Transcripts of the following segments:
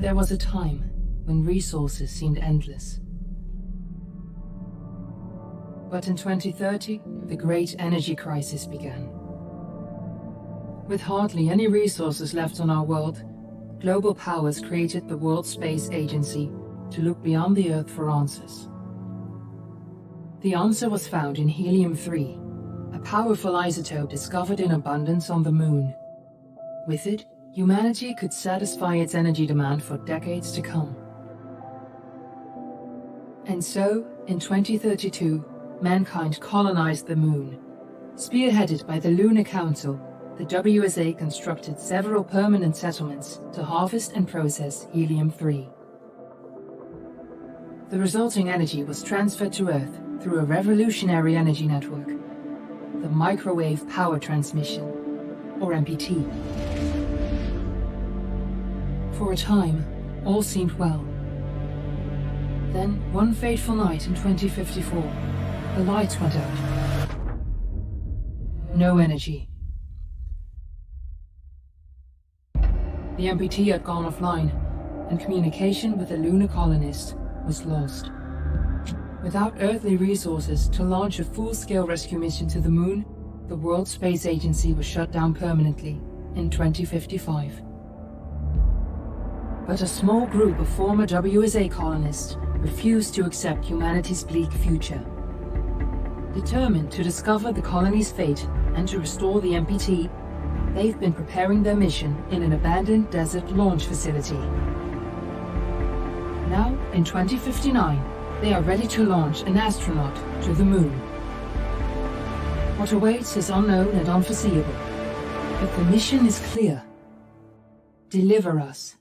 There was a time when resources seemed endless. But in 2030, the great energy crisis began. With hardly any resources left on our world, global powers created the World Space Agency to look beyond the Earth for answers. The answer was found in helium-3, a powerful isotope discovered in abundance on the Moon. With it, humanity could satisfy its energy demand for decades to come. And so, in 2032, mankind colonized the Moon. Spearheaded by the Lunar Council, the WSA constructed several permanent settlements to harvest and process helium-3. The resulting energy was transferred to Earth through a revolutionary energy network, the Microwave Power Transmission, or MPT. For a time, all seemed well. Then, one fateful night in 2054, the lights went out. No energy. The MPT had gone offline, and communication with the lunar colonist was lost. Without earthly resources to launch a full-scale rescue mission to the Moon, the World Space Agency was shut down permanently in 2055. But a small group of former WSA colonists refused to accept humanity's bleak future. Determined to discover the colony's fate and to restore the MPT, they've been preparing their mission in an abandoned desert launch facility. Now, in 2059, they are ready to launch an astronaut to the Moon. What awaits is unknown and unforeseeable, but the mission is clear. Deliver us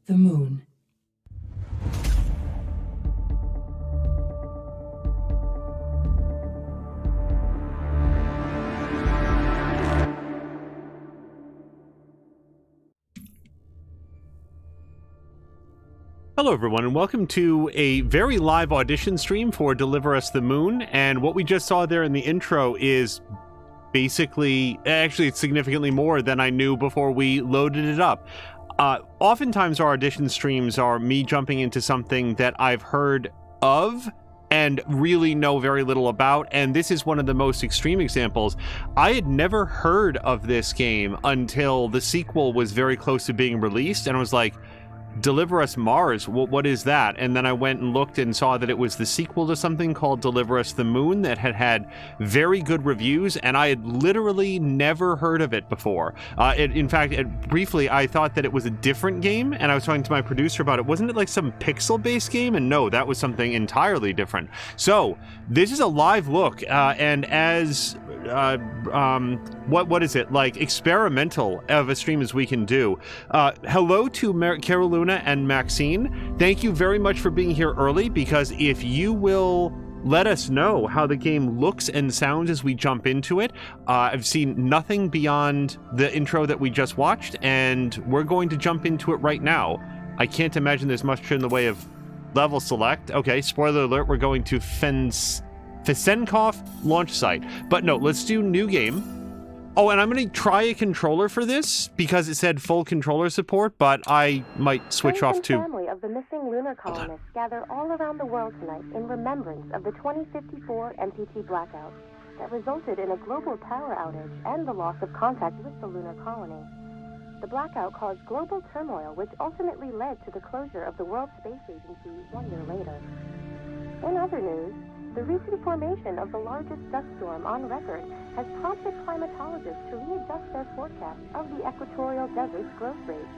the Moon. Hello everyone, and welcome to a very live audition stream for Deliver Us the Moon. And what we just saw there in the intro is basically, actually it's significantly more than I knew before we loaded it up. Oftentimes our audition streams are me jumping into something that I've heard of and really know very little about, and this is one of the most extreme examples. I had never heard of this game until the sequel was very close to being released, and I was like, Deliver Us Mars, what is that? And then I went and looked and saw that it was the sequel to something called Deliver Us the Moon that had had very good reviews, and I had literally never heard of it before. In fact, briefly, I thought that it was a different game, and I was talking to my producer about it. Wasn't it like some pixel-based game? And no, that was something entirely different. So, this is a live look, and as what is it, like experimental of a stream as we can do. Hello to Carolina and Maxine. Thank you very much for being here early, because if you will let us know how the game looks and sounds as we jump into it. I've seen nothing beyond the intro that we just watched, and we're going to jump into it right now. I can't imagine there's much in the way of level select. Okay, spoiler alert, we're going to Fesenkov launch site. But no, let's do new game. Oh, and I'm going to try a controller for this because it said full controller support, but I might switch off to... The family of the missing lunar colonists gather all around the world tonight in remembrance of the 2054 MPT blackout that resulted in a global power outage and the loss of contact with the lunar colony. The blackout caused global turmoil, which ultimately led to the closure of the World Space Agency 1 year later. In other news, the recent formation of the largest dust storm on record has prompted climatologists to readjust their forecast of the equatorial desert's growth rate.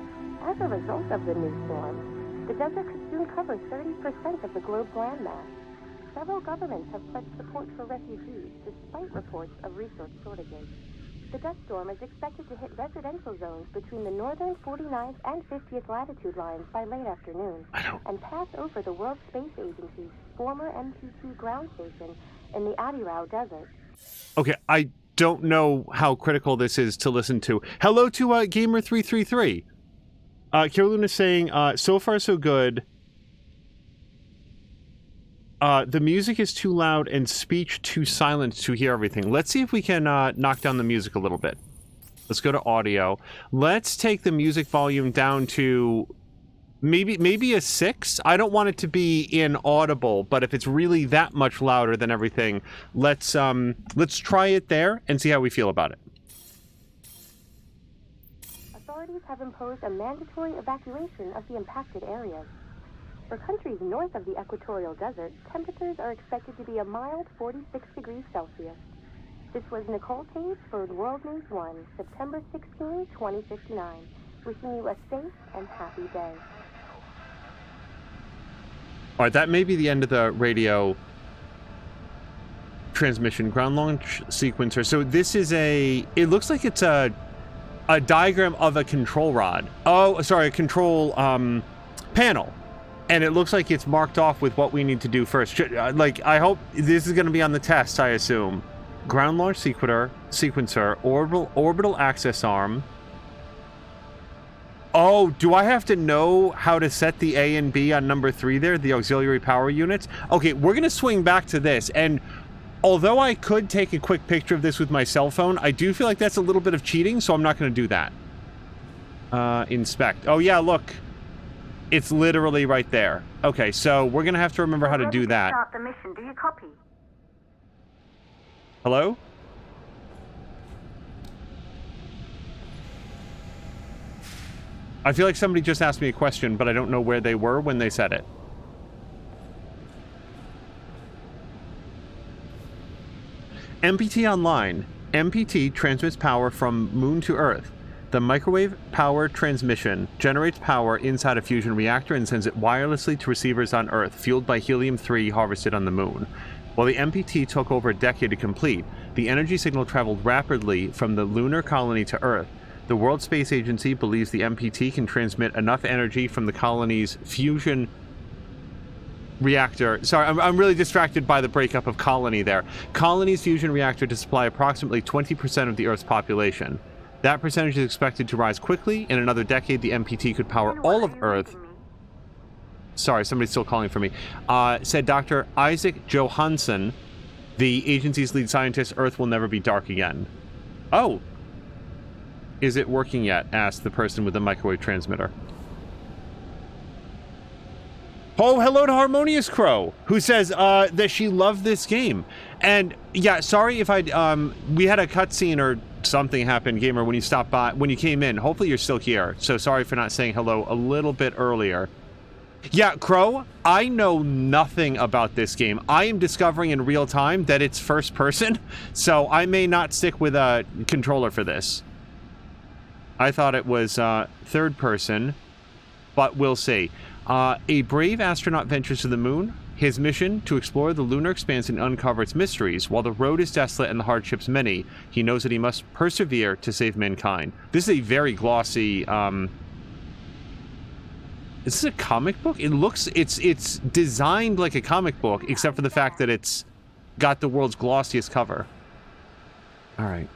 As a result of the new storm, the desert could soon cover 30% of the globe's landmass. Several governments have pledged support for refugees despite reports of resource shortages. The dust storm is expected to hit residential zones between the northern 49th and 50th latitude lines by late afternoon and pass over the World Space Agency's former MPT ground station in the Adirau Desert. Okay, I don't know how critical this is to listen to. Hello to Gamer333. Carolina's saying, so far so good. The music is too loud and speech too silent to hear everything. Let's see if we can knock down the music a little bit. Let's go to audio. Let's take the music volume down to Maybe a 6. I don't want it to be inaudible, but if it's really that much louder than everything, let's try it there and see how we feel about it. Authorities have imposed a mandatory evacuation of the impacted areas. For countries north of the equatorial desert, temperatures are expected to be a mild 46 degrees Celsius. This was Nicole Taves for World News 1, September 16, 2059. Wishing you a safe and happy day. All right, that may be the end of the radio transmission. Ground launch sequencer. So this is it looks like it's a diagram of a control rod. Oh, sorry, a control panel. And it looks like it's marked off with what we need to do first. Like, I hope this is going to be on the test, I assume. Ground launch sequencer, orbital access arm. Oh, do I have to know how to set the A and B on number 3 there, the auxiliary power units? Okay, we're going to swing back to this, and although I could take a quick picture of this with my cell phone, I do feel like that's a little bit of cheating, so I'm not going to do that. Inspect. Oh, yeah, look. It's literally right there. Okay, so we're going to have to remember how to do that. Start the mission. Do you copy? Hello? I feel like somebody just asked me a question, but I don't know where they were when they said it. MPT online. MPT transmits power from Moon to Earth. The microwave power transmission generates power inside a fusion reactor and sends it wirelessly to receivers on Earth, fueled by helium-3 harvested on the Moon. While the MPT took over a decade to complete, the energy signal traveled rapidly from the lunar colony to Earth. The World Space Agency believes the MPT can transmit enough energy from the colony's fusion reactor. Sorry, I'm really distracted by the breakup of colony there. Colony's fusion reactor to supply approximately 20% of the Earth's population. That percentage is expected to rise quickly. In another decade, the MPT could power all of Earth. Sorry, somebody's still calling for me. Said Dr. Isaac Johansson, the agency's lead scientist. Earth will never be dark again. Oh. Is it working yet? Asked the person with the microwave transmitter. Oh, hello to Harmonious Crow, who says that she loved this game. And yeah, sorry if we had a cutscene or something happen, gamer, when you stopped by, when you came in. Hopefully you're still here. So sorry for not saying hello a little bit earlier. Yeah, Crow, I know nothing about this game. I am discovering in real time that it's first person, so I may not stick with a controller for this. I thought it was third person, but we'll see. A brave astronaut ventures to the moon. His mission, to explore the lunar expanse and uncover its mysteries. While the road is desolate and the hardships many, he knows that he must persevere to save mankind. This is a very glossy... Is this a comic book? It looks... It's designed like a comic book, except for the fact that it's got the world's glossiest cover. Alright.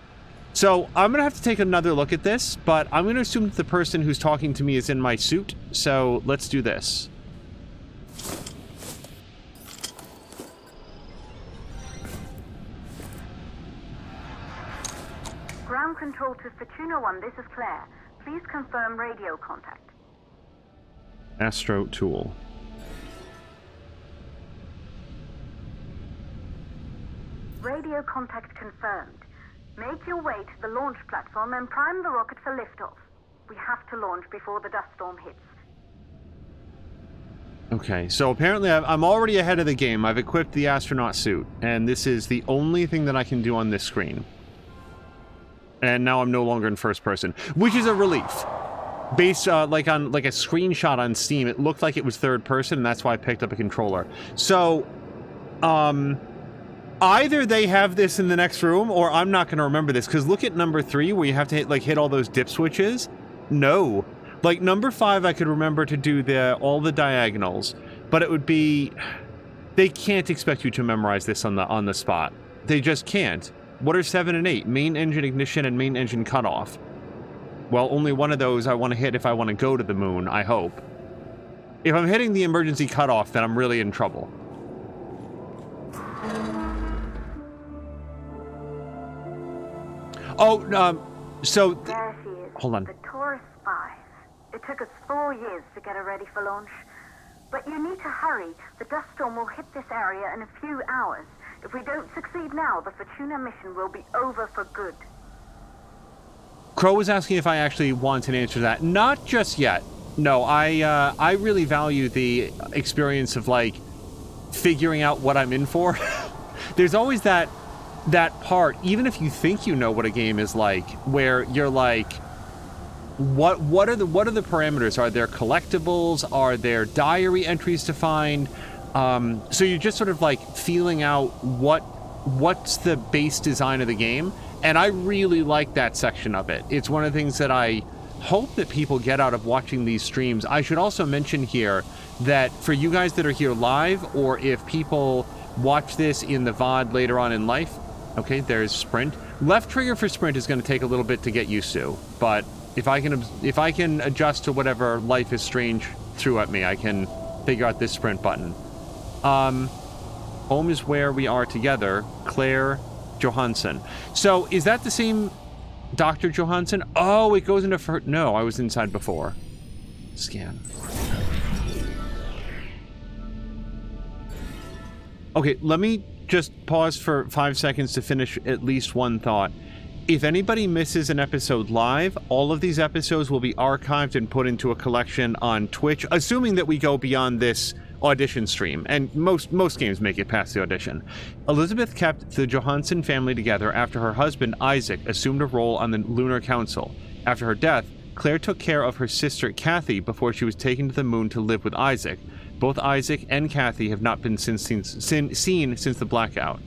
So, I'm going to have to take another look at this, but I'm going to assume that the person who's talking to me is in my suit, so let's do this. Ground control to Fortuna 1, this is Claire. Please confirm radio contact. Astro Tool. Radio contact confirmed. Make your way to the launch platform and prime the rocket for liftoff. We have to launch before the dust storm hits. Okay, so apparently I'm already ahead of the game. I've equipped the astronaut suit, and this is the only thing that I can do on this screen. And now I'm no longer in first person, which is a relief. Based like a screenshot on Steam, it looked like it was third person, and that's why I picked up a controller. So, either they have this in the next room, or I'm not going to remember this, because look at number 3, where you have to hit all those dip switches. No. Like, number 5, I could remember to do all the diagonals, but it would be... They can't expect you to memorize this on the spot. They just can't. What are 7 and 8? Main engine ignition and main engine cutoff. Well, only one of those I want to hit if I want to go to the moon, I hope. If I'm hitting the emergency cutoff, then I'm really in trouble. Oh, so... There she is. Hold on. The Taurus 5. It took us 4 years to get her ready for launch. But you need to hurry. The dust storm will hit this area in a few hours. If we don't succeed now, the Fortuna mission will be over for good. Crow was asking if I actually want an answer to that. Not just yet. No, I really value the experience of, like, figuring out what I'm in for. There's always that part, even if you think you know what a game is like, where you're like, what are the parameters? Are there collectibles? Are there diary entries to find? So you're just sort of like feeling out what's the base design of the game, and I really like that section of it. It's one of the things that I hope that people get out of watching these streams. I should also mention here that for you guys that are here live, or if people watch this in the VOD later on in life, okay, there's sprint. Left trigger for sprint is going to take a little bit to get used to, but if I can adjust to whatever life is strange threw at me, I can figure out this sprint button. Home is where we are together. Claire Johansson. So is that the same Dr. Johansson? Oh, it goes into no, I was inside before. Scan. Okay, let me just pause for 5 seconds to finish at least one thought. If anybody misses an episode live, all of these episodes will be archived and put into a collection on Twitch, assuming that we go beyond this audition stream, and most games make it past the audition. Elizabeth kept the Johansson family together after her husband, Isaac, assumed a role on the Lunar Council. After her death, Claire took care of her sister, Kathy, before she was taken to the moon to live with Isaac. Both Isaac and Kathy have not been seen since the blackout.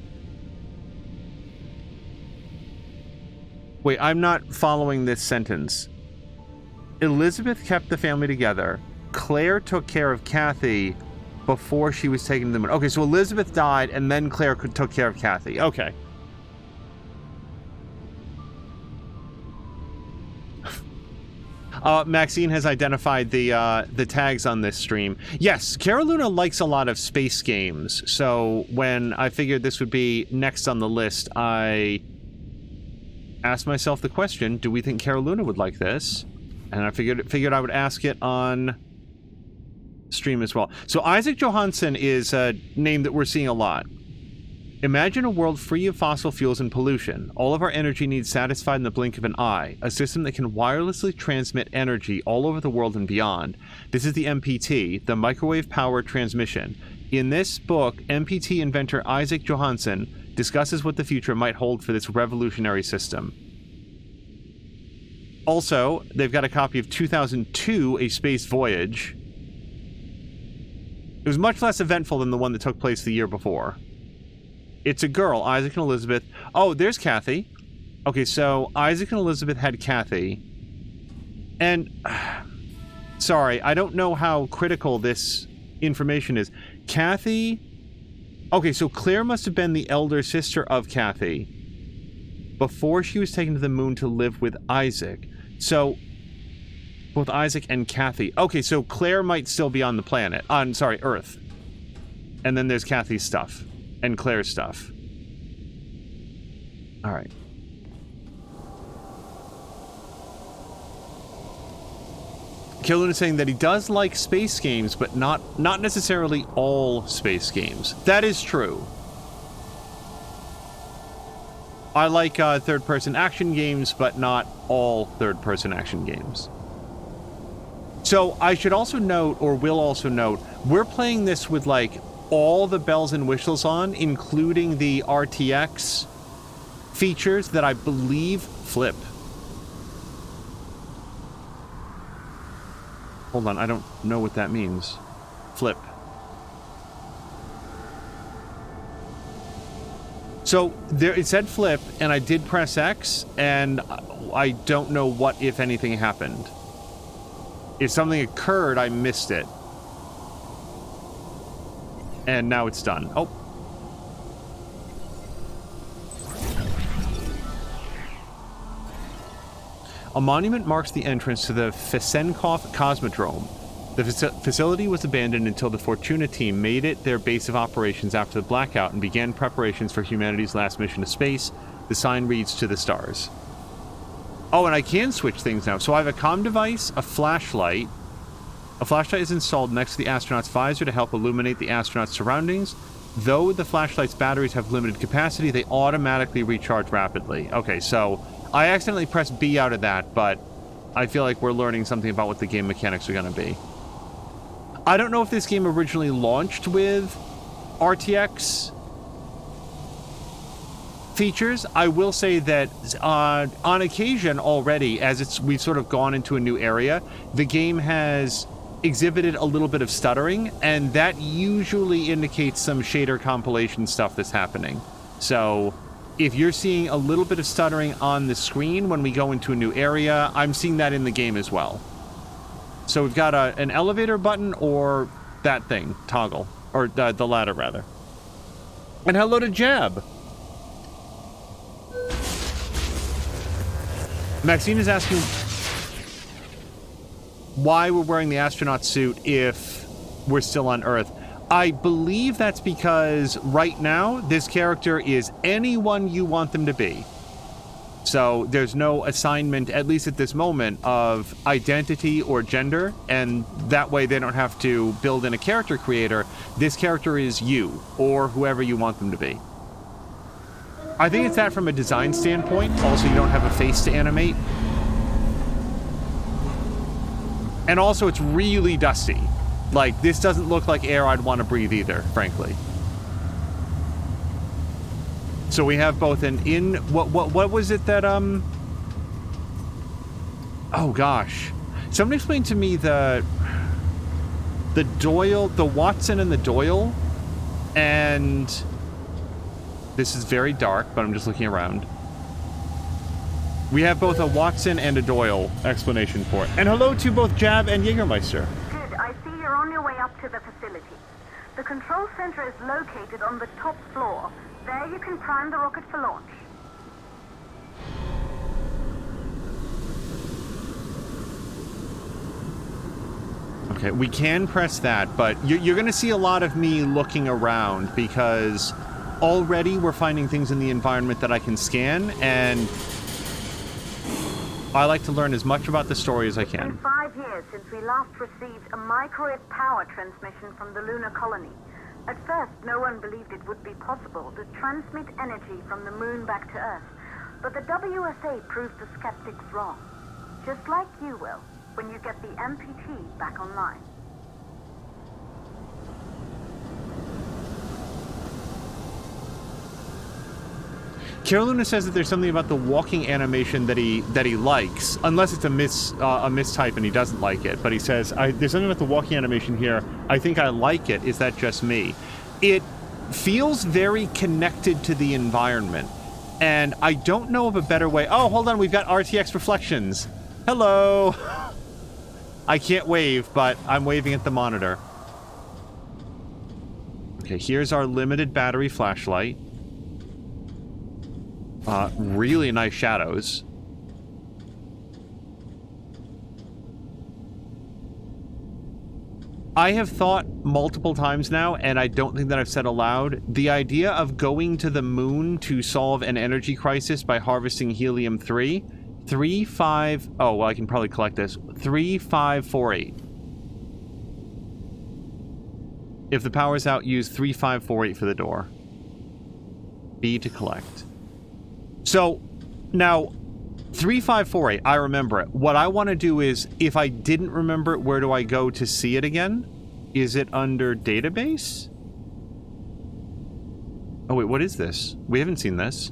Wait, I'm not following this sentence. Elizabeth kept the family together. Claire took care of Kathy before she was taken to the moon. Okay, so Elizabeth died, and then Claire took care of Kathy. Okay. Maxine has identified the tags on this stream. Yes, Caroluna likes a lot of space games, so when I figured this would be next on the list, I asked myself the question, do we think Caroluna would like this? And I figured I would ask it on stream as well. So Isaac Johansson is a name that we're seeing a lot. Imagine a world free of fossil fuels and pollution. All of our energy needs satisfied in the blink of an eye. A system that can wirelessly transmit energy all over the world and beyond. This is the MPT, the microwave power transmission. In this book, MPT inventor Isaac Johansson discusses what the future might hold for this revolutionary system. Also, they've got a copy of 2002, A Space Voyage. It was much less eventful than the one that took place the year before. It's a girl, Isaac and Elizabeth. Oh, there's Kathy. Okay, so Isaac and Elizabeth had Kathy. And, sorry, I don't know how critical this information is. Kathy... Okay, so Claire must have been the elder sister of Kathy before she was taken to the moon to live with Isaac. So, both Isaac and Kathy. Okay, so Claire might still be on the planet. Earth. And then there's Kathy's stuff. And Claire's stuff. Alright. Killen is saying that he does like space games, but not necessarily all space games. That is true. I like third-person action games, but not all third-person action games. So I should also note, or will also note, we're playing this with, like, all the bells and whistles on, including the RTX features that I believe flip. Hold on, I don't know what that means. Flip. So there, it said flip, and I did press X, and I don't know what, if anything, happened. If something occurred, I missed it. And now it's done. Oh. A monument marks the entrance to the Fesenkov Cosmodrome. The facility was abandoned until the Fortuna team made it their base of operations after the blackout and began preparations for humanity's last mission to space. The sign reads, "To the stars." Oh, and I can switch things now. So I have a comm device, a flashlight. A flashlight is installed next to the astronaut's visor to help illuminate the astronaut's surroundings. Though the flashlight's batteries have limited capacity, they automatically recharge rapidly. Okay, so I accidentally pressed B out of that, but I feel like we're learning something about what the game mechanics are going to be. I don't know if this game originally launched with RTX features. I will say that on occasion already, as we've sort of gone into a new area, the game has exhibited a little bit of stuttering, and that usually indicates some shader compilation stuff that's happening. So if you're seeing a little bit of stuttering on the screen when we go into a new area, I'm seeing that in the game as well. So we've got an elevator button or that thing, toggle, or the ladder rather. And hello to Jab. Maxine is asking why we're wearing the astronaut suit if we're still on Earth. I believe that's because right now this character is anyone you want them to be. So there's no assignment, at least at this moment, of identity or gender, and that way they don't have to build in a character creator. This character is you, or whoever you want them to be. I think it's that from a design standpoint. Also, you don't have a face to animate. And also, it's really dusty. Like, this doesn't look like air I'd want to breathe either, frankly. So we have both an what was it that, oh gosh. Someone explained to me the Doyle, the Watson and the Doyle, and this is very dark, but I'm just looking around. We have both a Watson and a Doyle explanation for it. And hello to both Jab and Jägermeister. Good, I see you're on your way up to the facility. The control center is located on the top floor. There you can prime the rocket for launch. Okay, we can press that, but you're going to see a lot of me looking around because already we're finding things in the environment that I can scan, and I like to learn as much about the story as I can. It's been 5 years since we last received a microwave power transmission from the lunar colony. At first, no one believed it would be possible to transmit energy from the moon back to Earth. But the WSA proved the skeptics wrong. Just like you will, when you get the MPT back online. Carolina says that there's something about the walking animation that he likes, unless it's a mistype and he doesn't like it. But he says there's something about the walking animation here. I think I like it. Is that just me? It feels very connected to the environment, and I don't know of a better way. Oh, hold on, we've got RTX reflections. Hello. I can't wave, but I'm waving at the monitor. Okay, here's our limited battery flashlight. Really nice shadows. I have thought multiple times now, and I don't think that I've said aloud, the idea of going to the moon to solve an energy crisis by harvesting helium-3. 35... Oh, well, I can probably collect this. 3548. If the power's out, use 3548 for the door. B to collect. So, now, 3548, I remember it. What I want to do is, if I didn't remember it, where do I go to see it again? Is it under database? Oh, wait, what is this? We haven't seen this.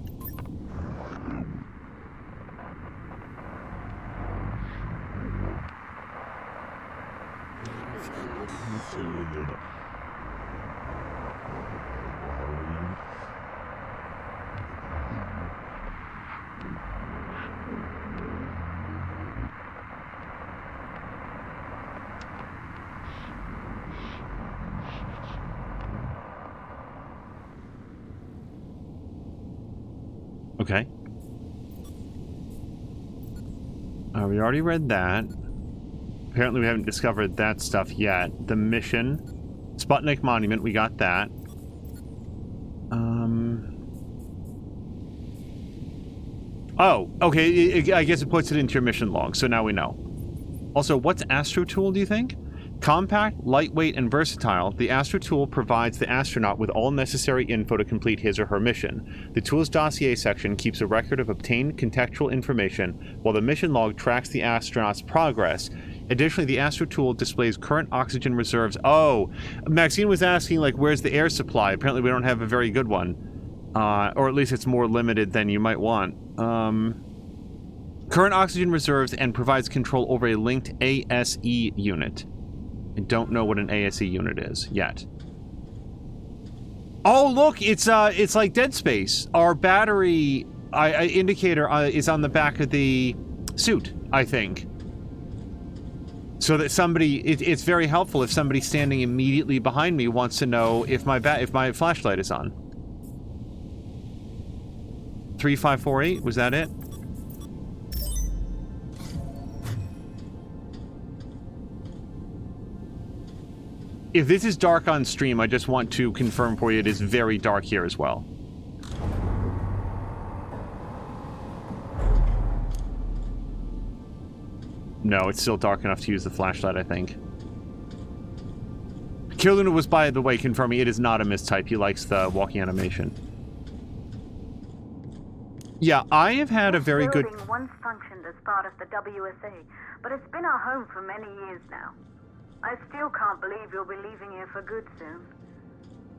Okay. We already read that. Apparently we haven't discovered that stuff yet. The mission. Sputnik Monument, we got that. Oh, okay. I guess it puts it into your mission log, so now we know. Also, what's Astro Tool, do you think? Compact, lightweight, and versatile, the Astro Tool provides the astronaut with all necessary info to complete his or her mission. The tool's dossier section keeps a record of obtained contextual information, while the mission log tracks the astronaut's progress. Additionally, the Astro Tool displays current oxygen reserves. Oh, Maxine was asking, like, where's the air supply? Apparently we don't have a very good one. Or at least it's more limited than you might want. Current oxygen reserves and provides control over a linked ASE unit. I don't know what an ASE unit is yet. Oh, look, it's like Dead Space. Our battery indicator is on the back of the suit, I think. So that it's very helpful if somebody standing immediately behind me wants to know if my flashlight is on. 3548, was that it? If this is dark on stream, I just want to confirm for you it is very dark here as well. No, it's still dark enough to use the flashlight, I think. Kirluna was, by the way, confirming it is not a mistype. He likes the walking animation. Yeah, I have had a very good... This building once functioned as part of the WSA, but it's been our home for many years now. I still can't believe you'll be leaving here for good soon.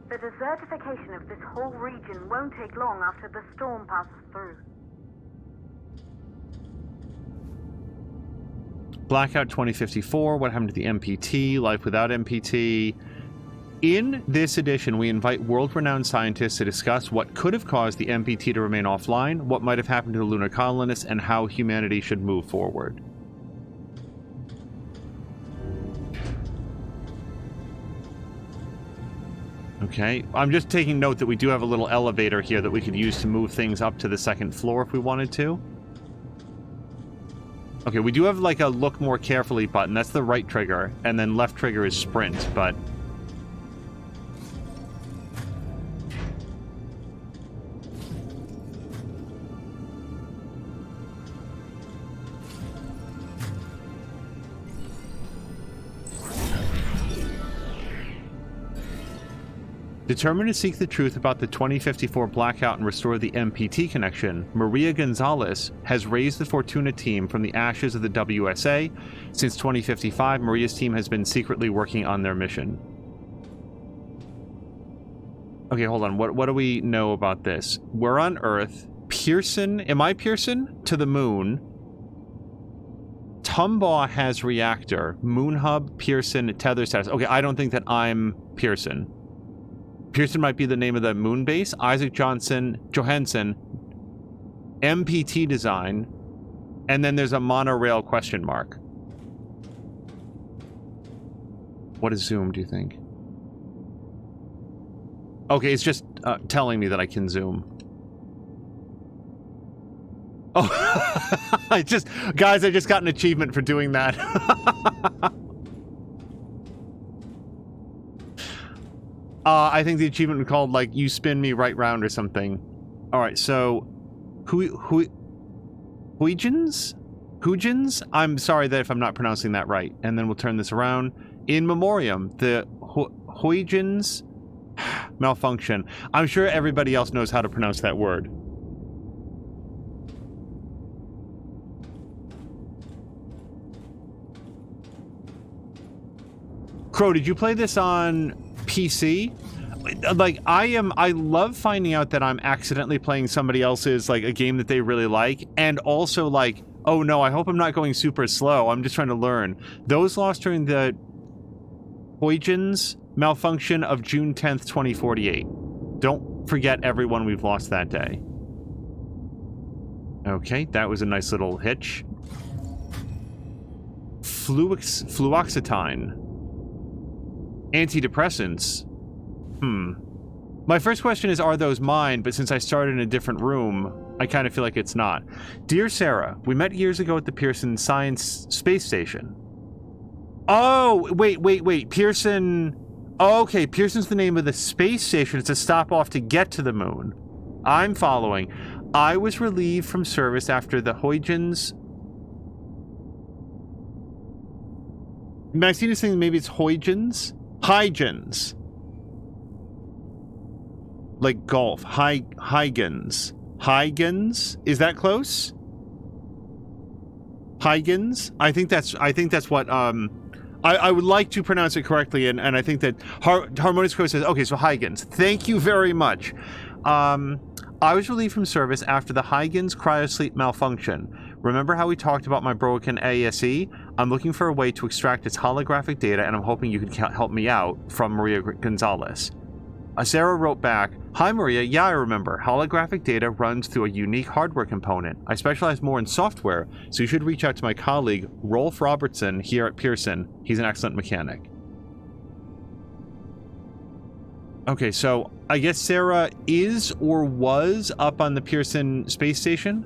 The desertification of this whole region won't take long after the storm passes through. Blackout 2054, what happened to the MPT, life without MPT. In this edition, we invite world-renowned scientists to discuss what could have caused the MPT to remain offline, what might have happened to the lunar colonists, and how humanity should move forward. Okay, I'm just taking note that we do have a little elevator here that we could use to move things up to the second floor if we wanted to. Okay, we do have like a look more carefully button. That's the right trigger, and then left trigger is sprint, but... Determined to seek the truth about the 2054 blackout and restore the MPT connection, Maria Gonzalez has raised the Fortuna team from the ashes of the WSA. Since 2055, Maria's team has been secretly working on their mission. Okay, hold on. What do we know about this? We're on Earth. Pearson, am I Pearson? To the moon. Tumbaugh has reactor. Moon hub, Pearson, tether status. Okay, I don't think that I'm Pearson. Pearson might be the name of the moon base. Isaac Johansen, MPT design, and then there's a monorail question mark. What is Zoom, do you think? Okay, it's just telling me that I can zoom. Oh, guys, I just got an achievement for doing that. I think the achievement was called, like, you spin me right round or something. Alright, so... Huygens? I'm sorry that if I'm not pronouncing that right. And then we'll turn this around. In memoriam, the Huygens malfunction. I'm sure everybody else knows how to pronounce that word. Crow, did you play this on PC? Like, I love finding out that I'm accidentally playing somebody else's, like, a game that they really like, and also, like, oh no, I hope I'm not going super slow, I'm just trying to learn. Those lost during the Huygens malfunction of June 10th, 2048. Don't forget everyone we've lost that day. Okay, that was a nice little hitch. Fluoxetine. Antidepressants. My first question is, are those mine? But since I started in a different room, I kind of feel like it's not. Dear Sarah, we met years ago at the Pearson Science Space Station. Oh, wait. Pearson... Oh, okay, Pearson's the name of the space station. It's a stop off to get to the moon. I'm following. I was relieved from service after the Huygens. Maxine is saying maybe it's Huygens? Huygens. Like golf. Huygens. Huygens? Is that close? Huygens? I think that's what I would like to pronounce it correctly, and I think that Harmonious Crow says, okay, so Huygens. Thank you very much. I was relieved from service after the Huygens cryosleep malfunction. Remember how we talked about my broken ASE? I'm looking for a way to extract its holographic data, and I'm hoping you could help me out, from Maria Gonzalez. Sarah wrote back, Hi Maria, yeah I remember. Holographic data runs through a unique hardware component. I specialize more in software, so you should reach out to my colleague, Rolf Robertson, here at Pearson. He's an excellent mechanic. Okay, so I guess Sarah is or was up on the Pearson space station?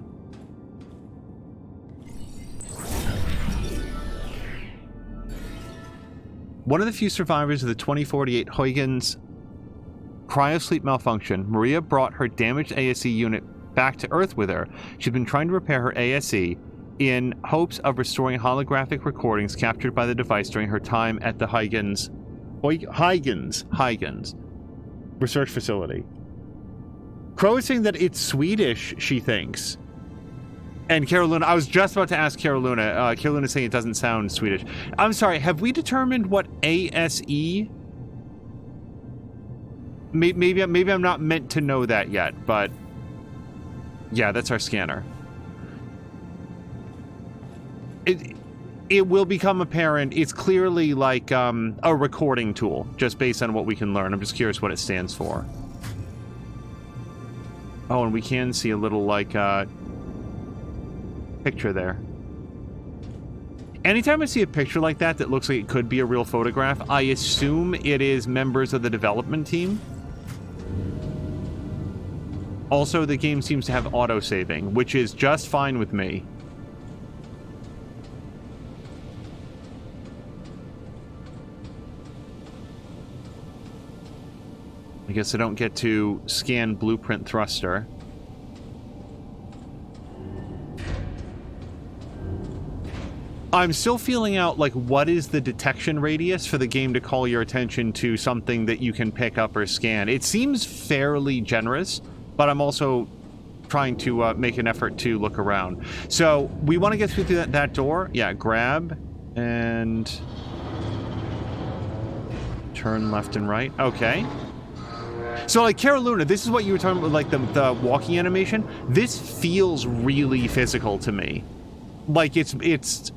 One of the few survivors of the 2048 Huygens cryosleep malfunction, Maria brought her damaged ASE unit back to Earth with her. She'd been trying to repair her ASE in hopes of restoring holographic recordings captured by the device during her time at the Huygens research facility. Crow is saying that it's Swedish, she thinks. And Carolina, I was just about to ask Carolina. Carolina saying it doesn't sound Swedish. I'm sorry, have we determined what ASE? Maybe I'm not meant to know that yet, but yeah, that's our scanner. It will become apparent. It's clearly like a recording tool, just based on what we can learn. I'm just curious what it stands for. Oh, and we can see a little like picture there. Anytime I see a picture like that that looks like it could be a real photograph, I assume it is members of the development team. Also, the game seems to have auto-saving, which is just fine with me. I guess I don't get to scan blueprint thruster. I'm still feeling out, like, what is the detection radius for the game to call your attention to something that you can pick up or scan. It seems fairly generous, but I'm also trying to make an effort to look around. So, we want to get through that door. Yeah, grab and turn left and right. Okay. So, like, Carolina, this is what you were talking about, like, the walking animation. This feels really physical to me. Like, it's...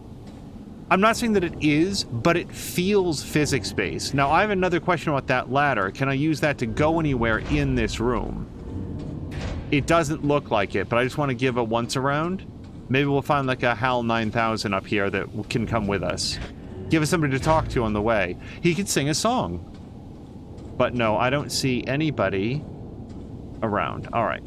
I'm not saying that it is, but it feels physics-based. Now, I have another question about that ladder. Can I use that to go anywhere in this room? It doesn't look like it, but I just want to give a once-around. Maybe we'll find, like, a HAL 9000 up here that can come with us. Give us somebody to talk to on the way. He could sing a song. But no, I don't see anybody around. All right.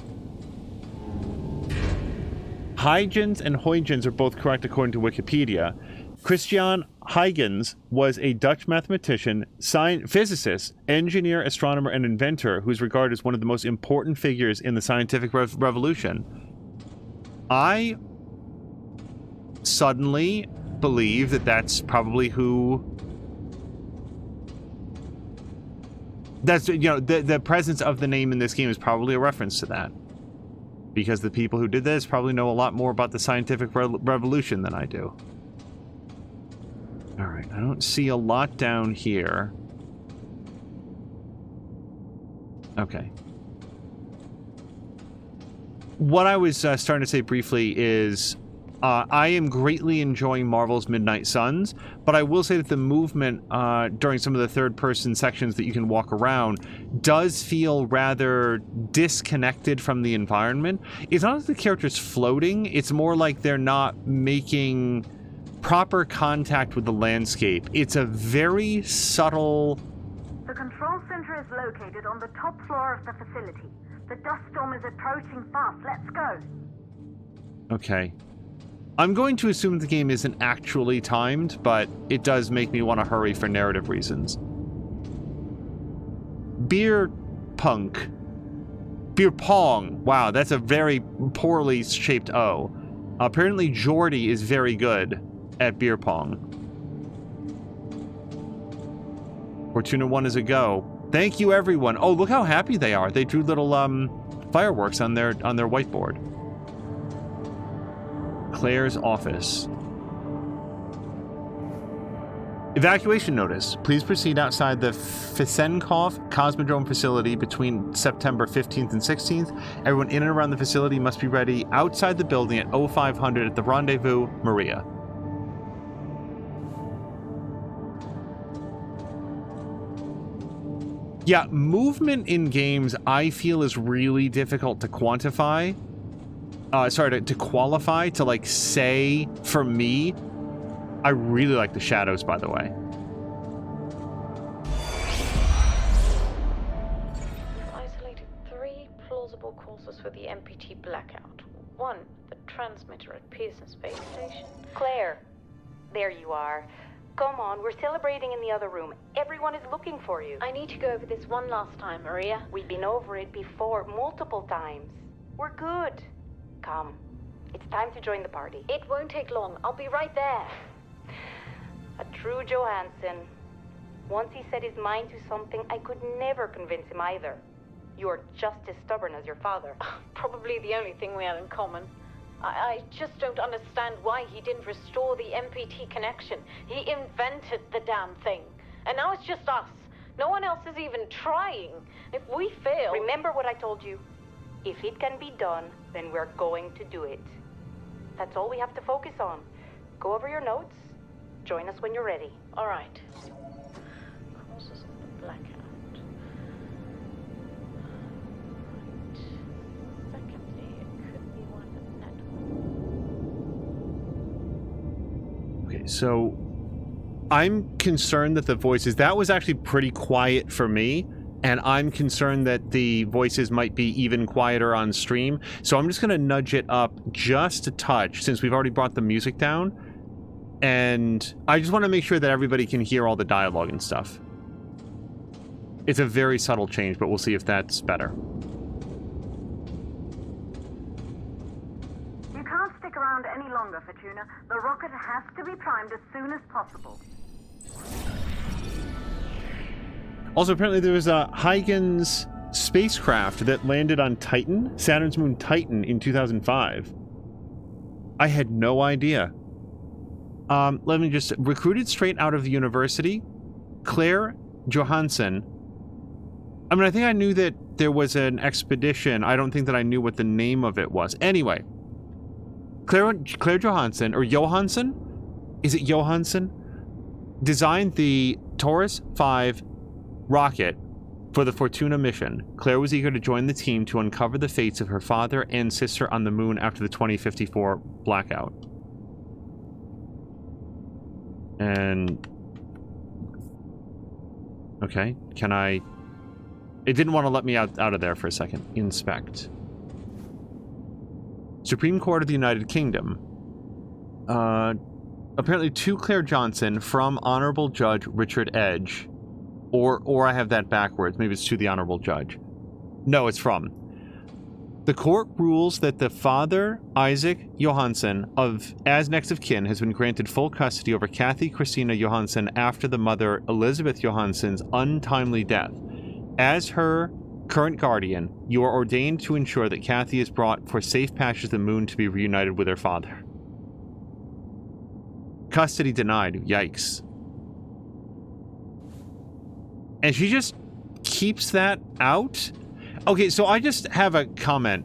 Huygens and Huygens are both correct according to Wikipedia. Christian Huygens was a Dutch mathematician, physicist, engineer, astronomer, and inventor who's regarded as one of the most important figures in the scientific revolution. I suddenly believe that that's probably who... That's, you know, the presence of the name in this game is probably a reference to that. Because the people who did this probably know a lot more about the scientific revolution than I do. Alright, I don't see a lot down here. Okay. What I was starting to say briefly is I am greatly enjoying Marvel's Midnight Suns, but I will say that the movement during some of the third-person sections that you can walk around does feel rather disconnected from the environment. It's not like the character's floating, it's more like they're not making proper contact with the landscape. It's a very subtle... The control center is located on the top floor of the facility. The dust storm is approaching fast. Let's go. Okay. I'm going to assume the game isn't actually timed, but it does make me want to hurry for narrative reasons. Beer punk. Beer pong. Wow, that's a very poorly shaped O. Apparently Jordy is very good at beer pong. Fortuna 1 is a go. Thank you, everyone. Oh, look how happy they are. They drew little fireworks on their whiteboard. Claire's office. Evacuation notice. Please proceed outside the Fisenkov Cosmodrome facility between September 15th and 16th. Everyone in and around the facility must be ready outside the building at 0500 at the Rendezvous, Maria. Yeah, movement in games I feel is really difficult to quantify. To qualify, to like say for me. I really like the shadows, by the way. We've isolated 3 plausible causes for the MPT blackout. 1, the transmitter at Pearson Space Station. Claire, there you are. Come on, we're celebrating in the other room. Everyone is looking for you. I need to go over this one last time, Maria. We've been over it before, multiple times. We're good. Come, it's time to join the party. It won't take long. I'll be right there. A true Johansson. Once he set his mind to something, I could never convince him either. You're just as stubborn as your father. Probably the only thing we have in common. I just don't understand why he didn't restore the MPT connection. He invented the damn thing. And now it's just us. No one else is even trying. If we fail... Remember what I told you. If it can be done, then we're going to do it. That's all we have to focus on. Go over your notes. Join us when you're ready. All right. Causes of the blackout. Right. Secondly, it could be one of the network. Okay, so I'm concerned that the voices... That was actually pretty quiet for me, and I'm concerned that the voices might be even quieter on stream. So I'm just going to nudge it up just a touch, since we've already brought the music down. And I just want to make sure that everybody can hear all the dialogue and stuff. It's a very subtle change, but we'll see if that's better. You can't stick around any longer, Fortuna. The rocket has to be primed as soon as possible. Also, apparently there was a Huygens spacecraft that landed on Titan, Saturn's moon Titan, in 2005. I had no idea. Let me just... Recruited straight out of the university, Claire Johansson. I mean, I think I knew that there was an expedition. I don't think that I knew what the name of it was. Anyway, Claire Johansson, or Johansson? Is it Johansson? Designed the Taurus 5 rocket for the Fortuna mission. Claire was eager to join the team to uncover the fates of her father and sister on the moon after the 2054 blackout. And... Okay, can I... It didn't want to let me out of there for a second. Inspect. Supreme Court of the United Kingdom. Apparently to Claire Johnson from Honorable Judge Richard Edge. Or I have that backwards. Maybe it's to the Honorable Judge. No, it's from. The court rules that the father, Isaac Johansson, as next of kin, has been granted full custody over Kathy Christina Johansson after the mother, Elizabeth Johansson's untimely death. As her current guardian, you are ordained to ensure that Kathy is brought for safe passage of the moon to be reunited with her father. Custody denied. Yikes. And she just keeps that out? Okay, so I just have a comment.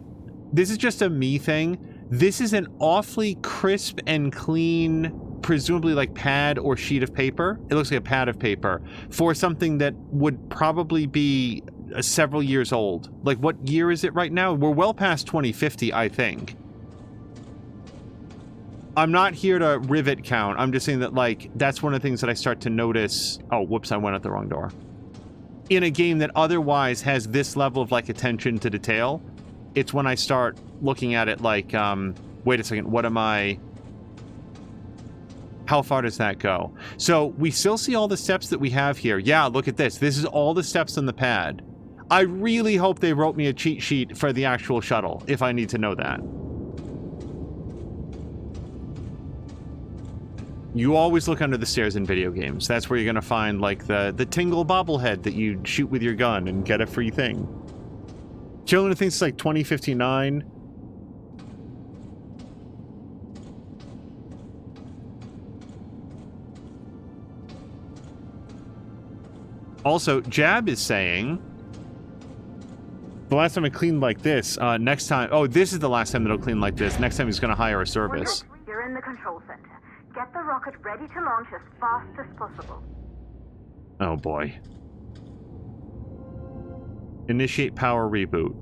This is just a me thing. This is an awfully crisp and clean, presumably like pad or sheet of paper. It looks like a pad of paper for something that would probably be several years old. Like, what year is it right now? We're well past 2050, I think. I'm not here to rivet count. I'm just saying that, like, that's one of the things that I start to notice. Oh, whoops, I went out the wrong door. In a game that otherwise has this level of, like, attention to detail, it's when I start looking at it like, wait a second, what am I... How far does that go? So we still see all the steps that we have here. Yeah, look at this. This is all the steps on the pad. I really hope they wrote me a cheat sheet for the actual shuttle, if I need to know that. You always look under the stairs in video games. That's where you're gonna find, like, the Tingle bobblehead that you shoot with your gun and get a free thing. Children thinks it's like 2059. Also, Jab is saying, the last time I cleaned like this, next time... Oh, this is the last time that it'll clean like this. Next time he's going to hire a service. You're in the control center. Get the rocket ready to launch as fast as possible. Oh, boy. Initiate power reboot.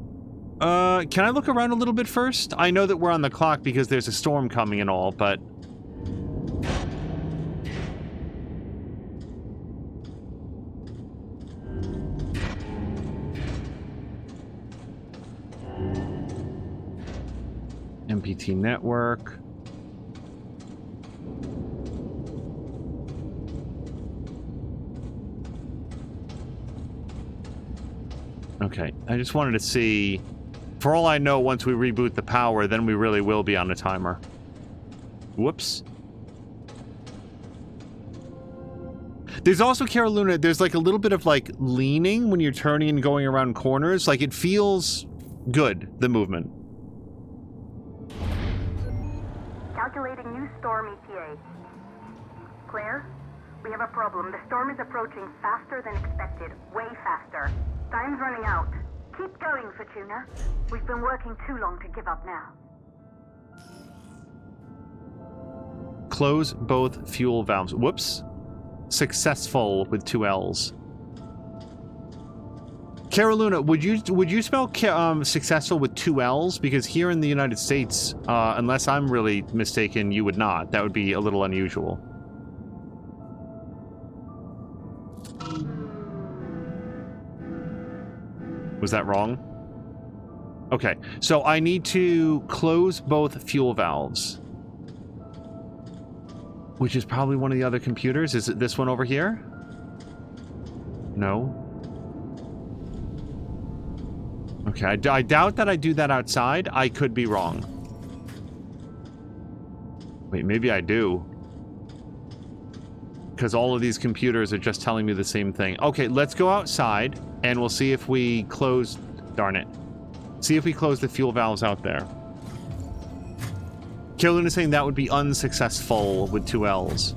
Can I look around a little bit first? I know that we're on the clock because there's a storm coming and all, but... MPT network. Okay, I just wanted to see... For all I know, once we reboot the power, then we really will be on a timer. Whoops. There's also, Carolina, there's like a little bit of like leaning when you're turning and going around corners. Like it feels good, the movement. Calculating new storm ETA. Claire, we have a problem. The storm is approaching faster than expected. Way faster. Time's running out. Keep going, Fortuna. We've been working too long to give up now. Close both fuel valves. Whoops. Successful with 2 L's. Carolina, would you spell successful with 2 L's? Because here in the United States, unless I'm really mistaken, you would not. That would be a little unusual. Was that wrong? Okay, so I need to close both fuel valves. Which is probably one of the other computers. Is it this one over here? No. Okay, I doubt that I do that outside. I could be wrong. Wait, maybe I do. Because all of these computers are just telling me the same thing. Okay, let's go outside, and we'll see if we close... Darn it. See if we close the fuel valves out there. Killen is saying that would be unsuccessful with 2 L's.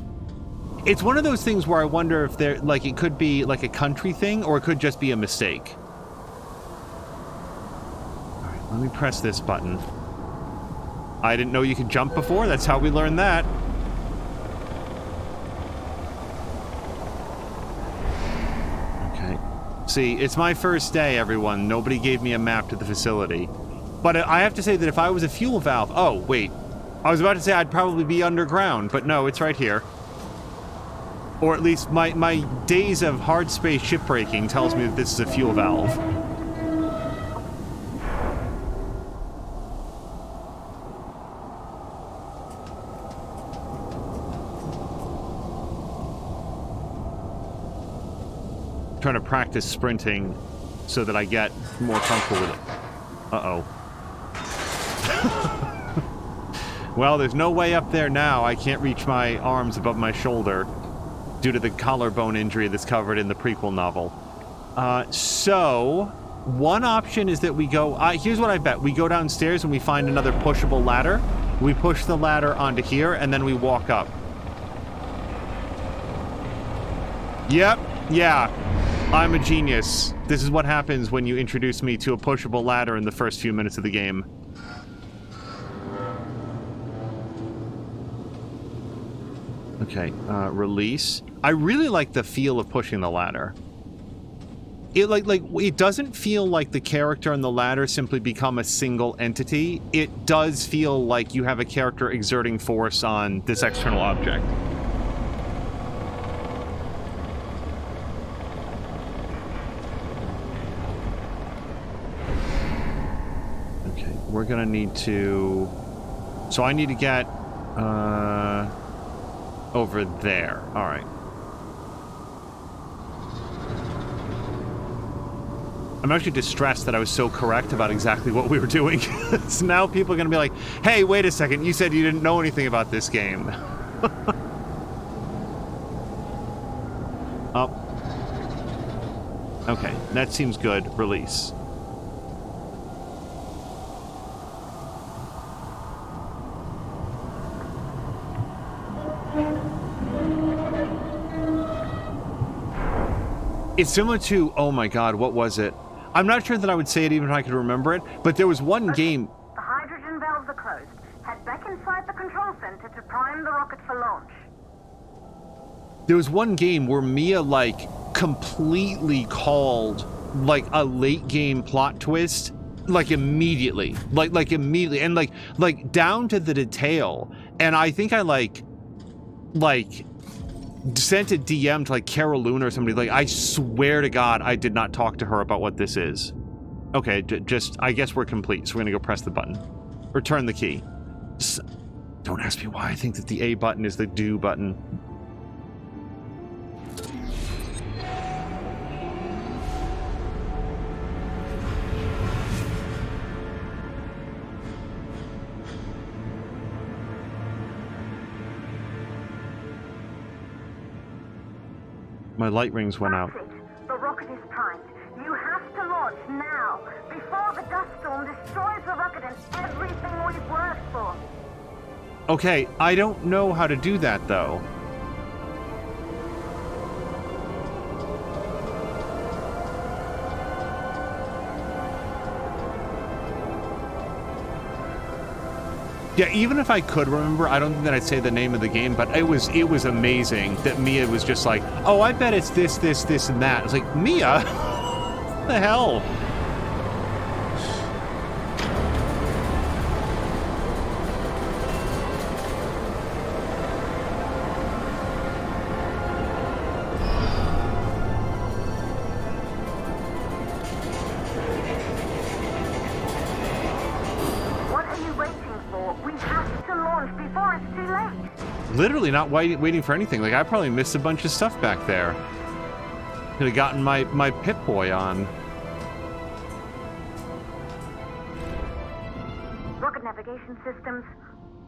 It's one of those things where I wonder if there, like, it could be like a country thing, or it could just be a mistake. Alright, let me press this button. I didn't know you could jump before. That's how we learned that. Okay. See, it's my first day, everyone. Nobody gave me a map to the facility. But I have to say that if I was a fuel valve... Oh, wait. I was about to say I'd probably be underground, but no, it's right here. Or at least my days of hard space shipbreaking tells me that this is a fuel valve. I'm trying to practice sprinting so that I get more comfortable with it. Uh-oh. Well, there's no way up there now. I can't reach my arms above my shoulder due to the collarbone injury that's covered in the prequel novel. So, one option is that we go... here's what I bet. We go downstairs and we find another pushable ladder. We push the ladder onto here, and then we walk up. Yep. Yeah. I'm a genius. This is what happens when you introduce me to a pushable ladder in the first few minutes of the game. Okay, release. I really like the feel of pushing the ladder. It it doesn't feel like the character and the ladder simply become a single entity. It does feel like you have a character exerting force on this external object. Okay, we're gonna need to... So I need to get... over there. All right. I'm actually distressed that I was so correct about exactly what we were doing. So now people are going to be like, hey, wait a second, you said you didn't know anything about this game. Oh. Okay, that seems good. Release. It's similar to, oh my god, what was it? I'm not sure that I would say it even if I could remember it, but there was one game... The hydrogen valves are closed. Head back inside the control center to prime the rocket for launch. There was one game where Mia, like, completely called, like, a late game plot twist, like, immediately. Like immediately. And, like, down to the detail. And I think I, like, sent a DM to, like, Carol Luna or somebody. Like, I swear to God, I did not talk to her about what this is. Okay, just, I guess we're complete, so we're gonna go press the button. Return the key. Don't ask me why I think that the A button is the do button. My light rings went out. The rocket is primed. You have to launch now, before the dust storm destroys the rocket and everything we've worked for. Okay, I don't know how to do that, though. Yeah, even if I could remember, I don't think that I'd say the name of the game, but it was amazing that Mia was just like, oh, I bet it's this, this, this, and that. It's like, Mia? What the hell? Literally not waiting for anything. Like, I probably missed a bunch of stuff back there. Could have gotten my Pip-Boy on. Rocket navigation systems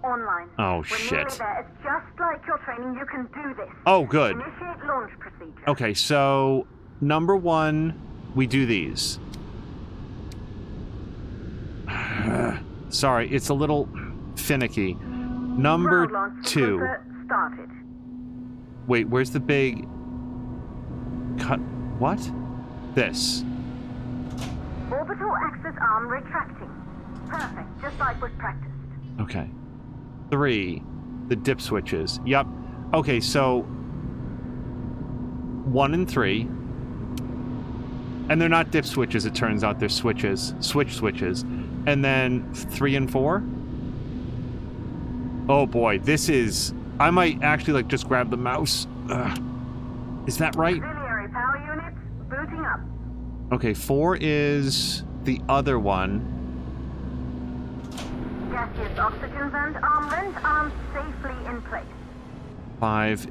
online. Oh, shit. It's just like your training. You can do this. Oh, good. Initiate launch procedure. Okay, so number one, we do these. Sorry, it's a little finicky. Number two. Started. Wait, where's the big cut? What? This. Orbital axis arm retracting. Perfect, just like we've practiced. Okay. 3. The dip switches. Yep. Okay, so 1 and 3. And they're not dip switches, it turns out. They're switches. Switches. And then 3 and 4. Oh boy, this is... I might actually, like, just grab the mouse. Is that right? Auxiliary power units booting up. Okay, 4 is the other one. Gaseous oxygen vent arms safely in place. 5.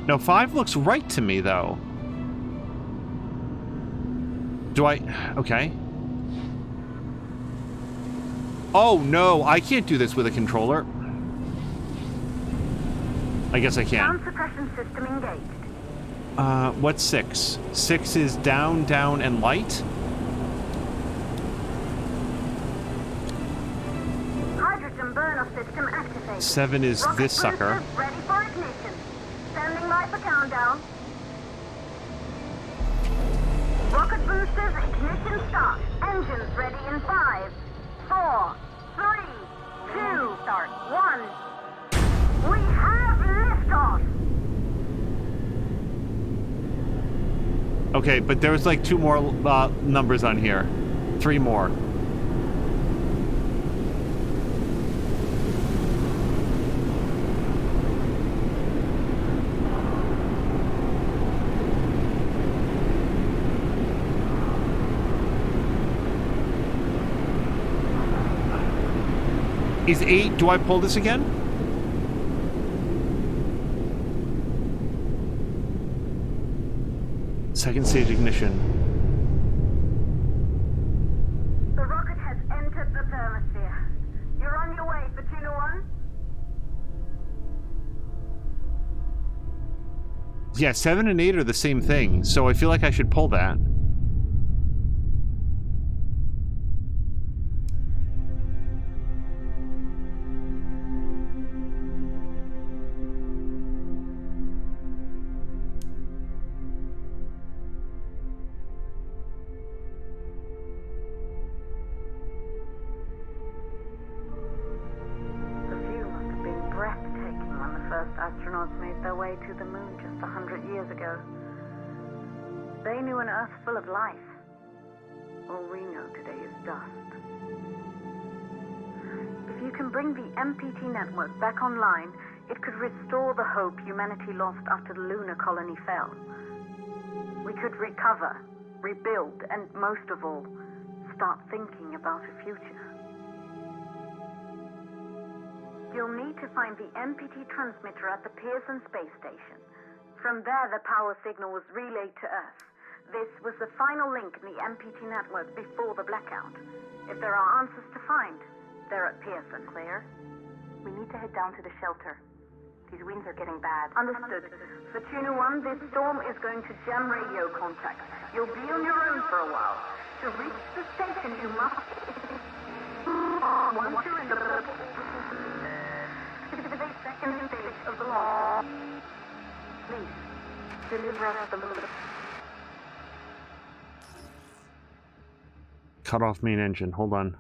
No, 5 looks right to me, though. Do I... Okay. Oh, no, I can't do this with a controller. I guess I can. Sound suppression system engaged. What's 6? 6 is down, and light? Hydrogen burner system activated. 7 is Rocket this sucker. boosters ready for ignition. Standing by for countdown. Rocket boosters ignition start. Engines ready in 5, 4, 3, 2, start, 1. We have liftoff! Okay, but there's like 2 more numbers on here. 3 more. Is 8... Do I pull this again? Second stage ignition. Yeah, 7 and 8 are the same thing, so I feel like I should pull that. The view must have been breathtaking when the first astronauts made their way to the moon just 100 years ago. They knew an Earth full of life. All we know today is dust. If you can bring the MPT network back online, it could restore the hope humanity lost after the lunar colony fell. We could recover, rebuild, and most of all, start thinking about a future. You'll need to find the MPT transmitter at the Pearson space station. From there, the power signal was relayed to Earth. This was the final link in the MPT network before the blackout. If there are answers to find, they're at Pearson. Claire, we need to head down to the shelter. These winds are getting bad. Understood. Fortuna 1, this storm is going to jam radio contact. You'll be on your own for a while. To reach the station, you must... Once you're in the... the second stage of the launch. Please, deliver us the moon. Cut off main engine. Hold on.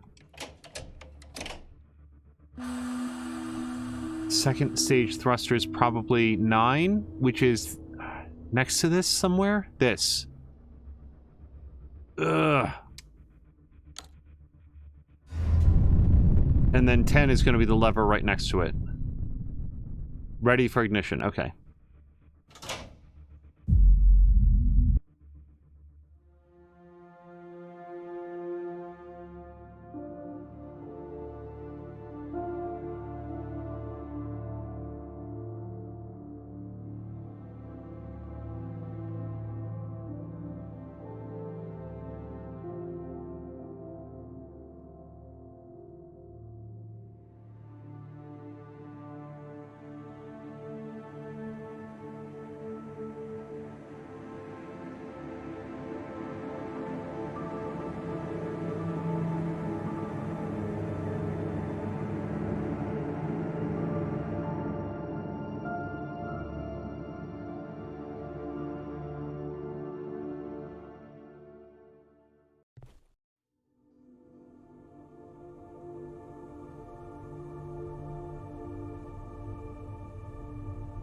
Second stage thruster is probably 9, which is next to this somewhere. This. Ugh. And then 10 is going to be the lever right next to it. Ready for ignition. Okay.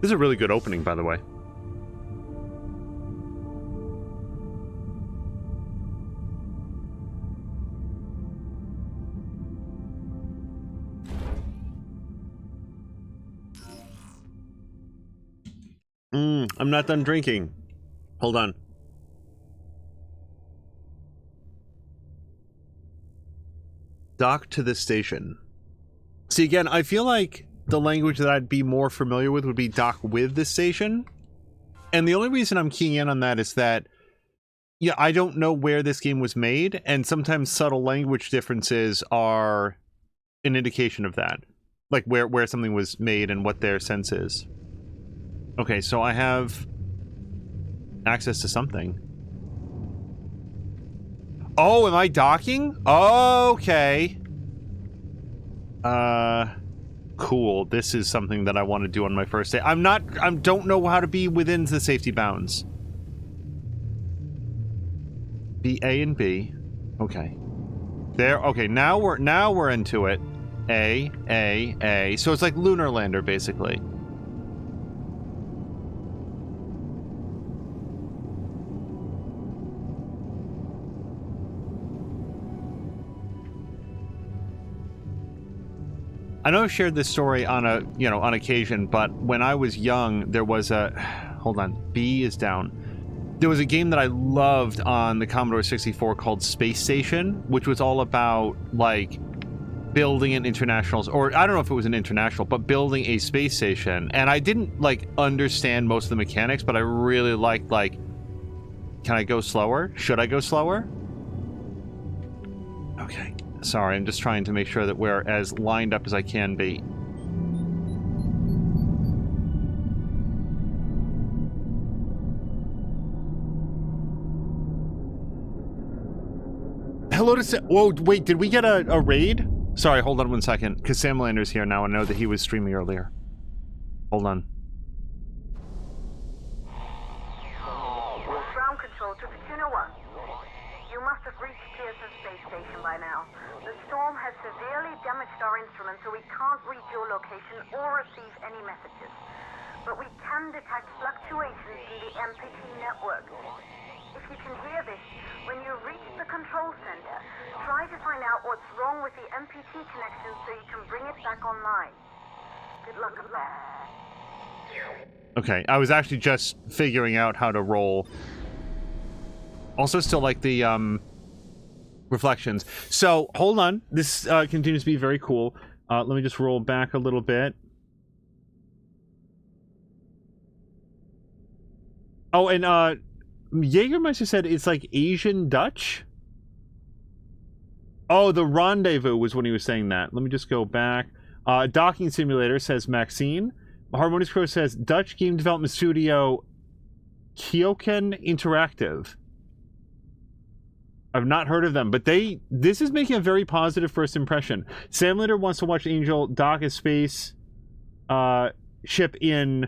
This is a really good opening, by the way. I'm not done drinking. Hold on. Dock to the station. See, again, I feel like the language that I'd be more familiar with would be dock with the station. And the only reason I'm keying in on that is that, yeah, I don't know where this game was made, and sometimes subtle language differences are an indication of that. Like where something was made and what their sense is. Okay, so I have access to something. Oh, am I docking? Okay. Cool. This is something that I want to do on my first day. I don't know how to be within the safety bounds. B, A, and B. Okay. There. Okay, now we're into it. A, A, A. So it's like Lunar Lander, basically. I know I've shared this story on on occasion, but when I was young, there was a... Hold on. B is down. There was a game that I loved on the Commodore 64 called Space Station, which was all about, like, building an international... Or, I don't know if it was an international, but building a space station. And I didn't, like, understand most of the mechanics, but I really liked, like... Can I go slower? Should I go slower? Okay. Sorry, I'm just trying to make sure that we're as lined up as I can be. hello to Sam. Whoa, wait, did we get a raid? Sorry, hold on 1 second, because Sam Lander's here now. I know that he was streaming earlier. Hold on. Ground control to Fortuna 1. You must have reached Pearson Space Station by now. The storm has severely damaged our instruments, so we can't read your location or receive any messages. But we can detect fluctuations in the MPT network. If you can hear this, when you reach the control center, try to find out what's wrong with the MPT connection so you can bring it back online. Good luck with that. Okay, I was actually just figuring out how to roll. Also still like the reflections. So, hold on. This continues to be very cool. Let me just roll back a little bit. Oh, and Jägermeister said it's like Asian Dutch? Oh, the rendezvous was when he was saying that. Let me just go back. Docking Simulator says Maxine. Harmonious Crow says Dutch game development studio Kyoken Interactive. I've not heard of them, but this is making a very positive first impression. Sam Linder wants to watch Angel dock a space ship in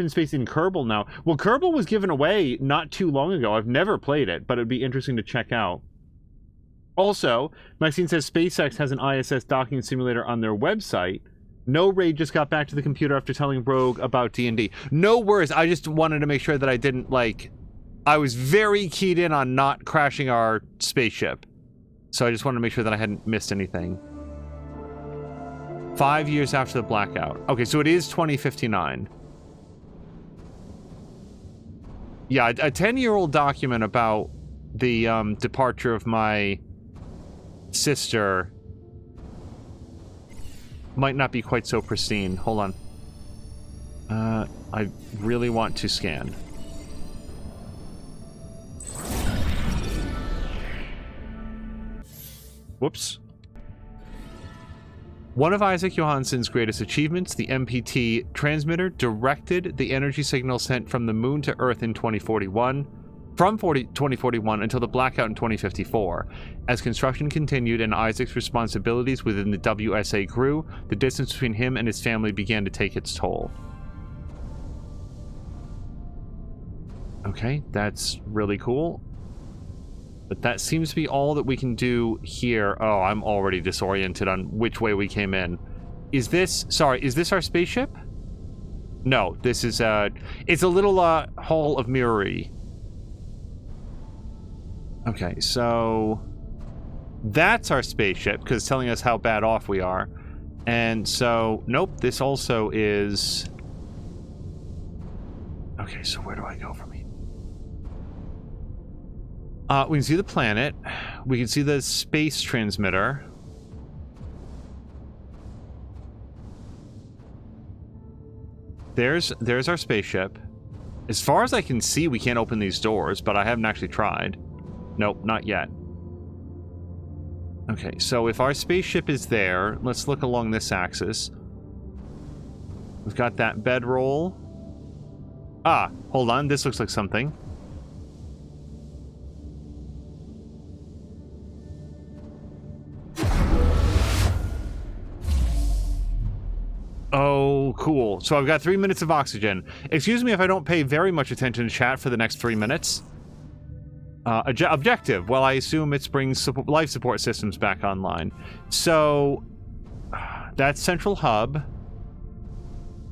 space in Kerbal now. Well, Kerbal was given away not too long ago. I've never played it, but it'd be interesting to check out. Also, Maxine says SpaceX has an ISS docking simulator on their website. No Raid just got back to the computer after telling Rogue about D&D. No worries, I just wanted to make sure that I didn't, like... I was very keyed in on not crashing our spaceship. So I just wanted to make sure that I hadn't missed anything. 5 years after the blackout. Okay, so it is 2059. Yeah, a 10-year-old document about the departure of my sister might not be quite so pristine. Hold on. I really want to scan. Whoops. One of Isaac Johansson's greatest achievements, the MPT transmitter, directed the energy signal sent from the moon to Earth in 2041, from 2041 until the blackout in 2054. As construction continued and Isaac's responsibilities within the WSA grew, the distance between him and his family began to take its toll. Okay, that's really cool. But that seems to be all that we can do here. Oh, I'm already disoriented on which way we came in. Is this... Sorry, is this our spaceship? No, this is, it's a little, hall of mirrory. Okay, so... That's our spaceship, because it's telling us how bad off we are. And so... Nope, this also is... Okay, so where do I go from here? We can see the planet. We can see the space transmitter. There's our spaceship. As far as I can see, we can't open these doors, but I haven't actually tried. Nope, not yet. Okay, so if our spaceship is there, let's look along this axis. We've got that bedroll. Ah, hold on, this looks like something. Oh, cool. So I've got 3 minutes of oxygen. Excuse me if I don't pay very much attention to chat for the next 3 minutes. Objective. Well, I assume it brings life support systems back online. So, that's Central Hub.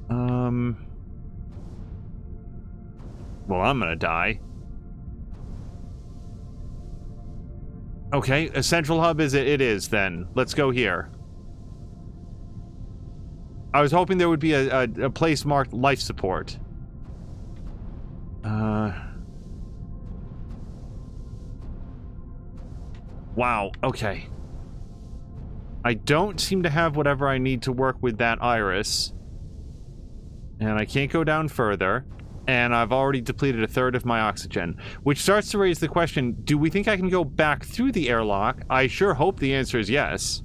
Well, I'm gonna die. Okay, a Central Hub is it? It is, then. Let's go here. I was hoping there would be a place marked life support. Wow, okay. I don't seem to have whatever I need to work with that iris. And I can't go down further. And I've already depleted a third of my oxygen. Which starts to raise the question, do we think I can go back through the airlock? I sure hope the answer is yes.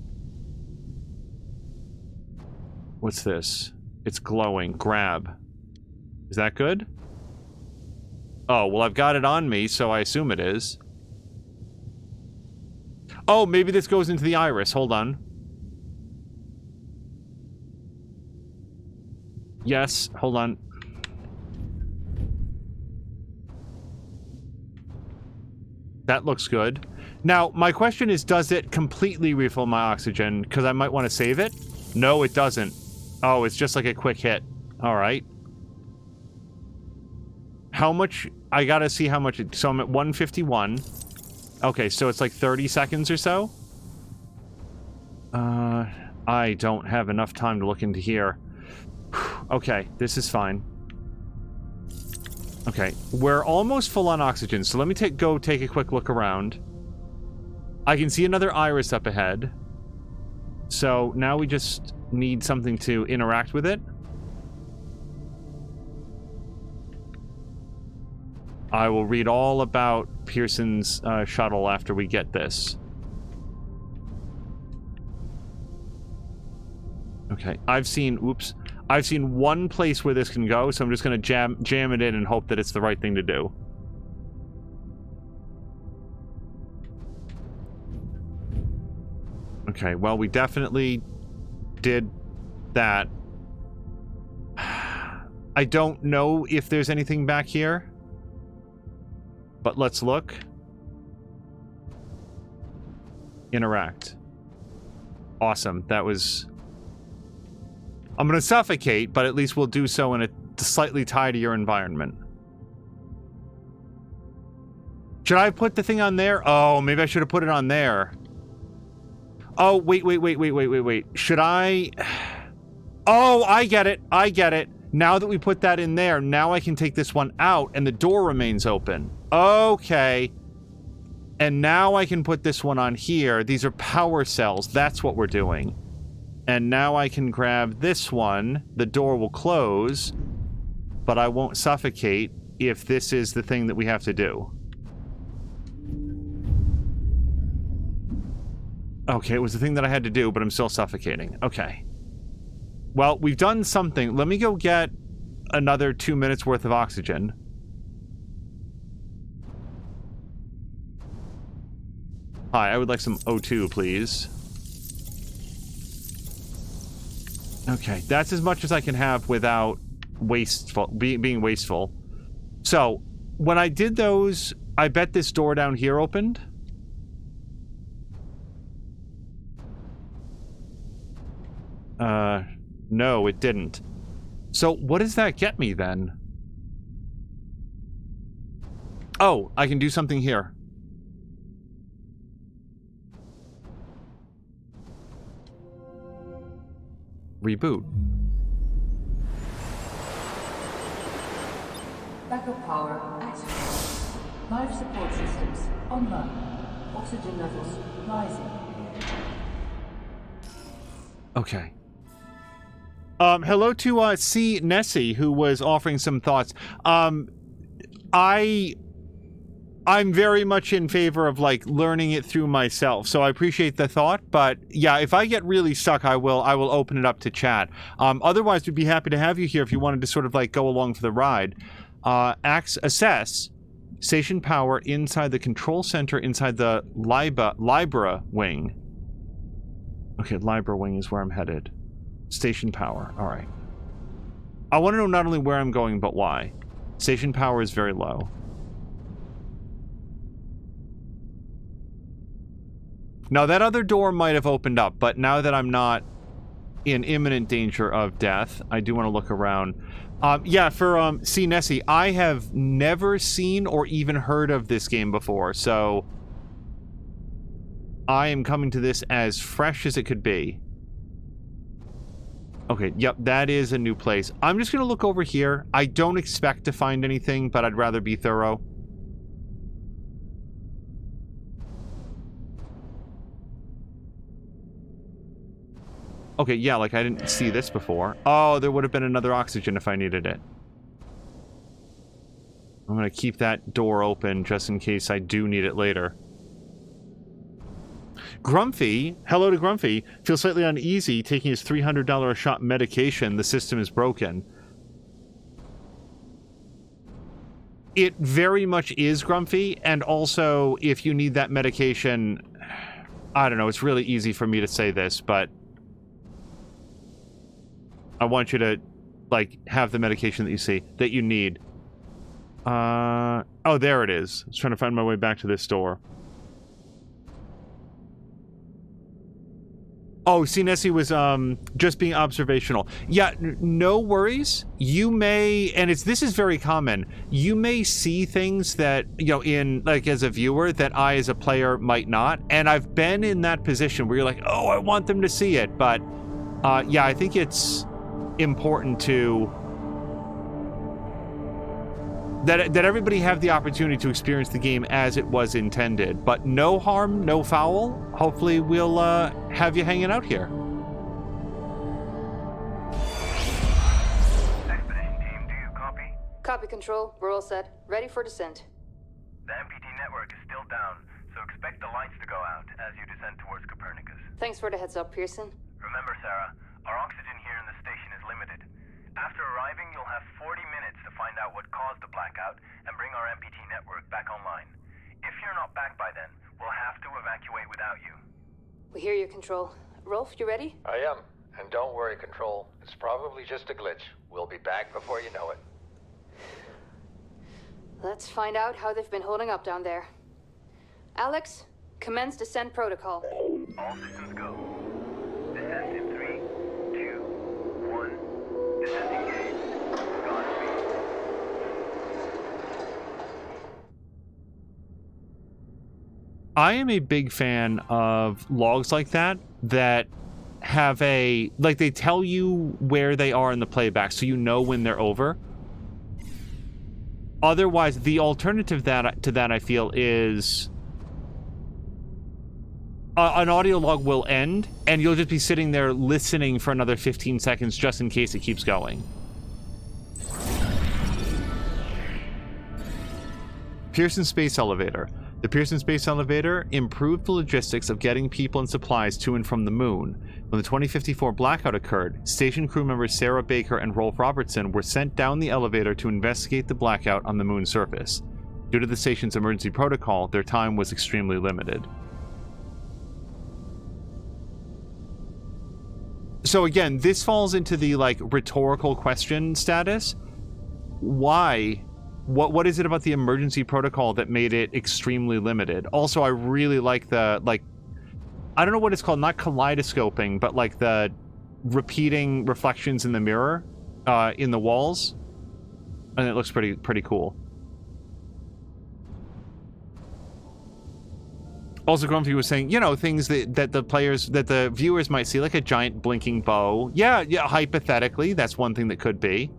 What's this? It's glowing. Grab. Is that good? Oh, well, I've got it on me, so I assume it is. Oh, maybe this goes into the iris. Hold on. Yes, hold on. That looks good. Now, my question is, does it completely refill my oxygen? Because I might want to save it. No, it doesn't. Oh, it's just like a quick hit. All right. How much? I gotta see how much. So I'm at 151. Okay, so it's like 30 seconds or so. I don't have enough time to look into here. Okay, this is fine. Okay, we're almost full on oxygen, so let me go take a quick look around. I can see another iris up ahead. So now we just need something to interact with it. I will read all about Pearson's shuttle after we get this. Okay, I've seen one place where this can go, so I'm just going to jam it in and hope that it's the right thing to do. Okay, well, we definitely did that. I don't know if there's anything back here, but let's look. Interact. Awesome, that was... I'm going to suffocate, but at least we'll do so in a slightly tidier environment. Should I put the thing on there? Oh, maybe I should have put it on there. Oh, wait. Should I... Oh, I get it. Now that we put that in there, now I can take this one out and the door remains open. Okay. And now I can put this one on here. These are power cells. That's what we're doing. And now I can grab this one. The door will close, but I won't suffocate if this is the thing that we have to do. Okay, it was the thing that I had to do, but I'm still suffocating. Okay. Well, we've done something. Let me go get another 2 minutes worth of oxygen. Hi, I would like some O2, please. Okay, that's as much as I can have without being wasteful. So, when I did those, I bet this door down here opened. No, it didn't. So, what does that get me, then? Oh, I can do something here. Reboot. Backup power activated. Life support systems online. Oxygen levels rising. Okay. Hello to C. Nessie, who was offering some thoughts. I'm very much in favor of, like, learning it through myself, so I appreciate the thought, but yeah, if I get really stuck, I will open it up to chat. Otherwise, we'd be happy to have you here if you wanted to sort of, like, go along for the ride. Assess station power inside the control center inside the Libra wing. Okay, Libra wing is where I'm headed. Station power, alright. I want to know not only where I'm going, but why. Station power is very low. Now, that other door might have opened up, but now that I'm not in imminent danger of death, I do want to look around. Yeah, for C. Nessie, I have never seen or even heard of this game before, so I am coming to this as fresh as it could be. Okay, yep, that is a new place. I'm just going to look over here. I don't expect to find anything, but I'd rather be thorough. Okay, yeah, like I didn't see this before. Oh, there would have been another oxygen if I needed it. I'm gonna keep that door open just in case I do need it later. Grumpy, hello to Grumpy, feels slightly uneasy taking his $300 a shot medication. The system is broken. It very much is, Grumpy, and also if you need that medication, I don't know, it's really easy for me to say this, but I want you to, like, have the medication that you need. Oh, there it is. I was trying to find my way back to this door. Oh, see, Nessie was, just being observational. Yeah, no worries. You may, and this is very common, you may see things that, you know, in, like, as a viewer, that I, as a player, might not. And I've been in that position where you're like, oh, I want them to see it. But, yeah, I think it's important to that everybody have the opportunity to experience the game as it was intended. But no harm, no foul. Hopefully we'll have you hanging out here. Expedition team, do you copy? Copy, Control. We're all set. Ready for descent. The MPT network is still down, so expect the lights to go out as you descend towards Copernicus. Thanks for the heads up, Pearson. Remember, Sarah, our oxygen here in the station is limited. After arriving, you'll have 40 minutes to find out what caused the blackout and bring our MPT network back online. If you're not back by then, we'll have to evacuate without you. We hear you, Control. Rolf, you ready? I am. And don't worry, Control. It's probably just a glitch. We'll be back before you know it. Let's find out how they've been holding up down there. Alex, commence descent protocol. All systems go. Descent in 3, 2, 1. Descent engaged. Godspeed. I am a big fan of logs like that have a, like, they tell you where they are in the playback so you know when they're over. Otherwise, the alternative to that I feel is an audio log will end and you'll just be sitting there listening for another 15 seconds just in case it keeps going. Pearson Space Elevator. The Pearson Space Elevator improved the logistics of getting people and supplies to and from the moon. When the 2054 blackout occurred, station crew members Sarah Baker and Rolf Robertson were sent down the elevator to investigate the blackout on the moon's surface. Due to the station's emergency protocol, their time was extremely limited. So again, this falls into the, like, rhetorical question status. Why? What is it about the emergency protocol that made it extremely limited? Also, I really like the, like, I don't know what it's called, not kaleidoscoping, but like the repeating reflections in the mirror, in the walls. And it looks pretty cool. Also, Grumpy was saying, you know, things that the viewers might see, like a giant blinking bow. Yeah, hypothetically, that's one thing that could be.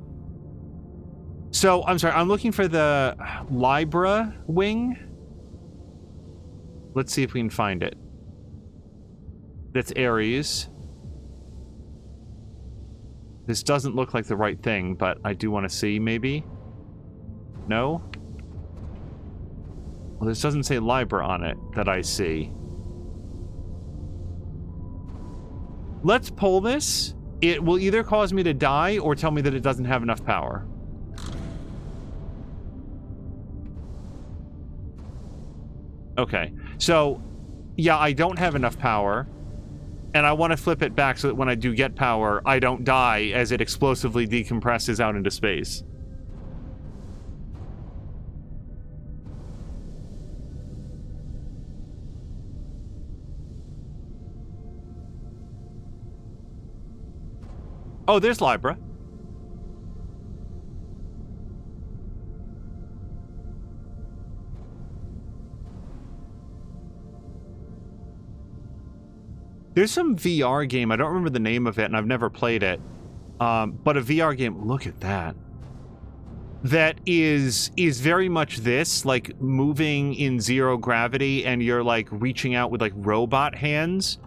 So, I'm sorry, I'm looking for the Libra wing. Let's see if we can find it. That's Ares. This doesn't look like the right thing, but I do want to see, maybe. No? Well, this doesn't say Libra on it that I see. Let's pull this. It will either cause me to die or tell me that it doesn't have enough power. Okay, so, yeah, I don't have enough power, and I want to flip it back so that when I do get power, I don't die as it explosively decompresses out into space. Oh, there's Libra. There's some VR game, I don't remember the name of it, and I've never played it, but a VR game, look at that. That is very much this, like, moving in zero gravity, and you're, like, reaching out with, like, robot hands.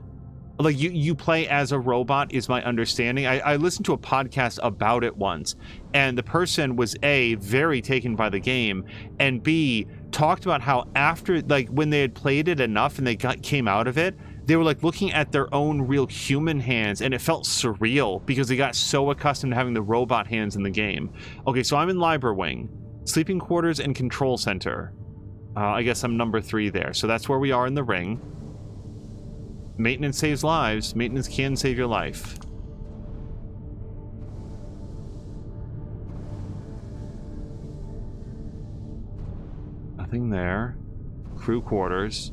Like, you play as a robot, is my understanding. I listened to a podcast about it once, and the person was, A, very taken by the game, and B, talked about how after, like, when they had played it enough and they came out of it, they were, like, looking at their own real human hands, and it felt surreal because they got so accustomed to having the robot hands in the game. Okay, so I'm in Libra Wing. Sleeping quarters and control center. I guess I'm number 3 there. So that's where we are in the ring. Maintenance saves lives. Maintenance can save your life. Nothing there. Crew quarters.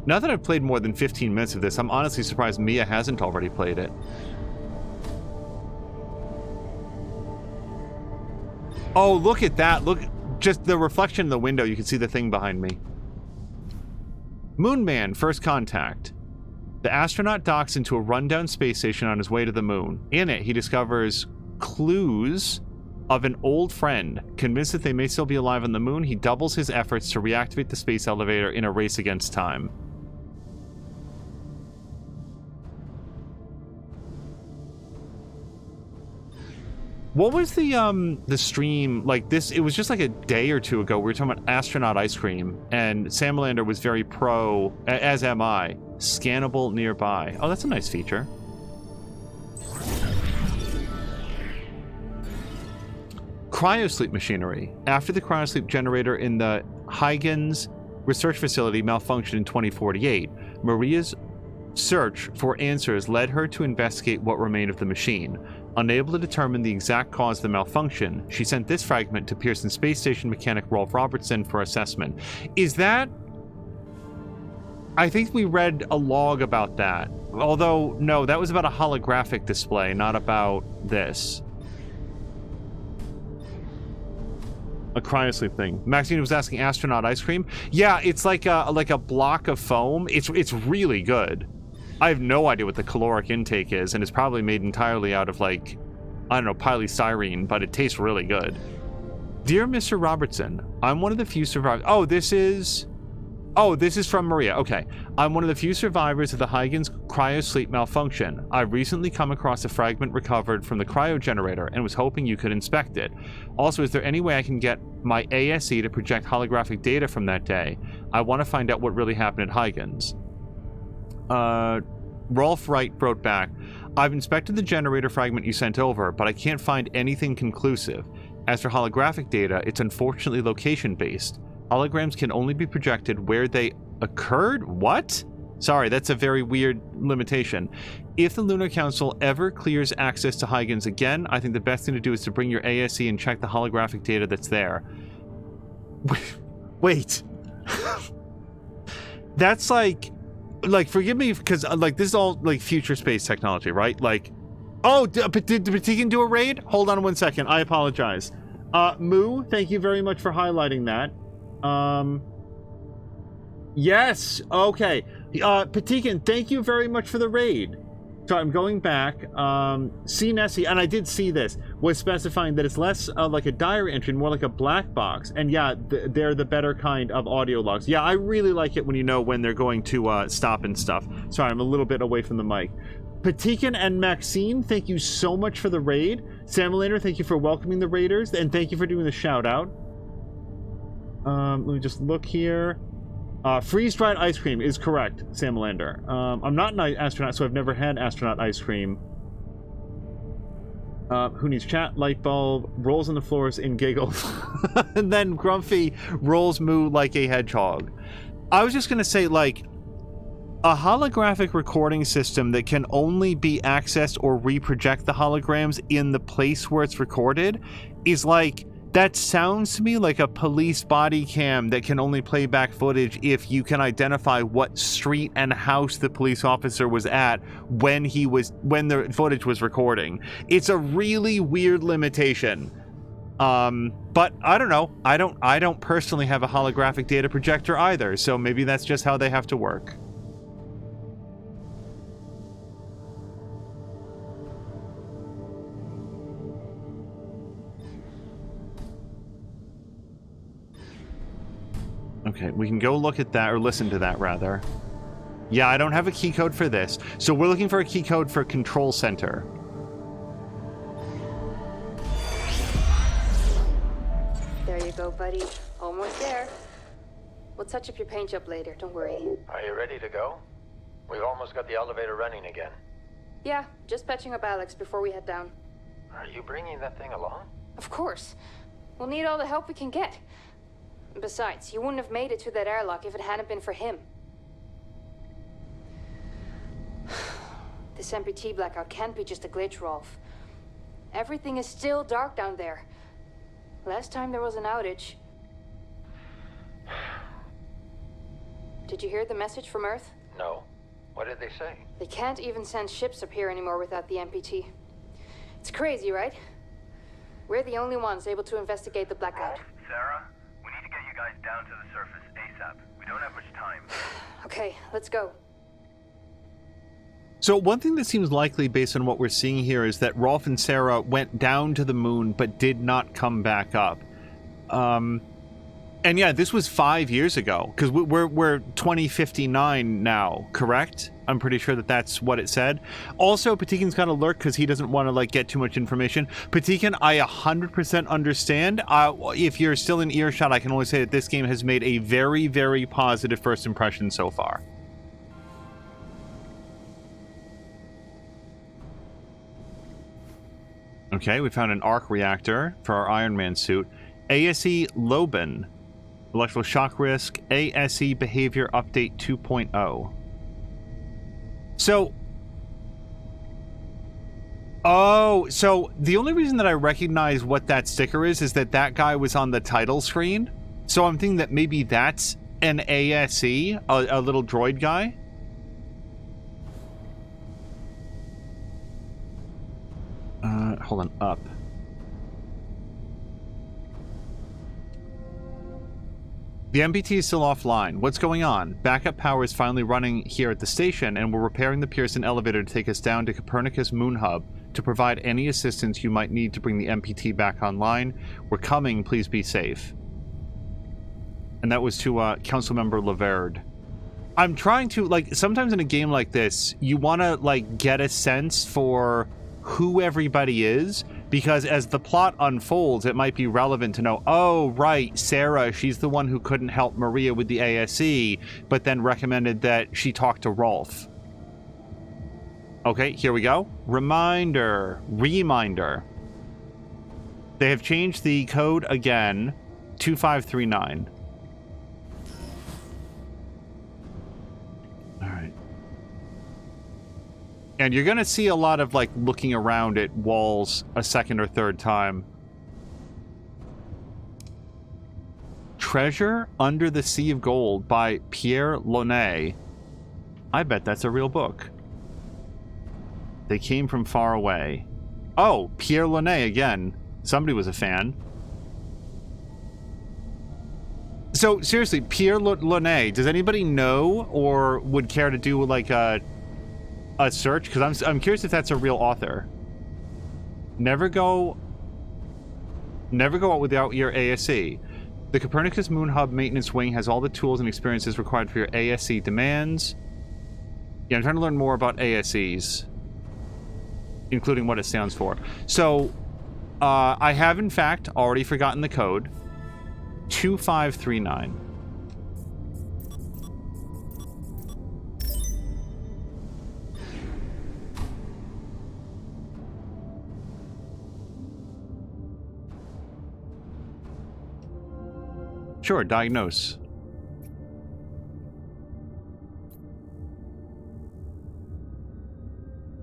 Now that I've played more than 15 minutes of this, I'm honestly surprised Mia hasn't already played it. Oh, look at that. Look, just the reflection in the window. You can see the thing behind me. Moonman, first contact. The astronaut docks into a rundown space station on his way to the moon. In it, he discovers clues of an old friend. Convinced that they may still be alive on the moon, he doubles his efforts to reactivate the space elevator in a race against time. What was the stream like this? It was just like a day or two ago. We were talking about astronaut ice cream, and Samlander was very pro, as am I. Scannable nearby. Oh, that's a nice feature. Cryosleep machinery. After the cryosleep generator in the Huygens research facility malfunctioned in 2048, Maria's search for answers led her to investigate what remained of the machine. Unable to determine the exact cause of the malfunction, she sent this fragment to Pearson Space Station mechanic Rolf Robertson for assessment. Is that... I think we read a log about that. Although, no, that was about a holographic display, not about this. A cryosleep thing. Maxine was asking astronaut ice cream. Yeah, it's like a block of foam. It's really good. I have no idea what the caloric intake is, and it's probably made entirely out of, like, I don't know, polystyrene, but it tastes really good. Dear Mr. Robertson, I'm one of the few survivors. Oh, this is from Maria. Okay. I'm one of the few survivors of the Huygens cryosleep malfunction. I've recently come across a fragment recovered from the cryogenerator and was hoping you could inspect it. Also, is there any way I can get my ASE to project holographic data from that day? I want to find out what really happened at Huygens. Rolf Wright wrote back, I've inspected the generator fragment you sent over, but I can't find anything conclusive. As for holographic data, it's unfortunately location-based. Holograms can only be projected where they occurred? What? Sorry, that's a very weird limitation. If the Lunar Council ever clears access to Huygens again, I think the best thing to do is to bring your ASE and check the holographic data that's there. Wait. That's like, forgive me, because, like, this is all, like, future space technology, right? Like, oh, did Patikin do a raid? Hold on 1 second. I apologize. Moo, thank you very much for highlighting that. Yes, okay. Patikin, thank you very much for the raid. So I'm going back. C. Nessie, and I did see this, was specifying that it's less like a diary entry, more like a black box. And yeah, they're the better kind of audio logs. Yeah, I really like it when you know when they're going to stop and stuff. Sorry, I'm a little bit away from the mic. Patikin and Maxine, thank you so much for the raid. Samalander, thank you for welcoming the raiders, and thank you for doing the shout out. Let me just look here. Freeze-dried ice cream is correct, Samalander. I'm not an astronaut, so I've never had astronaut ice cream. Who needs chat? Light bulb. Rolls on the floors in giggles. And then Grumpy rolls Moo like a hedgehog. I was just going to say, like, a holographic recording system that can only be accessed or reproject the holograms in the place where it's recorded is like... That sounds to me like a police body cam that can only play back footage if you can identify what street and house the police officer was at when the footage was recording. It's a really weird limitation. But I don't know. I don't personally have a holographic data projector either, so maybe that's just how they have to work. Okay, we can go look at that, or listen to that, rather. Yeah, I don't have a key code for this. So we're looking for a key code for Control Center. There you go, buddy. Almost there. We'll touch up your paint job later, don't worry. Are you ready to go? We've almost got the elevator running again. Yeah, just patching up Alex before we head down. Are you bringing that thing along? Of course. We'll need all the help we can get. Besides, you wouldn't have made it to that airlock if it hadn't been for him. This MPT blackout can't be just a glitch, Rolf. Everything is still dark down there. Last time there was an outage... Did you hear the message from Earth? No. What did they say? They can't even send ships up here anymore without the MPT. It's crazy, right? We're the only ones able to investigate the blackout. Sarah, we need to get you guys down to the surface ASAP. We don't have much time. Okay, let's go. So one thing that seems likely based on what we're seeing here is that Rolf and Sarah went down to the moon but did not come back up. And yeah, this was 5 years ago, because we're 2059 now, correct? I'm pretty sure that that's what it said. Also, Patikin's got to lurk because he doesn't want to like get too much information. Patikin, I 100% understand. If you're still in earshot, I can only say that this game has made a very, very positive first impression so far. Okay, we found an arc reactor for our Iron Man suit. ASE Loban. Electrical shock risk. ASE behavior update 2.0. So... Oh, so the only reason that I recognize what that sticker is that that guy was on the title screen. So I'm thinking that maybe that's an ASE, a little droid guy. Hold on, up. The MPT is still offline. What's going on? Backup power is finally running here at the station, and we're repairing the Pearson elevator to take us down to Copernicus Moon Hub to provide any assistance you might need to bring the MPT back online. We're coming, please be safe. And that was to Councilmember Laverde. I'm trying to, like, sometimes in a game like this, you want to, like, get a sense for who everybody is, because as the plot unfolds, it might be relevant to know, oh, right, Sarah, she's the one who couldn't help Maria with the ASE, but then recommended that she talk to Rolf. Okay, here we go. Reminder. They have changed the code again, 2539. And you're going to see a lot of, like, looking around at walls a second or third time. Treasure Under the Sea of Gold by Pierre Launay. I bet that's a real book. They came from far away. Oh, Pierre Launay again. Somebody was a fan. So, seriously, Pierre Launay, does anybody know or would care to do, like, a search? Because I'm curious if that's a real author. Never go out without your ASE. The Copernicus Moon Hub Maintenance Wing has all the tools and experiences required for your ASE demands. Yeah, I'm trying to learn more about ASEs, including what it stands for. So, I have in fact already forgotten the code. 2539. Sure, diagnose.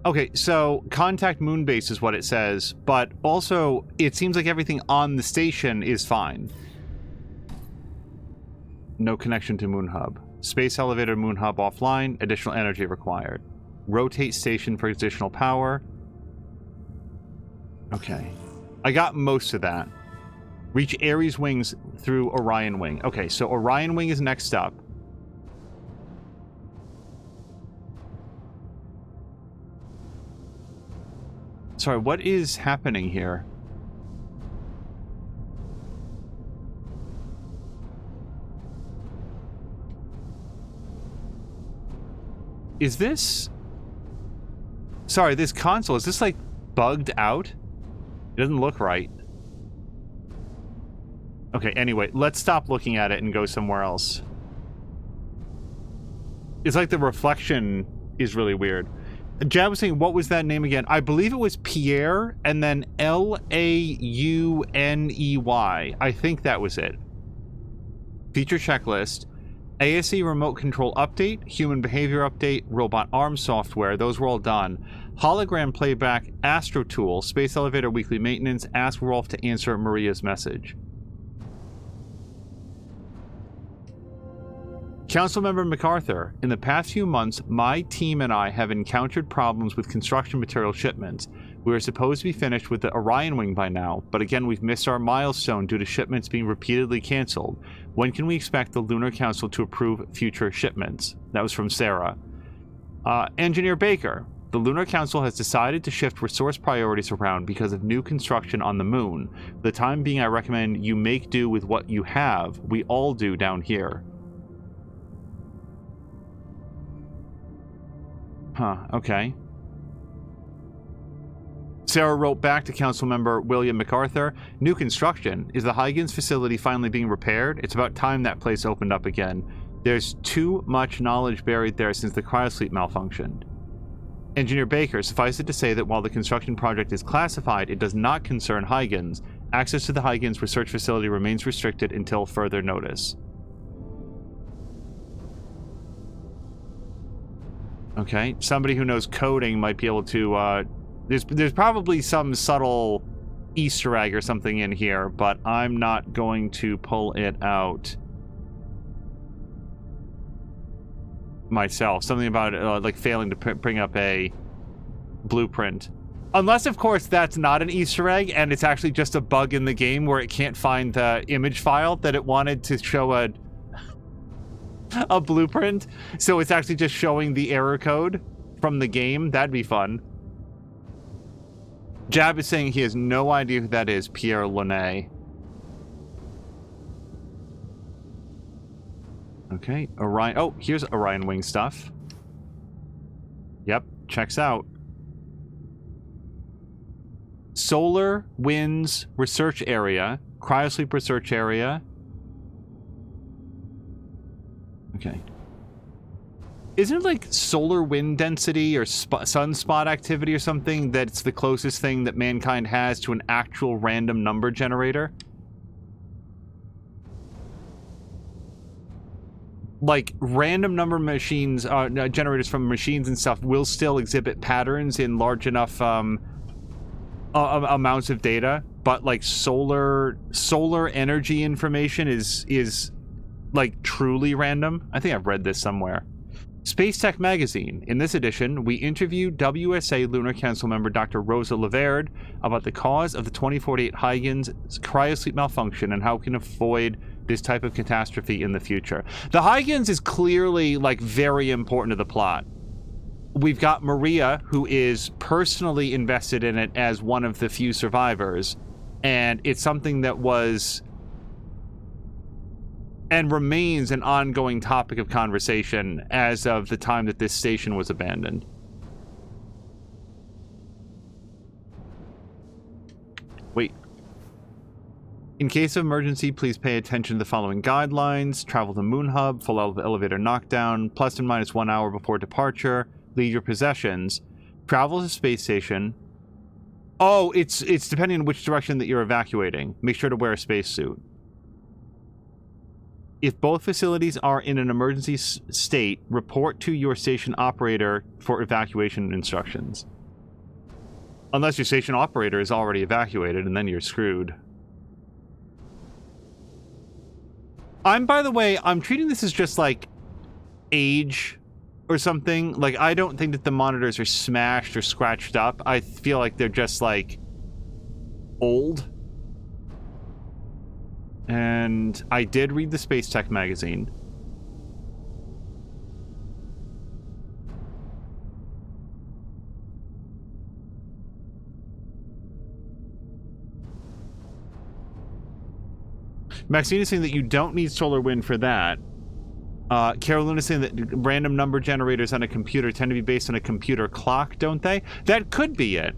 Okay, so contact Moonbase is what it says, but also it seems like everything on the station is fine. No connection to Moon Hub. Space elevator Moon Hub offline, additional energy required. Rotate station for additional power. Okay. I got most of that. Reach Ares Wings through Orion Wing. Okay, so Orion Wing is next up. Sorry, what is happening here? Is this... Sorry, this console, is this like bugged out? It doesn't look right. Okay, anyway, let's stop looking at it and go somewhere else. It's like the reflection is really weird. Jab was saying, what was that name again? I believe it was Pierre and then Launey. I think that was it. Feature checklist. ASE remote control update, human behavior update, robot arm software. Those were all done. Hologram playback, Astro Tool, space elevator weekly maintenance. Ask Rolf to answer Maria's message. Councilmember MacArthur, in the past few months, my team and I have encountered problems with construction material shipments. We were supposed to be finished with the Orion wing by now, but again we've missed our milestone due to shipments being repeatedly cancelled. When can we expect the Lunar Council to approve future shipments? That was from Sarah. Engineer Baker, the Lunar Council has decided to shift resource priorities around because of new construction on the moon. For the time being, I recommend you make do with what you have. We all do down here. Huh, okay. Sarah wrote back to Councilmember William MacArthur, new construction. Is the Huygens facility finally being repaired? It's about time that place opened up again. There's too much knowledge buried there since the cryosleep malfunctioned. Engineer Baker, suffice it to say that while the construction project is classified, it does not concern Huygens. Access to the Huygens research facility remains restricted until further notice. Okay, somebody who knows coding might be able to, there's probably some subtle Easter egg or something in here, but I'm not going to pull it out myself. Something about, like, failing to bring up a blueprint. Unless, of course, that's not an Easter egg, and it's actually just a bug in the game where it can't find the image file that it wanted to show a blueprint, so it's actually just showing the error code from the game. That'd be fun. Jab is saying he has no idea who that is. Pierre Launay. Okay, Orion. Oh, here's Orion wing stuff. Yep, checks out. Solar Winds Research Area, Cryosleep Research Area. Okay. Isn't it like solar wind density or sunspot activity or something that's the closest thing that mankind has to an actual random number generator? Like, random number machines, generators from machines and stuff will still exhibit patterns in large enough amounts of data, but like solar energy information is like truly random. I think I've read this somewhere. Space Tech Magazine. In this edition, we interviewed WSA Lunar Council member Dr. Rosa Laverde about the cause of the 2048 Huygens cryosleep malfunction and how we can avoid this type of catastrophe in the future. The Huygens is clearly, like, very important to the plot. We've got Maria, who is personally invested in it as one of the few survivors, and it's something that was and remains an ongoing topic of conversation as of the time that this station was abandoned. Wait. In case of emergency, please pay attention to the following guidelines. Travel to Moon Hub, full elevator knockdown, plus and minus 1 hour before departure, leave your possessions, travel to space station. Oh, it's depending on which direction that you're evacuating. Make sure to wear a spacesuit. If both facilities are in an emergency state, report to your station operator for evacuation instructions. Unless your station operator is already evacuated, and then you're screwed. By the way, I'm treating this as just like age or something. Like, I don't think that the monitors are smashed or scratched up. I feel like they're just like old. And I did read the Space Tech magazine. Maxine is saying that you don't need solar wind for that. Carolina is saying that random number generators on a computer tend to be based on a computer clock, don't they? That could be it.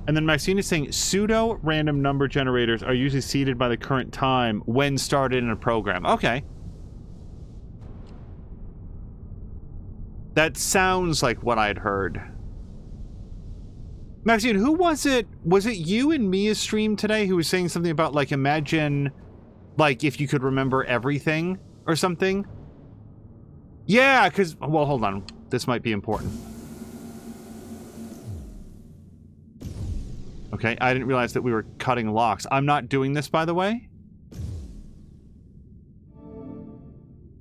And then Maxine is saying pseudo-random number generators are usually seeded by the current time when started in a program. Okay. That sounds like what I'd heard. Maxine, who was it? Was it you and Mia's stream today who was saying something about, like, imagine Like, if you could remember everything or something. Yeah, because... Well, hold on. This might be important. Okay, I didn't realize that we were cutting locks. I'm not doing this, by the way.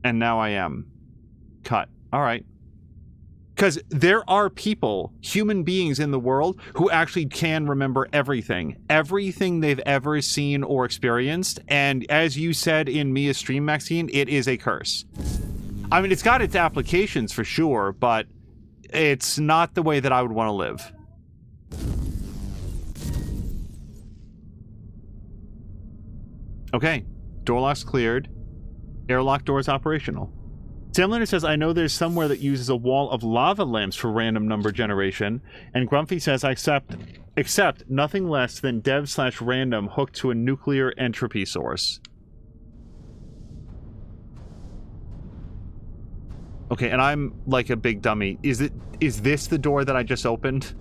And now I am. Cut. All right. Because there are people, human beings in the world, who actually can remember everything. Everything they've ever seen or experienced. And as you said in Mia's stream, Maxine, it is a curse. I mean, it's got its applications for sure, but it's not the way that I would want to live. Okay. Door lock's cleared. Airlock doors operational. Samlander says, I know there's somewhere that uses a wall of lava lamps for random number generation. And Grumpy says, I accept nothing less than dev/random hooked to a nuclear entropy source. Okay, and I'm like a big dummy. Is this the door that I just opened?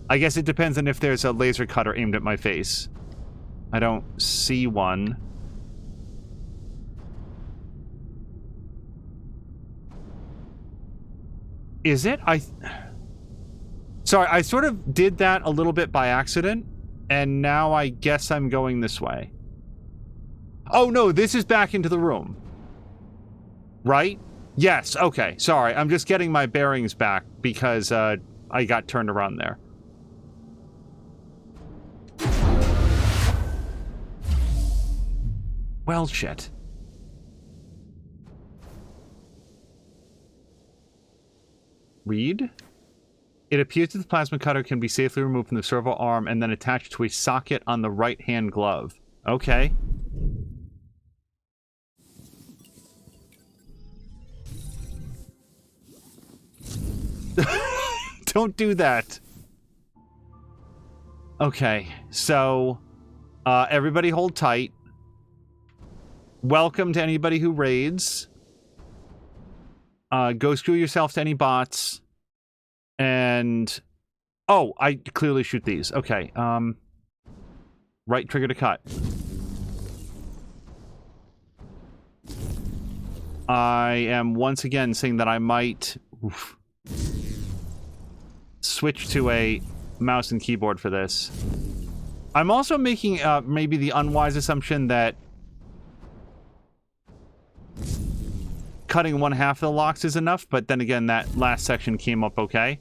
I guess it depends on if there's a laser cutter aimed at my face. I don't see one. Is it? Sorry, I sort of did that a little bit by accident, and now I guess I'm going this way. Oh no, this is back into the room. Right? Yes, okay, sorry. I'm just getting my bearings back because I got turned around there. Well, shit. Read? It appears that the plasma cutter can be safely removed from the servo arm and then attached to a socket on the right-hand glove. Okay. Don't do that. Okay, so everybody hold tight. Welcome to anybody who raids. Go screw yourself to any bots. And... Oh, I clearly shoot these. Okay, right trigger to cut. I am once again saying that I might... switch to a mouse and keyboard for this. I'm also making maybe the unwise assumption that cutting one half of the locks is enough, but then again, that last section came up okay.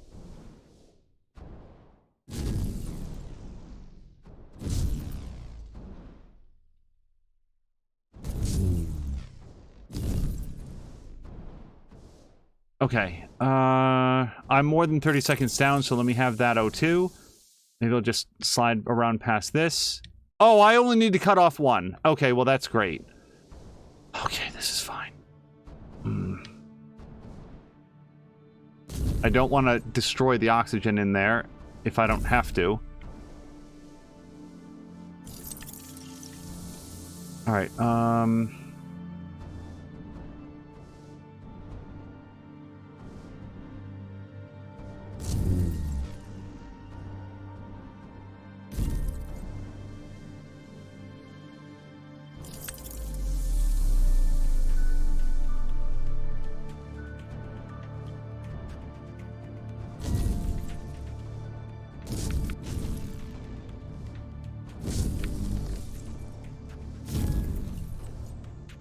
Okay, I'm more than 30 seconds down, so let me have that O2. Maybe I'll just slide around past this. Oh, I only need to cut off one. Okay, well, that's great. Okay, this is fine. I don't want to destroy the oxygen in there if I don't have to. Alright,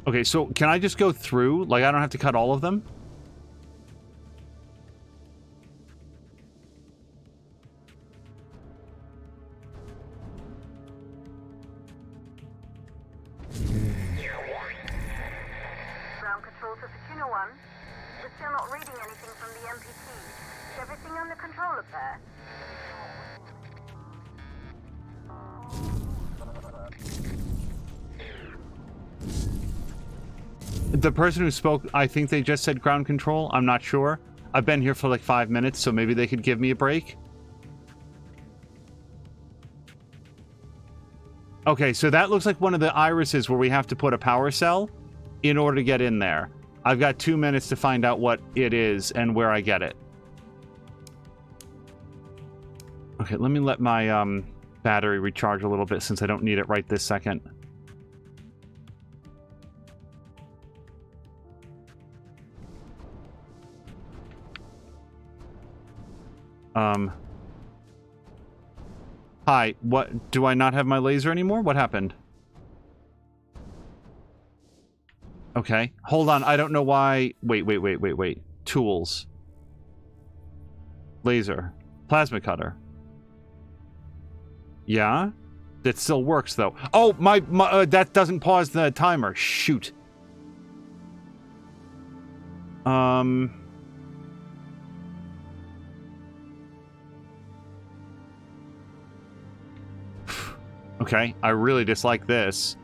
okay, so can I just go through? Like, I don't have to cut all of them? Ground control to Fortuna 1. We're still not reading anything from the MPT. Is everything under control up there? The person who spoke, I think they just said ground control. I'm not sure. I've been here for like 5 minutes, so maybe they could give me a break. Okay, so that looks like one of the irises where we have to put a power cell in order to get in there. I've got 2 minutes to find out what it is and where I get it. Okay, let me let my battery recharge a little bit since I don't need it right this second. Hi, what? Do I not have my laser anymore? What happened? Okay, hold on. I don't know why. Wait. Tools. Laser. Plasma cutter. Yeah? That still works, though. Oh, my that doesn't pause the timer. Shoot. Okay, I really dislike this.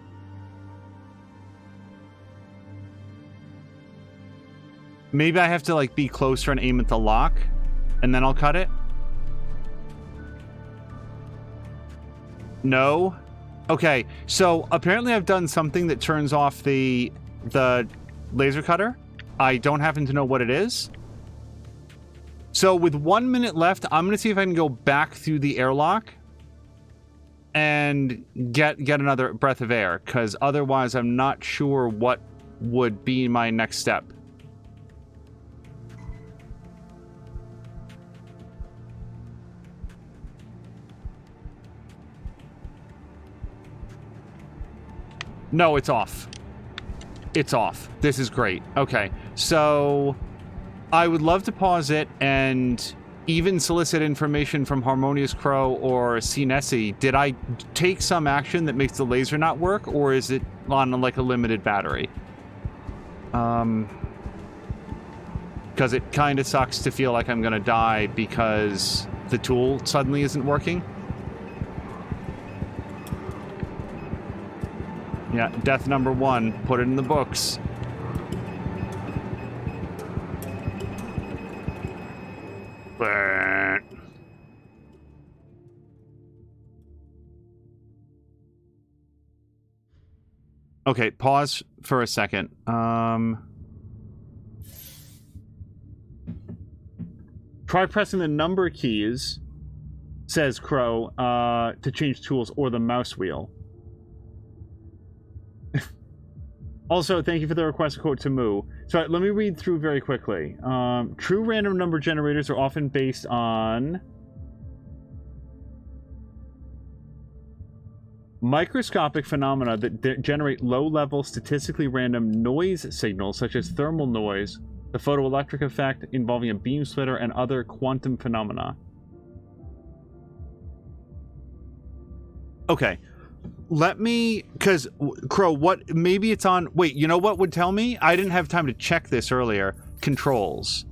Maybe I have to, like, be closer and aim at the lock, and then I'll cut it? No? Okay, so apparently I've done something that turns off the laser cutter. I don't happen to know what it is. So with 1 minute left, I'm going to see if I can go back through the airlock and get another breath of air, because otherwise I'm not sure what would be my next step. No, it's off. It's off. This is great. Okay, so I would love to pause it and even solicit information from Harmonious Crow or CNESI. Did I take some action that makes the laser not work, or is it on like a limited battery? Because it kind of sucks to feel like I'm gonna die because the tool suddenly isn't working. Yeah, death number 1. Put it in the books. Okay, pause for a second. Try pressing the number keys, says Crow, to change tools, or the mouse wheel. Also, thank you for the request quote to Moo. So let me read through very quickly. True random number generators are often based on microscopic phenomena that generate low-level, statistically random noise signals, such as thermal noise, the photoelectric effect involving a beam splitter, and other quantum phenomena. Okay. Let me, because, Crow, what, maybe it's on, wait, you know what would tell me? I didn't have time to check this earlier. Controls.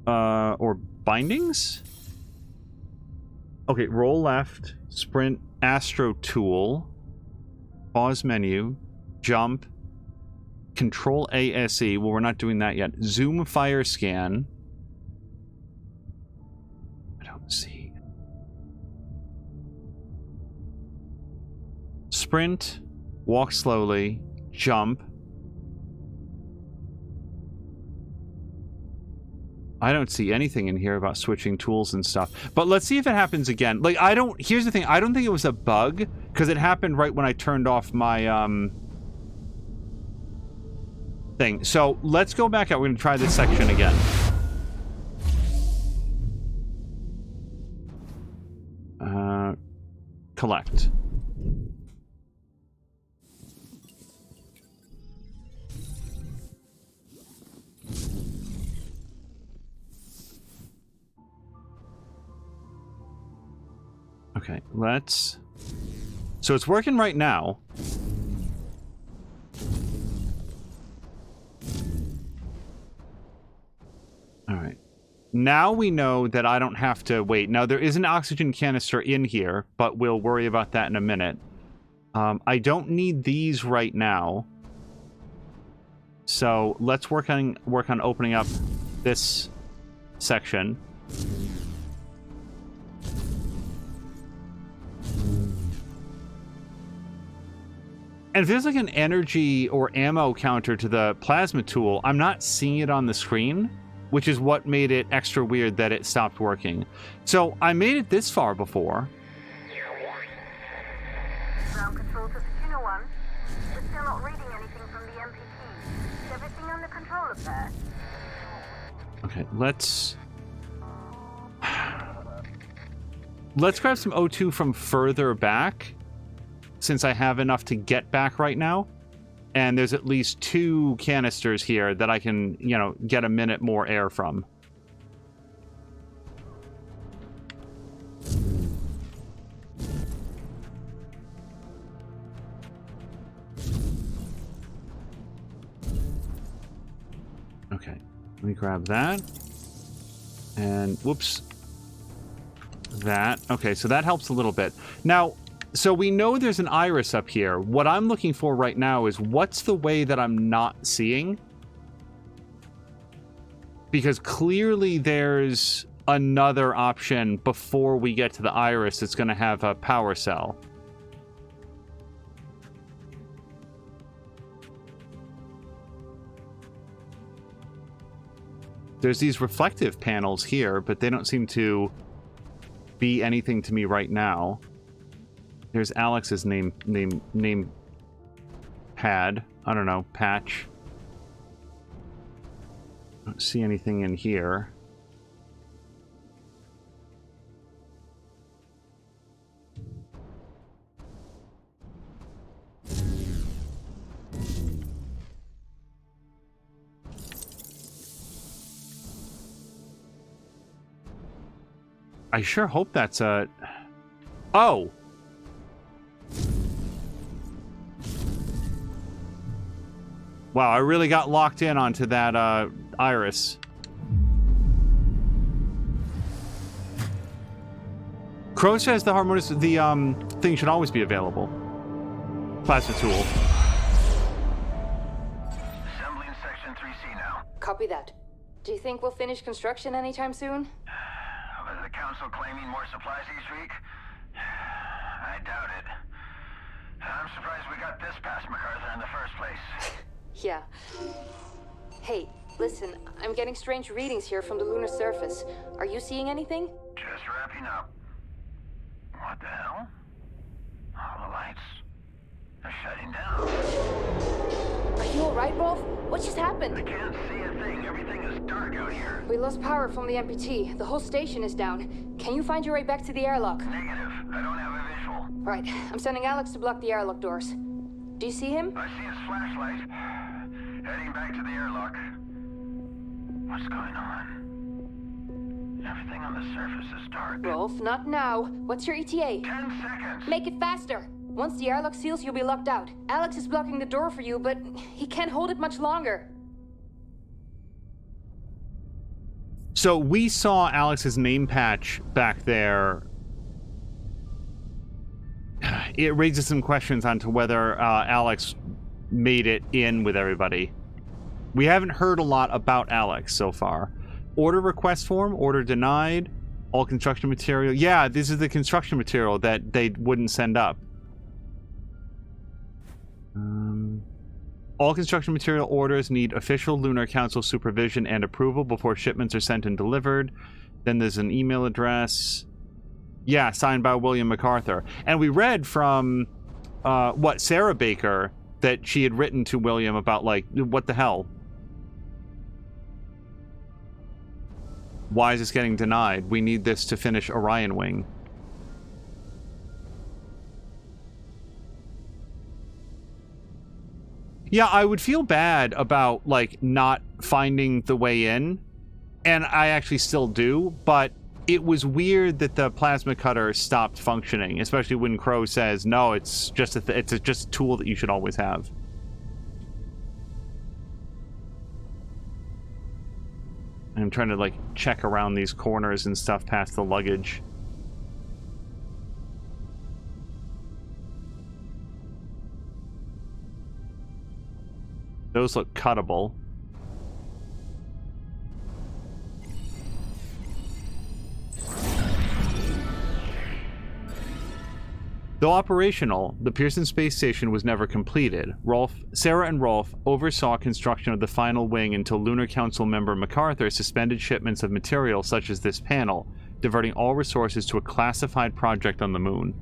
Or bindings? Okay, roll left, sprint, astro tool, pause menu, jump, control ASE, well, we're not doing that yet. Zoom fire scan. I don't see. Sprint, walk slowly, jump. I don't see anything in here about switching tools and stuff. But let's see if it happens again. Like, here's the thing. I don't think it was a bug, because it happened right when I turned off my, thing. So, let's go back out. We're going to try this section again. Collect. Okay, let's... So it's working right now. Alright. Now we know that I don't have to wait. Now, there is an oxygen canister in here, but we'll worry about that in a minute. I don't need these right now. So let's work on opening up this section. And if there's like an energy or ammo counter to the plasma tool, I'm not seeing it on the screen, which is what made it extra weird that it stopped working. So I made it this far before. Ground control to Juno 1. We're still not reading anything from the MPT. Is everything under control up there? Okay, let's... Let's grab some O2 from further back, since I have enough to get back right now. And there's at least 2 canisters here that I can, you know, get a minute more air from. Okay, let me grab that. And, whoops. That. Okay, so that helps a little bit. Now, so we know there's an iris up here. What I'm looking for right now is what's the way that I'm not seeing? Because clearly there's another option before we get to the iris that's going to have a power cell. There's these reflective panels here, but they don't seem to be anything to me right now. There's Alex's name pad. I don't know, patch. I don't see anything in here. I sure hope that's a... Oh! Wow, I really got locked in onto that iris. Crow says the harmonious... the thing should always be available. Plasma tool. Assembling section 3C now. Copy that. Do you think we'll finish construction anytime soon? Was the council claiming more supplies each week? I doubt it. I'm surprised we got this past MacArthur in the first place. Yeah. Hey, listen, I'm getting strange readings here from the lunar surface. Are you seeing anything? Just wrapping up. What the hell? All the lights are shutting down. Are you alright, Rolf? What just happened? I can't see a thing. Everything is dark out here. We lost power from the MPT. The whole station is down. Can you find your way back to the airlock? Negative. I don't have a visual. Right. I'm sending Alex to block the airlock doors. Do you see him? I see his flashlight. Heading back to the airlock. What's going on? Everything on the surface is dark. Rolf, not now. What's your ETA? 10 seconds. Make it faster. Once the airlock seals, you'll be locked out. Alex is blocking the door for you, but he can't hold it much longer. So we saw Alex's name patch back there. It raises some questions onto whether Alex made it in with everybody. We haven't heard a lot about Alex so far. Order request form, order denied, all construction material. Yeah, this is the construction material that they wouldn't send up. All construction material orders need official Lunar Council supervision and approval before shipments are sent and delivered. Then there's an email address. Yeah, signed by William MacArthur. And we read from, Sarah Baker, that she had written to William about, like, what the hell? Why is this getting denied? We need this to finish Orion Wing. Yeah, I would feel bad about, like, not finding the way in. And I actually still do, but it was weird that the plasma cutter stopped functioning, especially when Crow says, no, it's just just a tool that you should always have. I'm trying to, like, check around these corners and stuff past the luggage. Those look cuttable. Though operational, the Pearson space station was never completed. Sarah and Rolf oversaw construction of the final wing until Lunar Council member MacArthur suspended shipments of material such as this panel, diverting all resources to a classified project on the moon.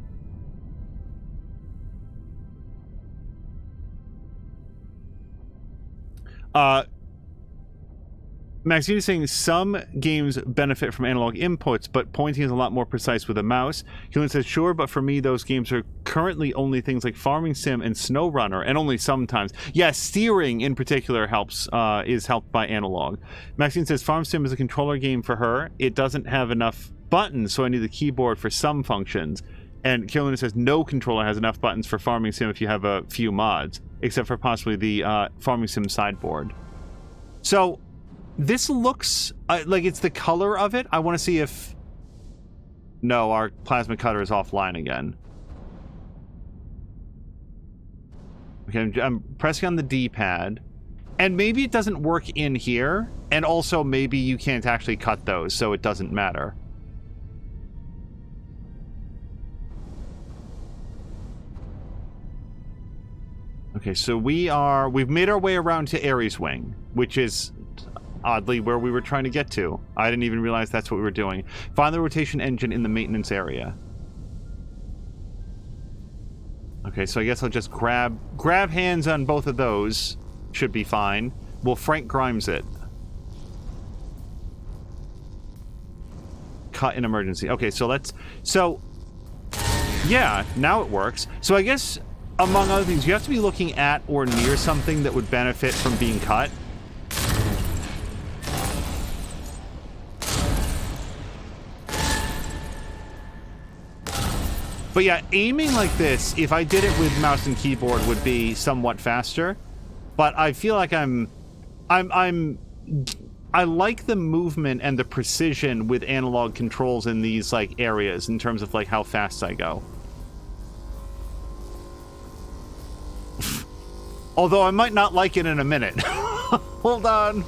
Maxine is saying some games benefit from analog inputs, but pointing is a lot more precise with a mouse. Keelan says, sure, but for me, those games are currently only things like Farming Sim and SnowRunner, and only sometimes. Yeah, steering in particular helps, is helped by analog. Maxine says, Farm Sim is a controller game for her. It doesn't have enough buttons, so I need the keyboard for some functions. And Keelan says, no controller has enough buttons for Farming Sim if you have a few mods, except for possibly the Farming Sim sideboard. So this looks like it's the color of it. I want to see if... No, our plasma cutter is offline again. Okay, I'm pressing on the D-pad. And maybe it doesn't work in here. And also maybe you can't actually cut those, so it doesn't matter. Okay, so we've made our way around to Ares Wing, which is oddly where we were trying to get to. I didn't even realize that's what we were doing. Find the rotation engine in the maintenance area. Okay, so I guess I'll just grab hands on both of those. Should be fine. We'll Frank Grimes it. Cut in emergency. Okay, so yeah, now it works. So I guess, among other things, you have to be looking at or near something that would benefit from being cut. But yeah, aiming like this, if I did it with mouse and keyboard, would be somewhat faster. But I feel like I like the movement and the precision with analog controls in these like areas in terms of like how fast I go. Although I might not like it in a minute. Hold on.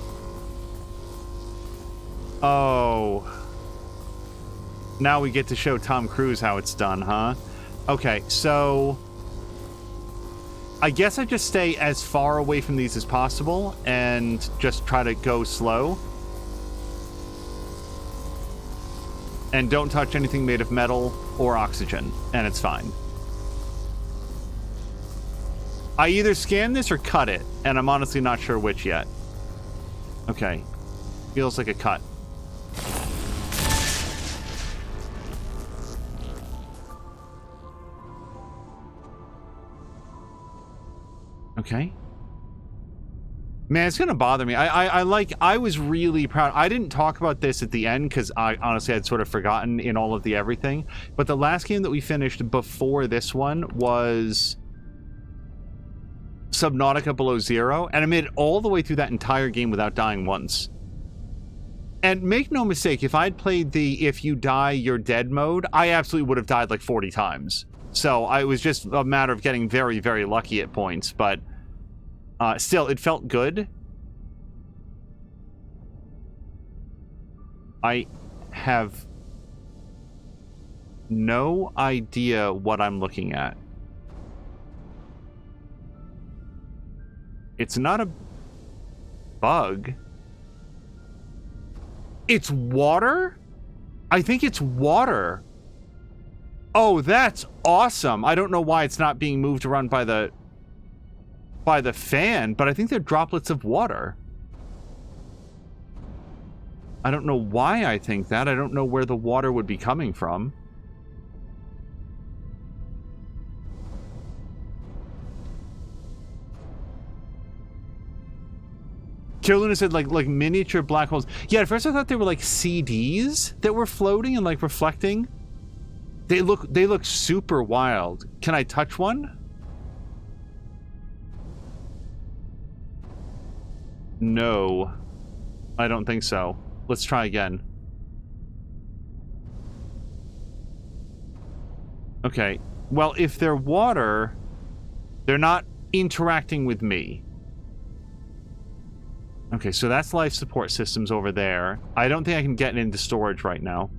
Oh. Now we get to show Tom Cruise how it's done, huh? Okay, so I guess I just stay as far away from these as possible and just try to go slow. And don't touch anything made of metal or oxygen, and it's fine. I either scan this or cut it, and I'm honestly not sure which yet. Okay. Feels like a cut. Okay. Man, it's gonna bother me. I was really proud. I didn't talk about this at the end because I honestly had sort of forgotten in all of the everything. But the last game that we finished before this one was Subnautica Below Zero, and I made it all the way through that entire game without dying once. And make no mistake, if I'd played the if you die, you're dead mode, I absolutely would have died like 40 times. So it was just a matter of getting very, very lucky at points, but still, it felt good. I have no idea what I'm looking at. It's not a bug. It's water? I think it's water. Oh, that's awesome. I don't know why it's not being moved around by the fan, but I think they're droplets of water. I don't know why I think that. I don't know where the water would be coming from. Carolina said like miniature black holes. Yeah, at first I thought they were like CDs that were floating and like reflecting. They look super wild. Can I touch one? No. I don't think so. Let's try again. Okay. Well, if they're water, they're not interacting with me. Okay, so that's life support systems over there. I don't think I can get into storage right now.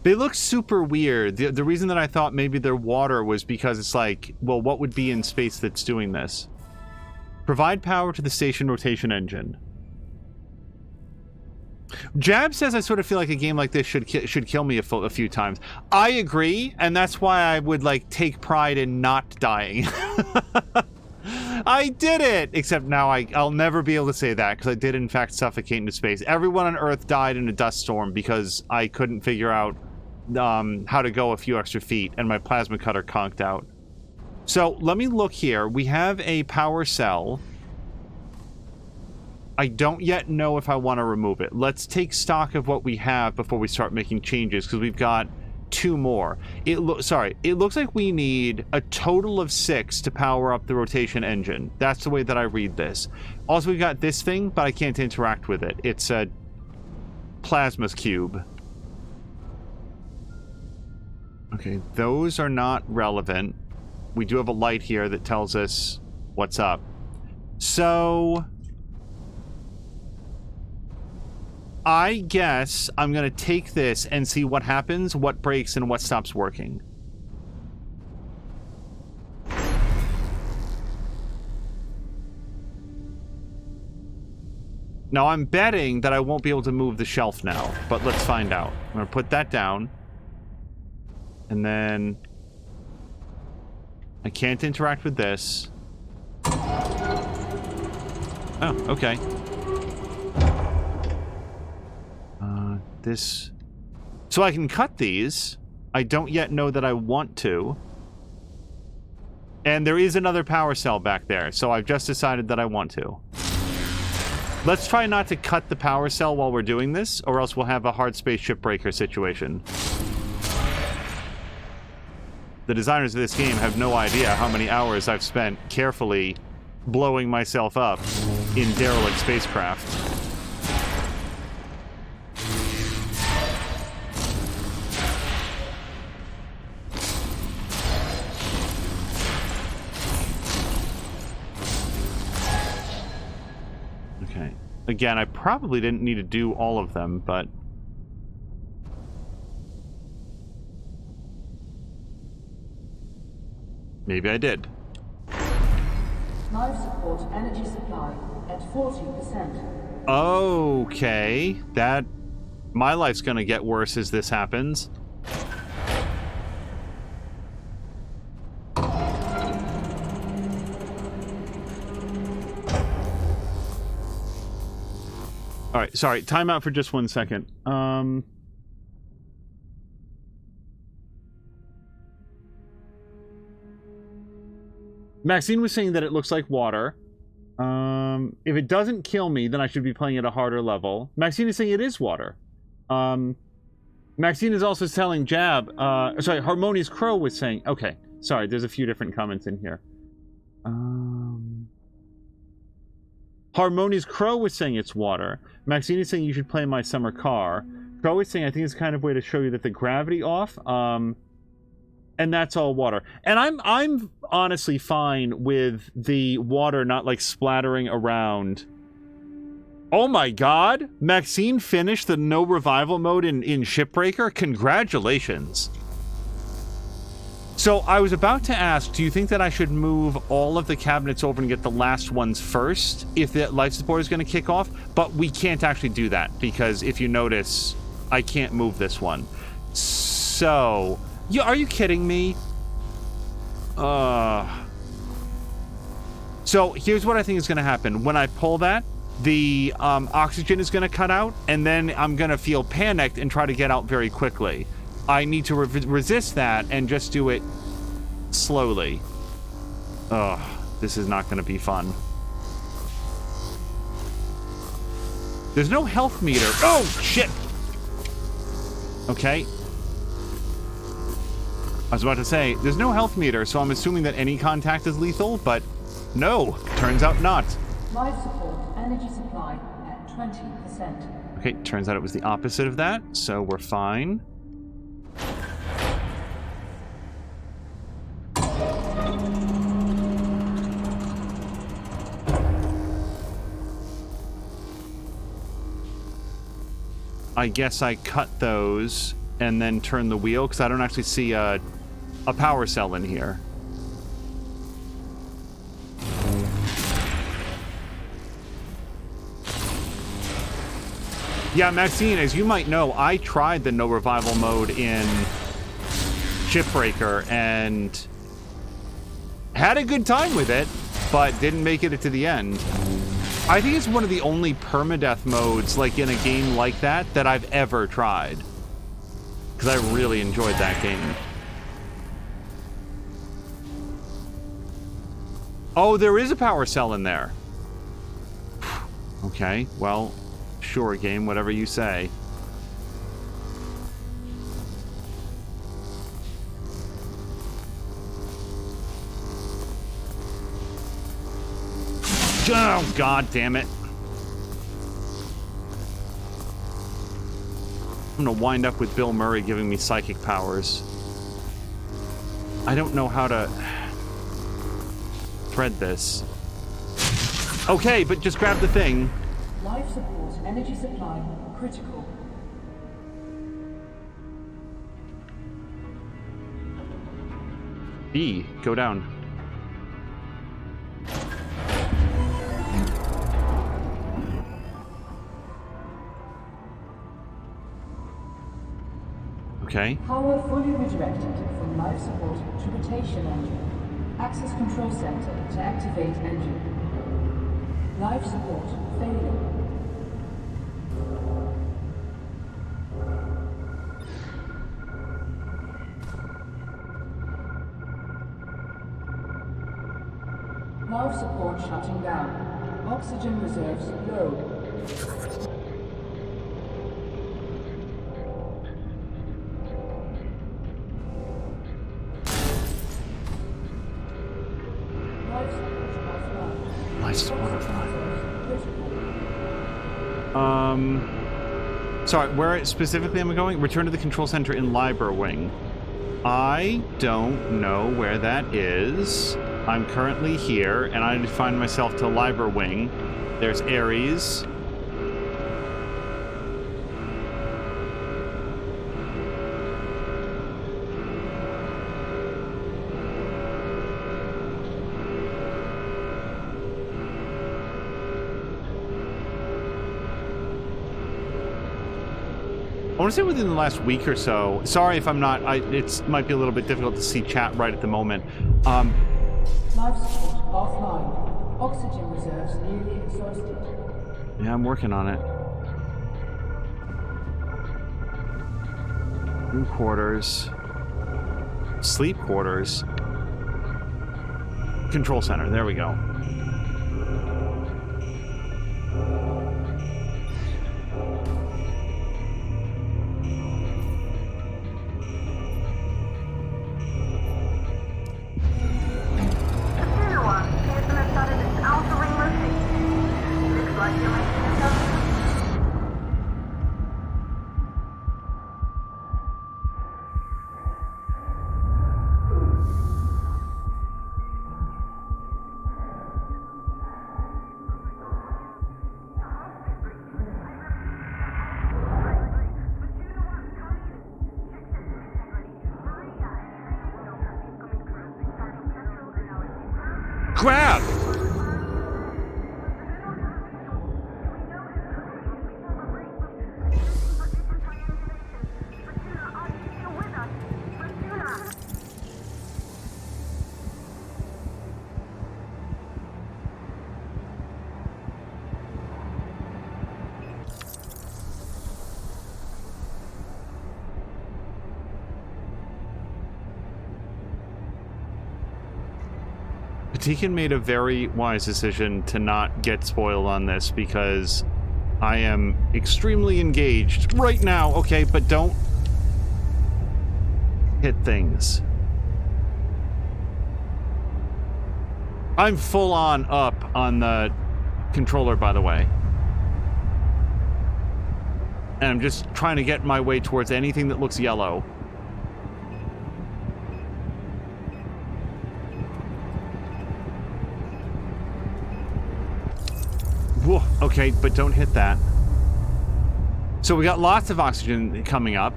They look super weird. The reason that I thought maybe they're water was because it's like, well, what would be in space that's doing this? Provide power to the station rotation engine. Jab says I sort of feel like a game like this should kill me a few times. I agree, and that's why I would like take pride in not dying. I did it! Except now I'll never be able to say that, because I did in fact suffocate into space. Everyone on Earth died in a dust storm because I couldn't figure out how to go a few extra feet, and my plasma cutter conked out. So, let me look here. We have a power cell. I don't yet know if I want to remove it. Let's take stock of what we have before we start making changes, because we've got 2 more. It looks like we need a total of 6 to power up the rotation engine. That's the way that I read this. Also, we've got this thing, but I can't interact with it. It's a plasma cube. Okay, those are not relevant. We do have a light here that tells us what's up. So I guess I'm going to take this and see what happens, what breaks, and what stops working. Now, I'm betting that I won't be able to move the shelf now, but let's find out. I'm going to put that down. And then I can't interact with this. Oh, okay. This... So I can cut these. I don't yet know that I want to. And there is another power cell back there, so I've just decided that I want to. Let's try not to cut the power cell while we're doing this, or else we'll have a hard space shipbreaker situation. The designers of this game have no idea how many hours I've spent carefully blowing myself up in derelict spacecraft. Okay. Again, I probably didn't need to do all of them, but... maybe I did. Life support energy supply at 40%. Okay. That... my life's gonna get worse as this happens. Alright, sorry. Time out for just 1 second. Maxine was saying that it looks like water. If it doesn't kill me, then I should be playing at a harder level. Maxine is saying it is water. Maxine is also telling Jab... sorry, Harmonious Crow was saying... okay, sorry, there's a few different comments in here. Harmonious Crow was saying it's water. Maxine is saying you should play My Summer Car. Crow is saying I think it's kind of a way to show you that the gravity off. And that's all water. And I'm honestly fine with the water not like splattering around. Oh my god! Maxine finished the no revival mode in Shipbreaker? Congratulations. So I was about to ask, do you think that I should move all of the cabinets over and get the last ones first if the life support is going to kick off? But we can't actually do that because if you notice, I can't move this one. So... are you kidding me? So here's what I think is going to happen. When I pull that, the oxygen is going to cut out, and then I'm going to feel panicked and try to get out very quickly. I need to resist that and just do it slowly. Ugh, this is not going to be fun. There's no health meter. Oh, shit! Okay. I was about to say, there's no health meter, so I'm assuming that any contact is lethal, but no, turns out not. Life support energy supply at 20%. Okay, turns out it was the opposite of that, so we're fine. I guess I cut those and then turn the wheel, because I don't actually see a power cell in here. Yeah, Maxine, as you might know, I tried the no revival mode in Shipbreaker and had a good time with it, but didn't make it to the end. I think it's one of the only permadeath modes, like in a game like that I've ever tried. Because I really enjoyed that game. Oh, there is a power cell in there. Okay, well, sure, game, whatever you say. Oh, God damn it. I'm gonna wind up with Bill Murray giving me psychic powers. I don't know how to thread this. Okay, but just grab the thing. Life support, energy supply, critical. B, go down. Okay. Power fully redirected from life support to rotation engine. Access control center to activate engine. Life support failing. Life support shutting down. Oxygen reserves low. Sorry, where specifically am I going? Return to the control center in Liber Wing. I don't know where that is. I'm currently here, and I find myself to Liber Wing. There's Ares. I want to say within the last week or so. Sorry if I'm not. It might be a little bit difficult to see chat right at the moment. Life support offline. Oxygen reserves nearly exhausted. Yeah, I'm working on it. Room quarters. Sleep quarters. Control center. There we go. Grab! Deacon made a very wise decision to not get spoiled on this because I am extremely engaged right now. Okay, but don't hit things. I'm full on up on the controller, by the way. And I'm just trying to get my way towards anything that looks yellow. Whoa, okay, but don't hit that. So we got lots of oxygen coming up.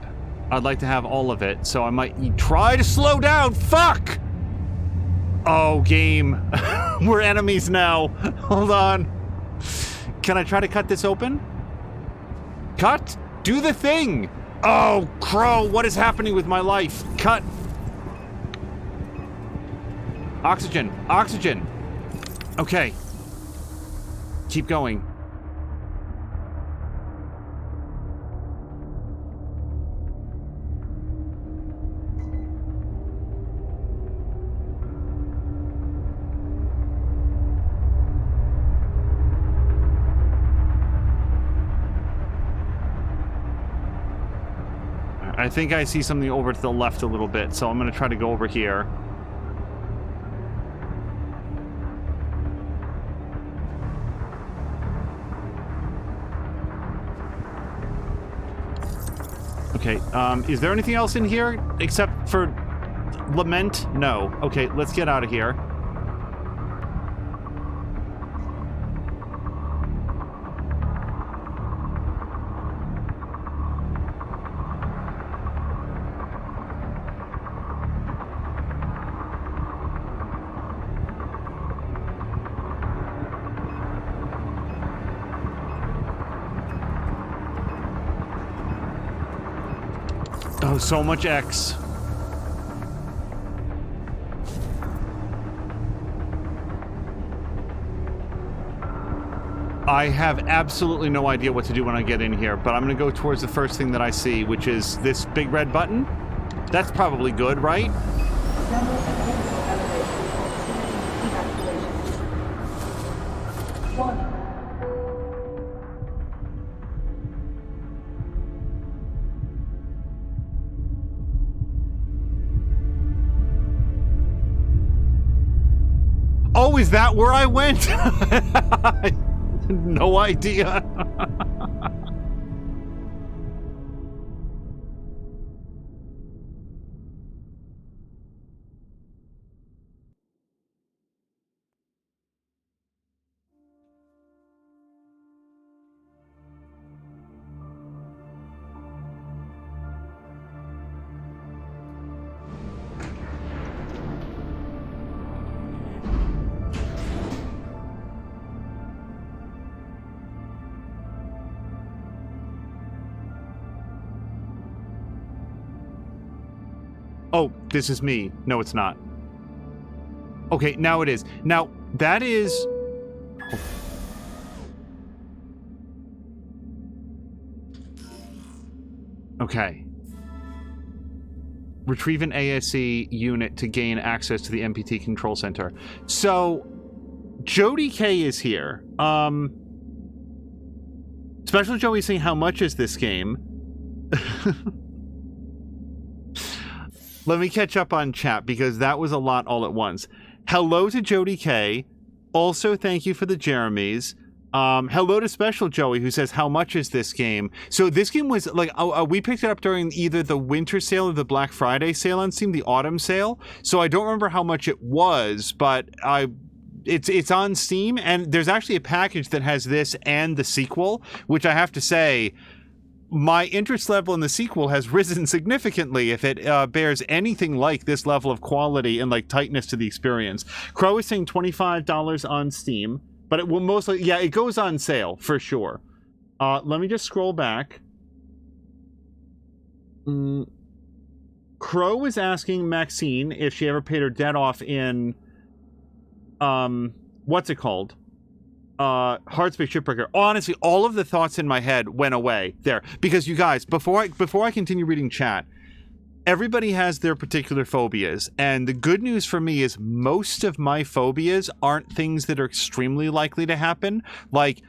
I'd like to have all of it, so I might try to slow down. Fuck! Oh, game. We're enemies now. Hold on. Can I try to cut this open? Cut! Do the thing! Oh, Crow, what is happening with my life? Cut! Oxygen! Oxygen! Okay. Keep going. I think I see something over to the left a little bit, so I'm going to try to go over here. Okay, is there anything else in here except for lament? No. Okay, let's get out of here. Oh, so much X. I have absolutely no idea what to do when I get in here, but I'm going to go towards the first thing that I see, which is this big red button. That's probably good, right? Oh, is that where I went? No idea. Oh, this is me. No, it's not. Okay, now it is. Now, that is... Oh. Okay. Retrieve an ASE unit to gain access to the MPT control center. So, Jody K is here. Special Joey saying, how much is this game? Let me catch up on chat, because that was a lot all at once. Hello to Jody K. Also, thank you for the Jeremys. Hello to Special Joey, who says, how much is this game? So this game was, like, we picked it up during either the winter sale or the Black Friday sale on Steam, the autumn sale. So I don't remember how much it was, but it's on Steam, and there's actually a package that has this and the sequel, which I have to say... my interest level in the sequel has risen significantly if it bears anything like this level of quality and like tightness to the experience. Crow is saying $25 on Steam, but it will mostly, yeah, it goes on sale for sure. Let me just scroll back. Crow is asking Maxine if she ever paid her debt off in, what's it called? Heartspace Shipbreaker. Honestly, all of the thoughts in my head went away there, because you guys, before I continue reading chat, everybody has their particular phobias, and the good news for me is most of my phobias aren't things that are extremely likely to happen, like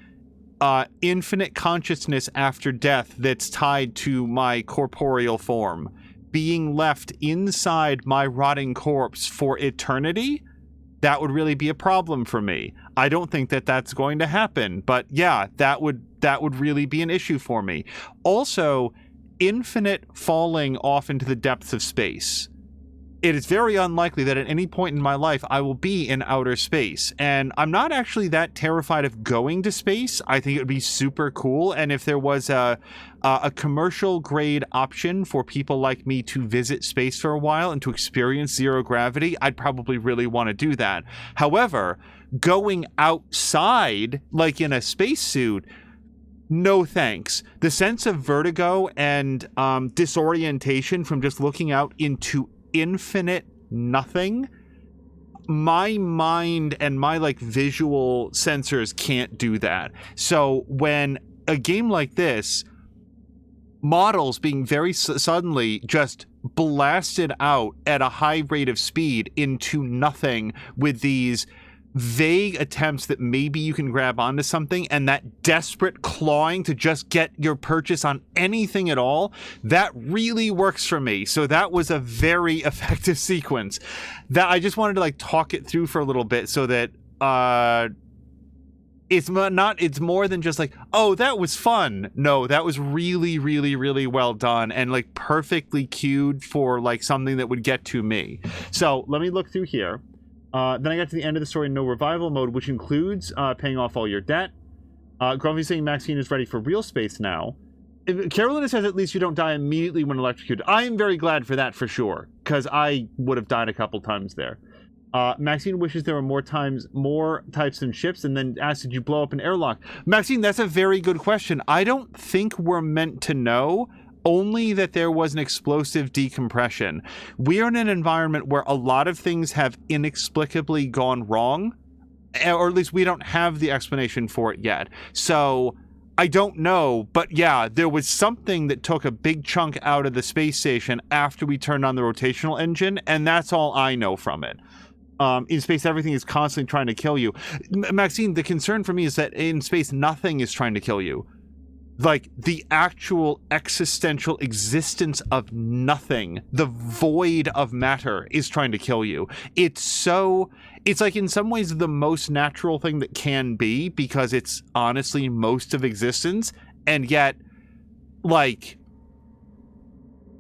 infinite consciousness after death that's tied to my corporeal form, being left inside my rotting corpse for eternity. That would really be a problem for me. I don't think that that's going to happen, but yeah, that would really be an issue for me. Also, infinite falling off into the depths of space. It is very unlikely that at any point in my life I will be in outer space, and I'm not actually that terrified of going to space. I think it would be super cool, and if there was a commercial grade option for people like me to visit space for a while and to experience zero gravity, I'd probably really want to do that. However, going outside, like in a spacesuit, no thanks. The sense of vertigo and disorientation from just looking out into infinite nothing, my mind and my like visual sensors can't do that. So when a game like this, models being very suddenly just blasted out at a high rate of speed into nothing with these vague attempts that maybe you can grab onto something, and that desperate clawing to just get your purchase on anything at all, that really works for me. So that was a very effective sequence that I just wanted to like talk it through for a little bit so that it's more than just like, oh, that was fun. No, that was really, really, really well done and like perfectly cued for like something that would get to me. So let me look through here. Then I got to the end of the story in no revival mode, which includes paying off all your debt. Grumpy saying Maxine is ready for real space now. Carolina says at least you don't die immediately when electrocuted. I am very glad for that for sure, because I would have died a couple times there. Maxine wishes there were more types and ships, and then asks, did you blow up an airlock? Maxine, that's a very good question. I don't think we're meant to know, only that there was an explosive decompression. We are in an environment where a lot of things have inexplicably gone wrong, or at least we don't have the explanation for it yet. So I don't know, but yeah, there was something that took a big chunk out of the space station after we turned on the rotational engine, and that's all I know from it. In space, everything is constantly trying to kill you. Maxine, the concern for me is that in space, nothing is trying to kill you. Like, the actual existential existence of nothing, the void of matter, is trying to kill you. It's like in some ways the most natural thing that can be, because it's honestly most of existence, and yet, like,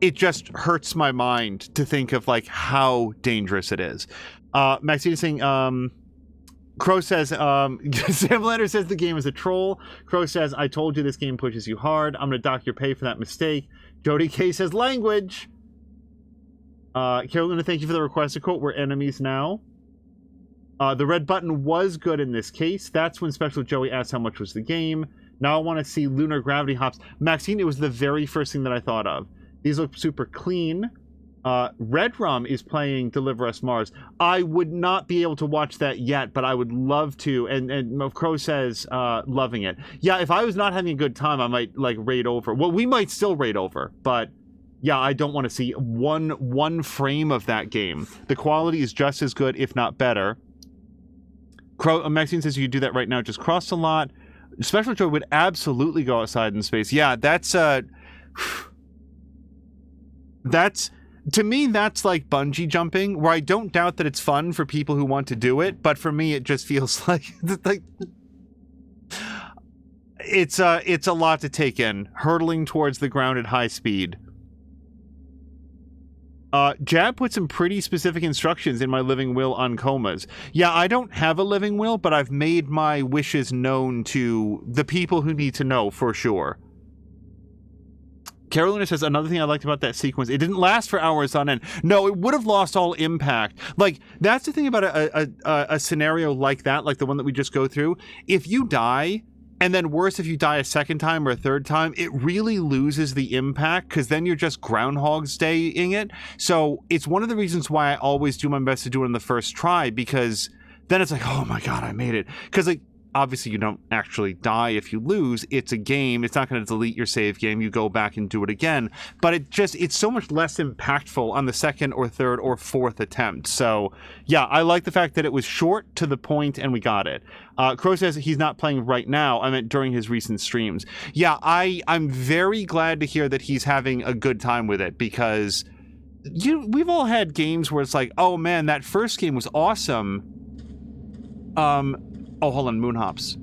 it just hurts my mind to think of like how dangerous it is. Maxine is saying, Crow says, Samlander says the game is a troll. Crow says, I told you this game pushes you hard. I'm going to dock your pay for that mistake. Jody K says, language. Carolina, thank you for the requested quote. We're enemies now. The red button was good in this case. That's when Special Joey asked how much was the game. Now I want to see lunar gravity hops. Maxine, it was the very first thing that I thought of. These look super clean. Red Rum is playing Deliver Us Mars. I would not be able to watch that yet, but I would love to. And Crow says, loving it. Yeah, if I was not having a good time, I might like raid over. Well, we might still raid over, but yeah, I don't want to see one frame of that game. The quality is just as good, if not better. Crow, Maxine says you could do that right now. Just crossed a lot. Special Joy would absolutely go outside in space. Yeah, that's to me, that's like bungee jumping, where I don't doubt that it's fun for people who want to do it, but for me, it just feels like it's a lot to take in, hurtling towards the ground at high speed. Jab put some pretty specific instructions in my living will on comas. Yeah, I don't have a living will, but I've made my wishes known to the people who need to know for sure. Carolina says, another thing I liked about that sequence, it didn't last for hours on end. No, it would have lost all impact. Like, that's the thing about a scenario like that, like the one that we just go through. If you die, and then worse, if you die a second time or a third time, it really loses the impact, because then you're just Groundhog's Day-ing it. So it's one of the reasons why I always do my best to do it on the first try, because then it's like, oh my god, I made it. Because, like, obviously you don't actually die if you lose. It's a game. It's not going to delete your save game. You go back and do it again. But it's so much less impactful on the second or third or fourth attempt. So yeah, I like the fact that it was short, to the point, and we got it. Crow says he's not playing right now. I meant during his recent streams. Yeah, I'm very glad to hear that he's having a good time with it, because we've all had games where it's like, oh man, that first game was awesome. Oh, hold on, Moonhops.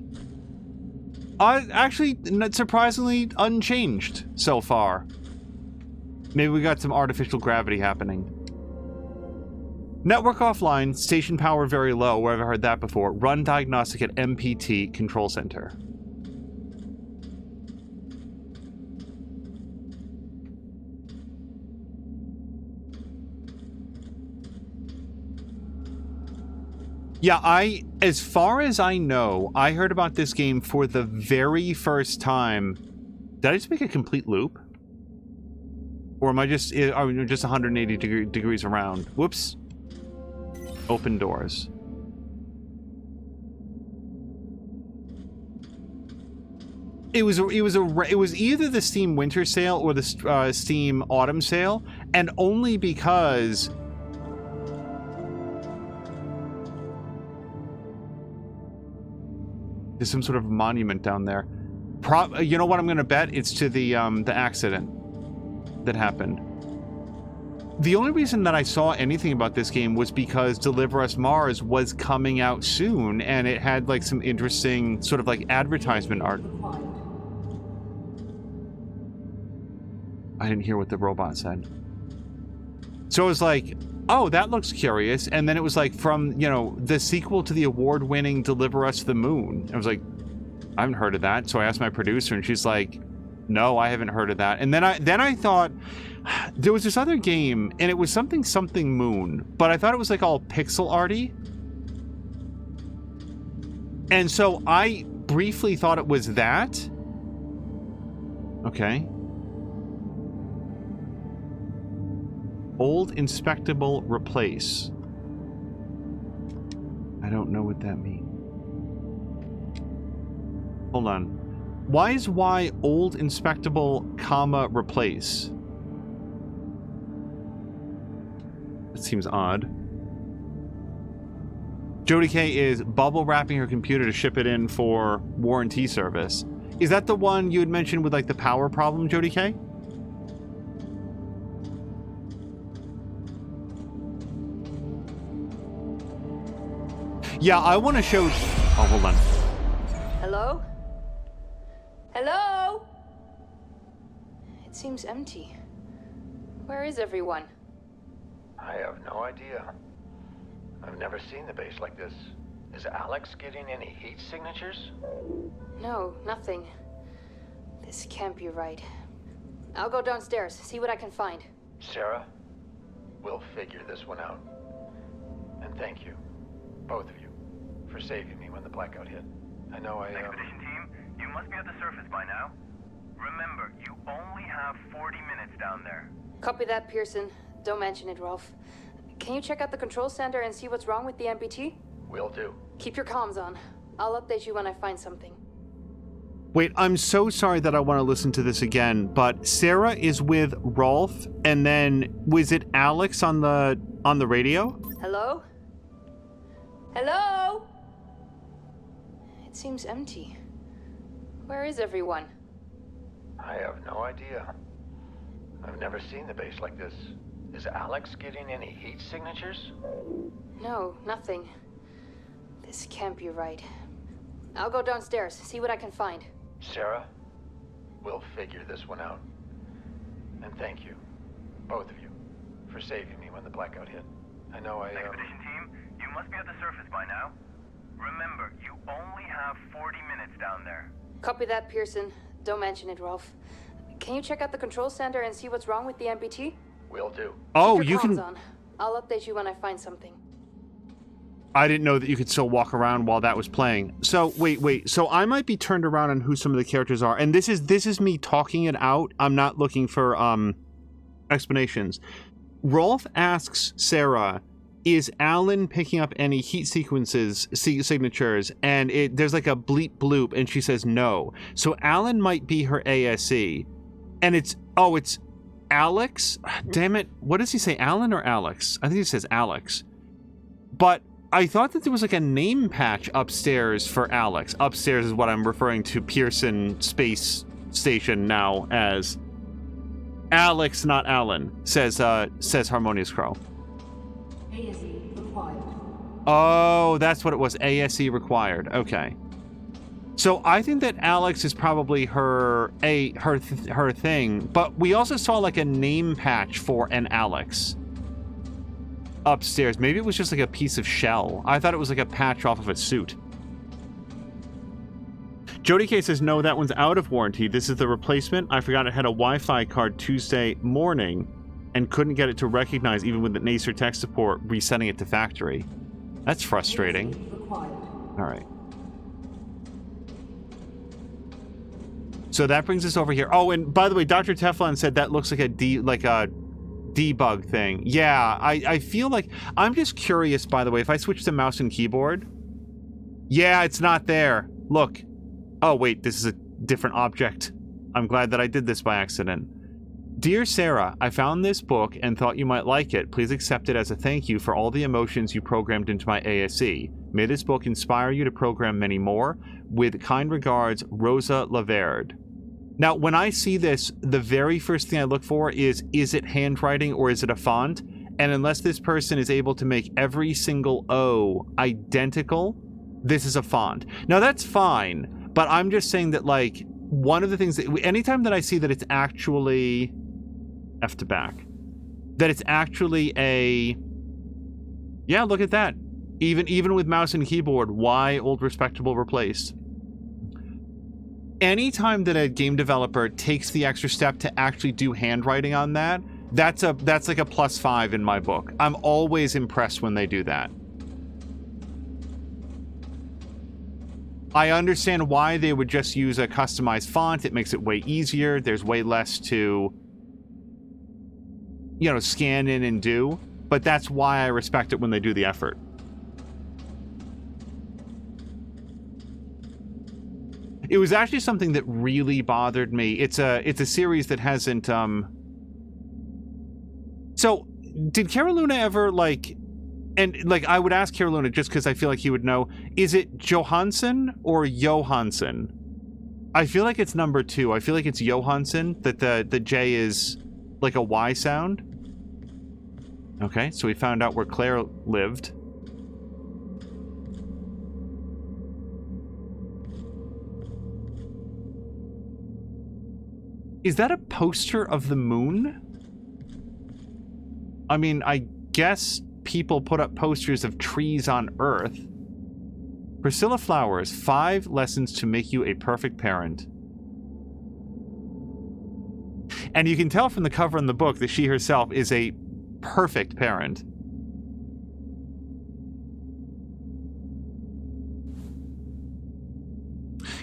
Actually, surprisingly unchanged so far. Maybe we got some artificial gravity happening. Network offline, station power very low, where I've heard that before. Run diagnostic at MPT Control Center. Yeah, as far as I know, I heard about this game for the very first time. Did I just make a complete loop? Or am I just 180 degrees around? Whoops. Open doors. It was either the Steam Winter Sale or the Steam Autumn Sale, and only because there's some sort of monument down there. You know what? I'm gonna bet it's to the accident that happened. The only reason that I saw anything about this game was because Deliver Us Mars was coming out soon, and it had like some interesting sort of like advertisement art. I didn't hear what the robot said. So it was like, oh, that looks curious. And then it was like from, you know, the sequel to the award-winning Deliver Us the Moon. I was like, I haven't heard of that. So I asked my producer, and she's like, no, I haven't heard of that. And then I thought there was this other game, and it was something Moon, but I thought it was like all pixel arty. And so I briefly thought it was that. Okay. Old inspectable replace. I don't know what that means. Hold on. Why is Y old inspectable, comma, replace? That seems odd. Jody K is bubble wrapping her computer to ship it in for warranty service. Is that the one you had mentioned with like the power problem, Jody K? Yeah, I want to show... Oh, hold on. Hello? Hello? It seems empty. Where is everyone? I have no idea. I've never seen the base like this. Is Alex getting any heat signatures? No, nothing. This can't be right. I'll go downstairs, see what I can find. Sarah, we'll figure this one out. And thank you, both of you, for saving me when the blackout hit. I know Expedition team, you must be at the surface by now. Remember, you only have 40 minutes down there. Copy that, Pearson. Don't mention it, Rolf. Can you check out the control center and see what's wrong with the MPT? Will do. Keep your comms on. I'll update you when I find something. Wait, I'm so sorry that I want to listen to this again, but Sarah is with Rolf, and then was it Alex on the radio? Hello? Hello? It seems empty. Where is everyone? I have no idea. I've never seen the base like this. Is Alex getting any heat signatures? No, nothing. This can't be right. I'll go downstairs, see what I can find. Sarah, we'll figure this one out. And thank you, both of you, for saving me when the blackout hit. I know Expedition team, you must be at the surface by now. Remember, you only have 40 minutes down there. Copy that, Pearson. Don't mention it, Rolf. Can you check out the control center and see what's wrong with the MPT? Will do. Oh, Keep your you can... comms on. I'll update you when I find something. I didn't know that you could still walk around while that was playing. So, wait. So I might be turned around on who some of the characters are. And this is me talking it out. I'm not looking for explanations. Rolf asks Sarah, is Alan picking up any heat signatures? And there's like a bleep bloop, and she says no. So Alan might be her ASE. And it's Alex? Damn it. What does he say, Alan or Alex? I think he says Alex. But I thought that there was like a name patch upstairs for Alex. Upstairs is what I'm referring to Pearson Space Station now as. Alex, not Alan, says Harmonious Crow. ASE required. Oh, that's what it was. ASE required. Okay. So I think that Alex is probably her thing, but we also saw like a name patch for an Alex upstairs. Maybe it was just like a piece of shell. I thought it was like a patch off of a suit. Jody K says, no, that one's out of warranty. This is the replacement. I forgot it had a Wi-Fi card Tuesday morning and couldn't get it to recognize even with the Nacer tech support resetting it to factory. That's frustrating. Required. All right. So that brings us over here. Oh, and by the way, Dr. Teflon said that looks like a debug thing. Yeah, I feel like... I'm just curious, by the way, if I switch to mouse and keyboard... Yeah, it's not there. Look. Oh, wait, this is a different object. I'm glad that I did this by accident. Dear Sarah, I found this book and thought you might like it. Please accept it as a thank you for all the emotions you programmed into my ASE. May this book inspire you to program many more. With kind regards, Rosa Laverde. Now, when I see this, the very first thing I look for is it handwriting or is it a font? And unless this person is able to make every single O identical, this is a font. Now, that's fine, but I'm just saying that, like, one of the things that... Anytime that I see that it's actually... F to back. That it's actually a... Yeah, look at that. Even with mouse and keyboard, why old respectable replaced? Anytime that a game developer takes the extra step to actually do handwriting on that, that's like a +5 in my book. I'm always impressed when they do that. I understand why they would just use a customized font. It makes it way easier. There's way less to, you know, scan in and do. But that's why I respect it when they do the effort. It was actually something that really bothered me. It's a series that hasn't So, did Caroluna ever, like... And, like, I would ask Caroluna just because I feel like he would know. Is it Johansson or Johansson? I feel like it's number 2. I feel like it's Johansson, that the J is like a Y sound. Okay, so we found out where Claire lived. Is that a poster of the moon? I mean, I guess people put up posters of trees on Earth. Priscilla Flowers, 5 lessons to make you a perfect parent. And you can tell from the cover in the book that she herself is a perfect parent.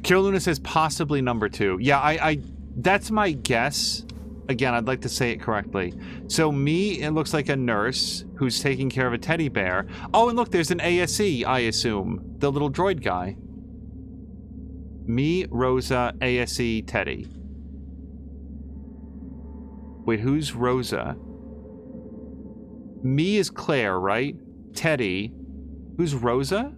Caroluna says possibly number 2. Yeah, I that's my guess. Again, I'd like to say it correctly. So me, it looks like a nurse who's taking care of a teddy bear. Oh, and look, there's an ASE, I assume. The little droid guy. Me, Rosa, ASE, Teddy. Wait, who's Rosa? Me is Claire, right? Teddy. Who's Rosa?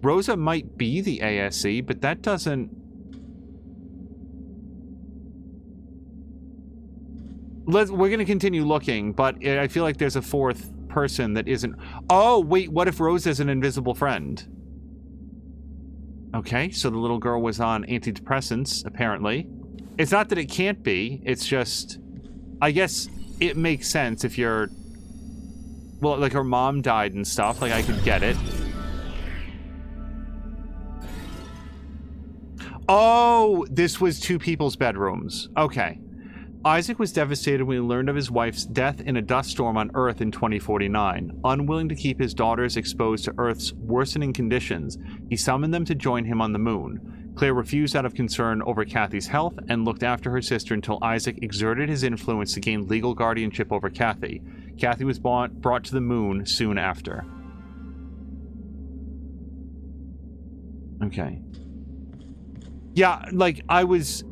Rosa might be the ASE, but that doesn't... We're going to continue looking, but I feel like there's a 4th person that isn't... Oh, wait, what if Rosa's an invisible friend? Okay, so the little girl was on antidepressants, apparently. It's not that it can't be, it's just... I guess it makes sense if you're... Well, like her mom died and stuff, like I could get it. Oh, this was 2 people's bedrooms. Okay. Isaac was devastated when he learned of his wife's death in a dust storm on Earth in 2049. Unwilling to keep his daughters exposed to Earth's worsening conditions, he summoned them to join him on the moon. Claire refused out of concern over Kathy's health and looked after her sister until Isaac exerted his influence to gain legal guardianship over Kathy. Kathy was brought to the moon soon after. Okay. Yeah, like, I was...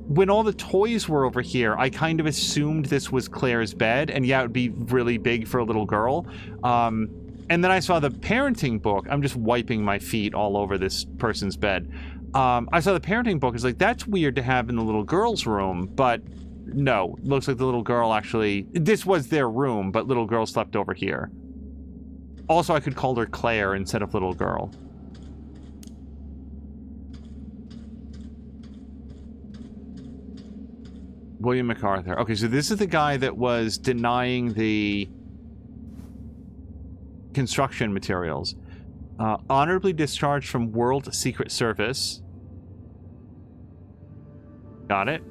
When all the toys were over here, I kind of assumed this was Claire's bed, and yeah, it would be really big for a little girl. And then I saw the parenting book. I'm just wiping my feet all over this person's bed. I saw the parenting book. It's like, that's weird to have in the little girl's room, but no. Looks like the little girl actually... This was their room, but little girl slept over here. Also, I could call her Claire instead of little girl. William MacArthur. Okay, so this is the guy that was denying the construction materials. Honorably discharged from World Secret Service. Got it.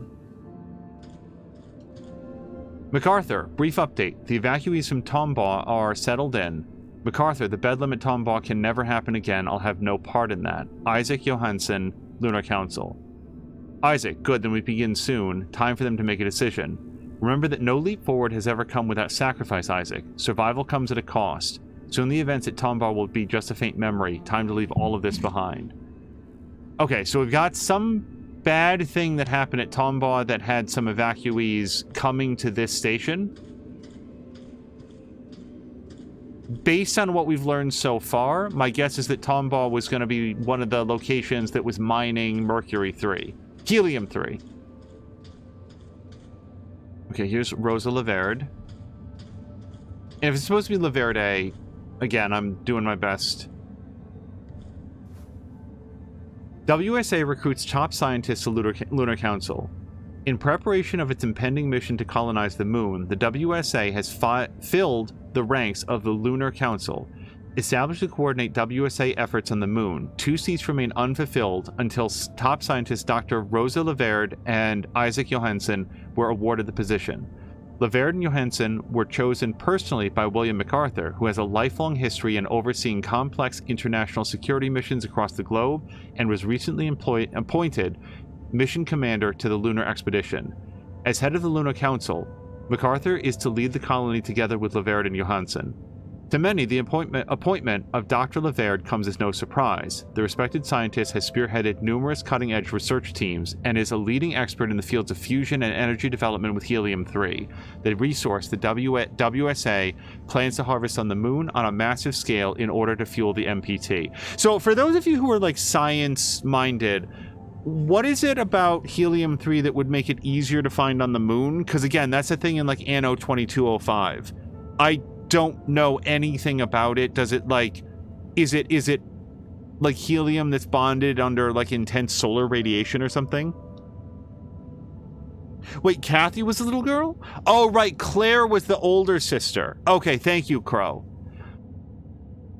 MacArthur, brief update. The evacuees from Tombaugh are settled in. MacArthur, the bedlam at Tombaugh can never happen again. I'll have no part in that. Isaac Johansson, Lunar Council. Isaac, good, then we begin soon. Time for them to make a decision. Remember that no leap forward has ever come without sacrifice, Isaac. Survival comes at a cost. Soon the events at Tombaugh will be just a faint memory. Time to leave all of this behind. Okay, so we've got some bad thing that happened at Tombaugh that had some evacuees coming to this station. Based on what we've learned so far, my guess is that Tombaugh was going to be one of the locations that was mining Mercury 3. Helium 3. Okay, here's Rosa Laverde. And if it's supposed to be Laverde, again, I'm doing my best. WSA recruits top scientists to Lunar Council. In preparation of its impending mission to colonize the moon, the WSA has filled the ranks of the Lunar Council. Established to coordinate WSA efforts on the moon, 2 seats remain unfulfilled until top scientists Dr. Rosa Laverde and Isaac Johansson were awarded the position. Laverde and Johansson were chosen personally by William MacArthur, who has a lifelong history in overseeing complex international security missions across the globe and was recently appointed mission commander to the lunar expedition. As head of the Lunar Council, MacArthur is to lead the colony together with Laverde and Johansson. To many, the appointment of Dr. Laverde comes as no surprise. The respected scientist has spearheaded numerous cutting-edge research teams and is a leading expert in the fields of fusion and energy development with helium-3, the resource the WSA plans to harvest on the moon on a massive scale in order to fuel the MPT. So for those of you who are like science-minded, what is it about helium-3 that would make it easier to find on the moon? Because again, that's a thing in like Anno 2205. I don't know anything about it. Does it like, is it like helium that's bonded under like intense solar radiation or something? Wait, Kathy was the little girl? Oh, right. Claire was the older sister. Okay, thank you, Crow.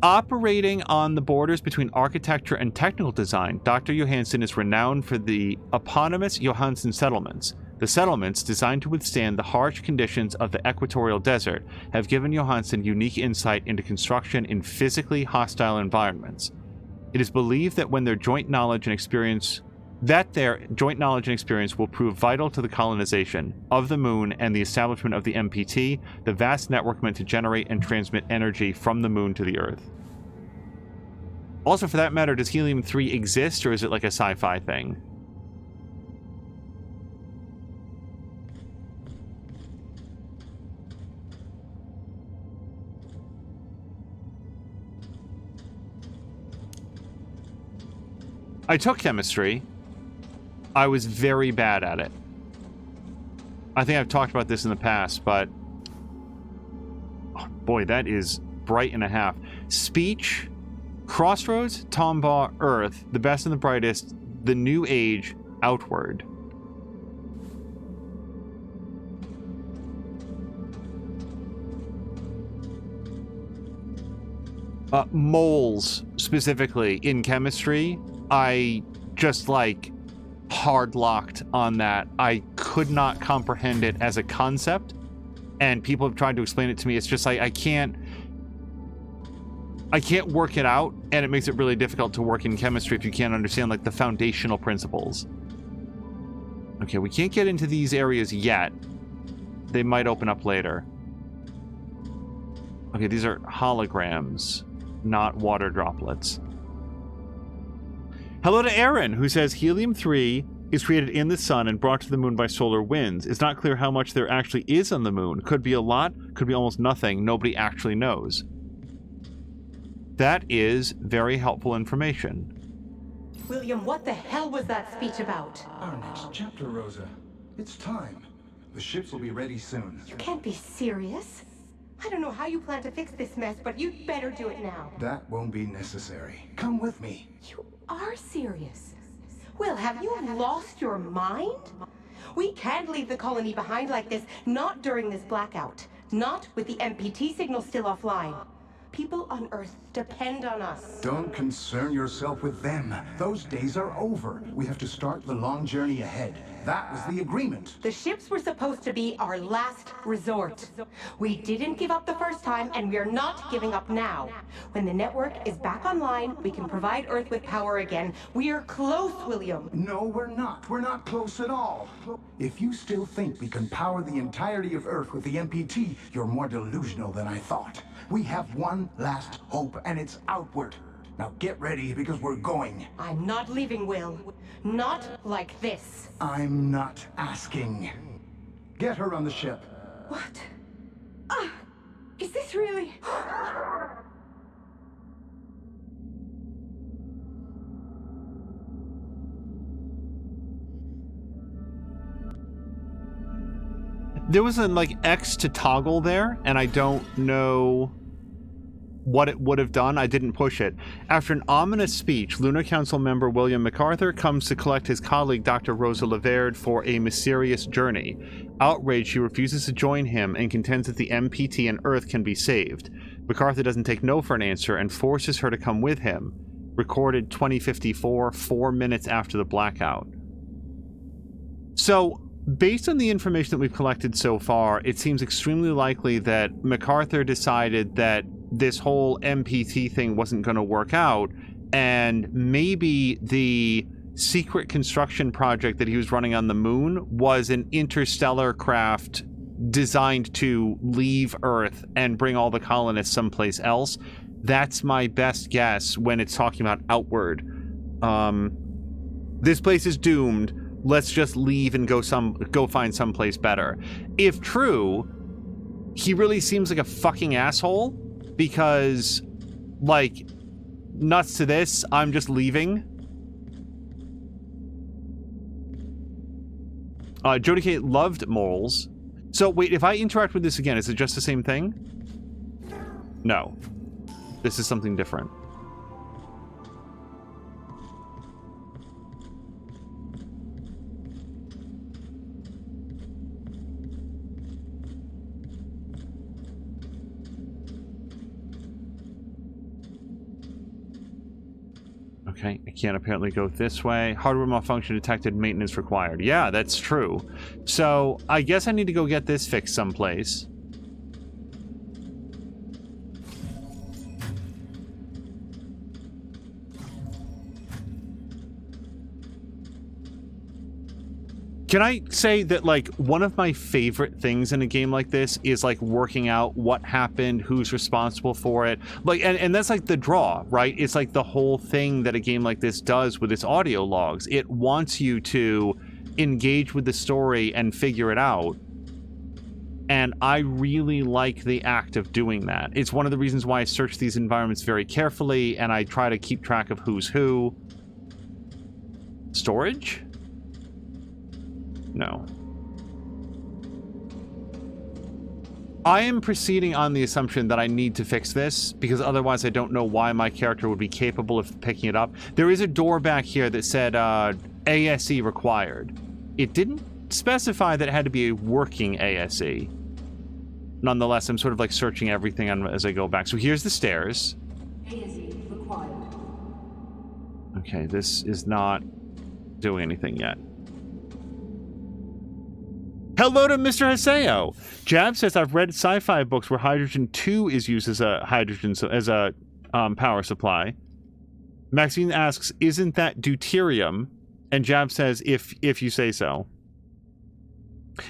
Operating on the borders between architecture and technical design, Dr. Johansson is renowned for the eponymous Johansson settlements. The settlements, designed to withstand the harsh conditions of the equatorial desert, have given Johansson unique insight into construction in physically hostile environments. It is believed that their joint knowledge and experience will prove vital to the colonization of the moon and the establishment of the MPT, the vast network meant to generate and transmit energy from the moon to the Earth. Also, for that matter, does helium-3 exist, or is it like a sci-fi thing? I took chemistry. I was very bad at it. I think I've talked about this in the past, but oh boy, that is bright and a half. Speech, Crossroads, Tombaugh, Earth, the best and the brightest, the new age, outward. Moles, specifically, in chemistry, I just, like, hard-locked on that. I could not comprehend it as a concept, and people have tried to explain it to me. It's just like, I can't work it out, and it makes it really difficult to work in chemistry if you can't understand, like, the foundational principles. Okay, we can't get into these areas yet. They might open up later. Okay, these are holograms, not water droplets. Hello to Aaron, who says helium-3 is created in the sun and brought to the moon by solar winds. It's not clear how much there actually is on the moon. Could be a lot, could be almost nothing. Nobody actually knows. That is very helpful information. William, what the hell was that speech about? Our next chapter, Rosa. It's time. The ships will be ready soon. You can't be serious. I don't know how you plan to fix this mess, but you'd better do it now. That won't be necessary. Come with me. You are serious. Will, have you lost your mind? We can't leave the colony behind like this, not during this blackout. Not with the MPT signal still offline. People on Earth depend on us. Don't concern yourself with them. Those days are over. We have to start the long journey ahead. That was the agreement. The ships were supposed to be our last resort. We didn't give up the first time, and we're not giving up now. When the network is back online, we can provide Earth with power again. We're close, William. No, we're not. We're not close at all. If you still think we can power the entirety of Earth with the MPT, you're more delusional than I thought. We have one last hope, and it's outward. Now get ready, because we're going. I'm not leaving, Will. Not like this. I'm not asking. Get her on the ship. What? Is this really... There was a like X to toggle there, and I don't know what it would have done. I didn't push it. After an ominous speech, Lunar Council member William MacArthur comes to collect his colleague Dr. Rosa Laverde for a mysterious journey. Outraged, she refuses to join him and contends that the MPT and Earth can be saved. MacArthur doesn't take no for an answer and forces her to come with him. Recorded 2054, 4 minutes after the blackout. So, based on the information that we've collected so far, it seems extremely likely that MacArthur decided that this whole MPT thing wasn't going to work out, and maybe the secret construction project that he was running on the moon was an interstellar craft designed to leave Earth and bring all the colonists someplace else. That's my best guess when it's talking about outward. This place is doomed. Let's just leave and go find someplace better. If true, he really seems like a fucking asshole, because, like, nuts to this, I'm just leaving. Jody K loved moles. So wait, if I interact with this again, is it just the same thing? No. This is something different. Okay, I can't apparently go this way. Hardware malfunction detected, maintenance required. Yeah, that's true. So, I guess I need to go get this fixed someplace. Can I say that, like, one of my favorite things in a game like this is, like, working out what happened, who's responsible for it. Like, and that's, like, the draw, right? It's, like, the whole thing that a game like this does with its audio logs. It wants you to engage with the story and figure it out. And I really like the act of doing that. It's one of the reasons why I search these environments very carefully, and I try to keep track of who's who. Storage? No. I am proceeding on the assumption that I need to fix this, because otherwise I don't know why my character would be capable of picking it up. There is a door back here that said ASE required. It didn't specify that it had to be a working ASE. Nonetheless, I'm sort of like searching everything as I go back. So here's the stairs. ASE required. Okay, this is not doing anything yet. Hello to Mr. Haseo. Jab says, I've read sci-fi books where hydrogen 2 is used as a power supply. Maxine asks, isn't that deuterium? And Jab says, if you say so.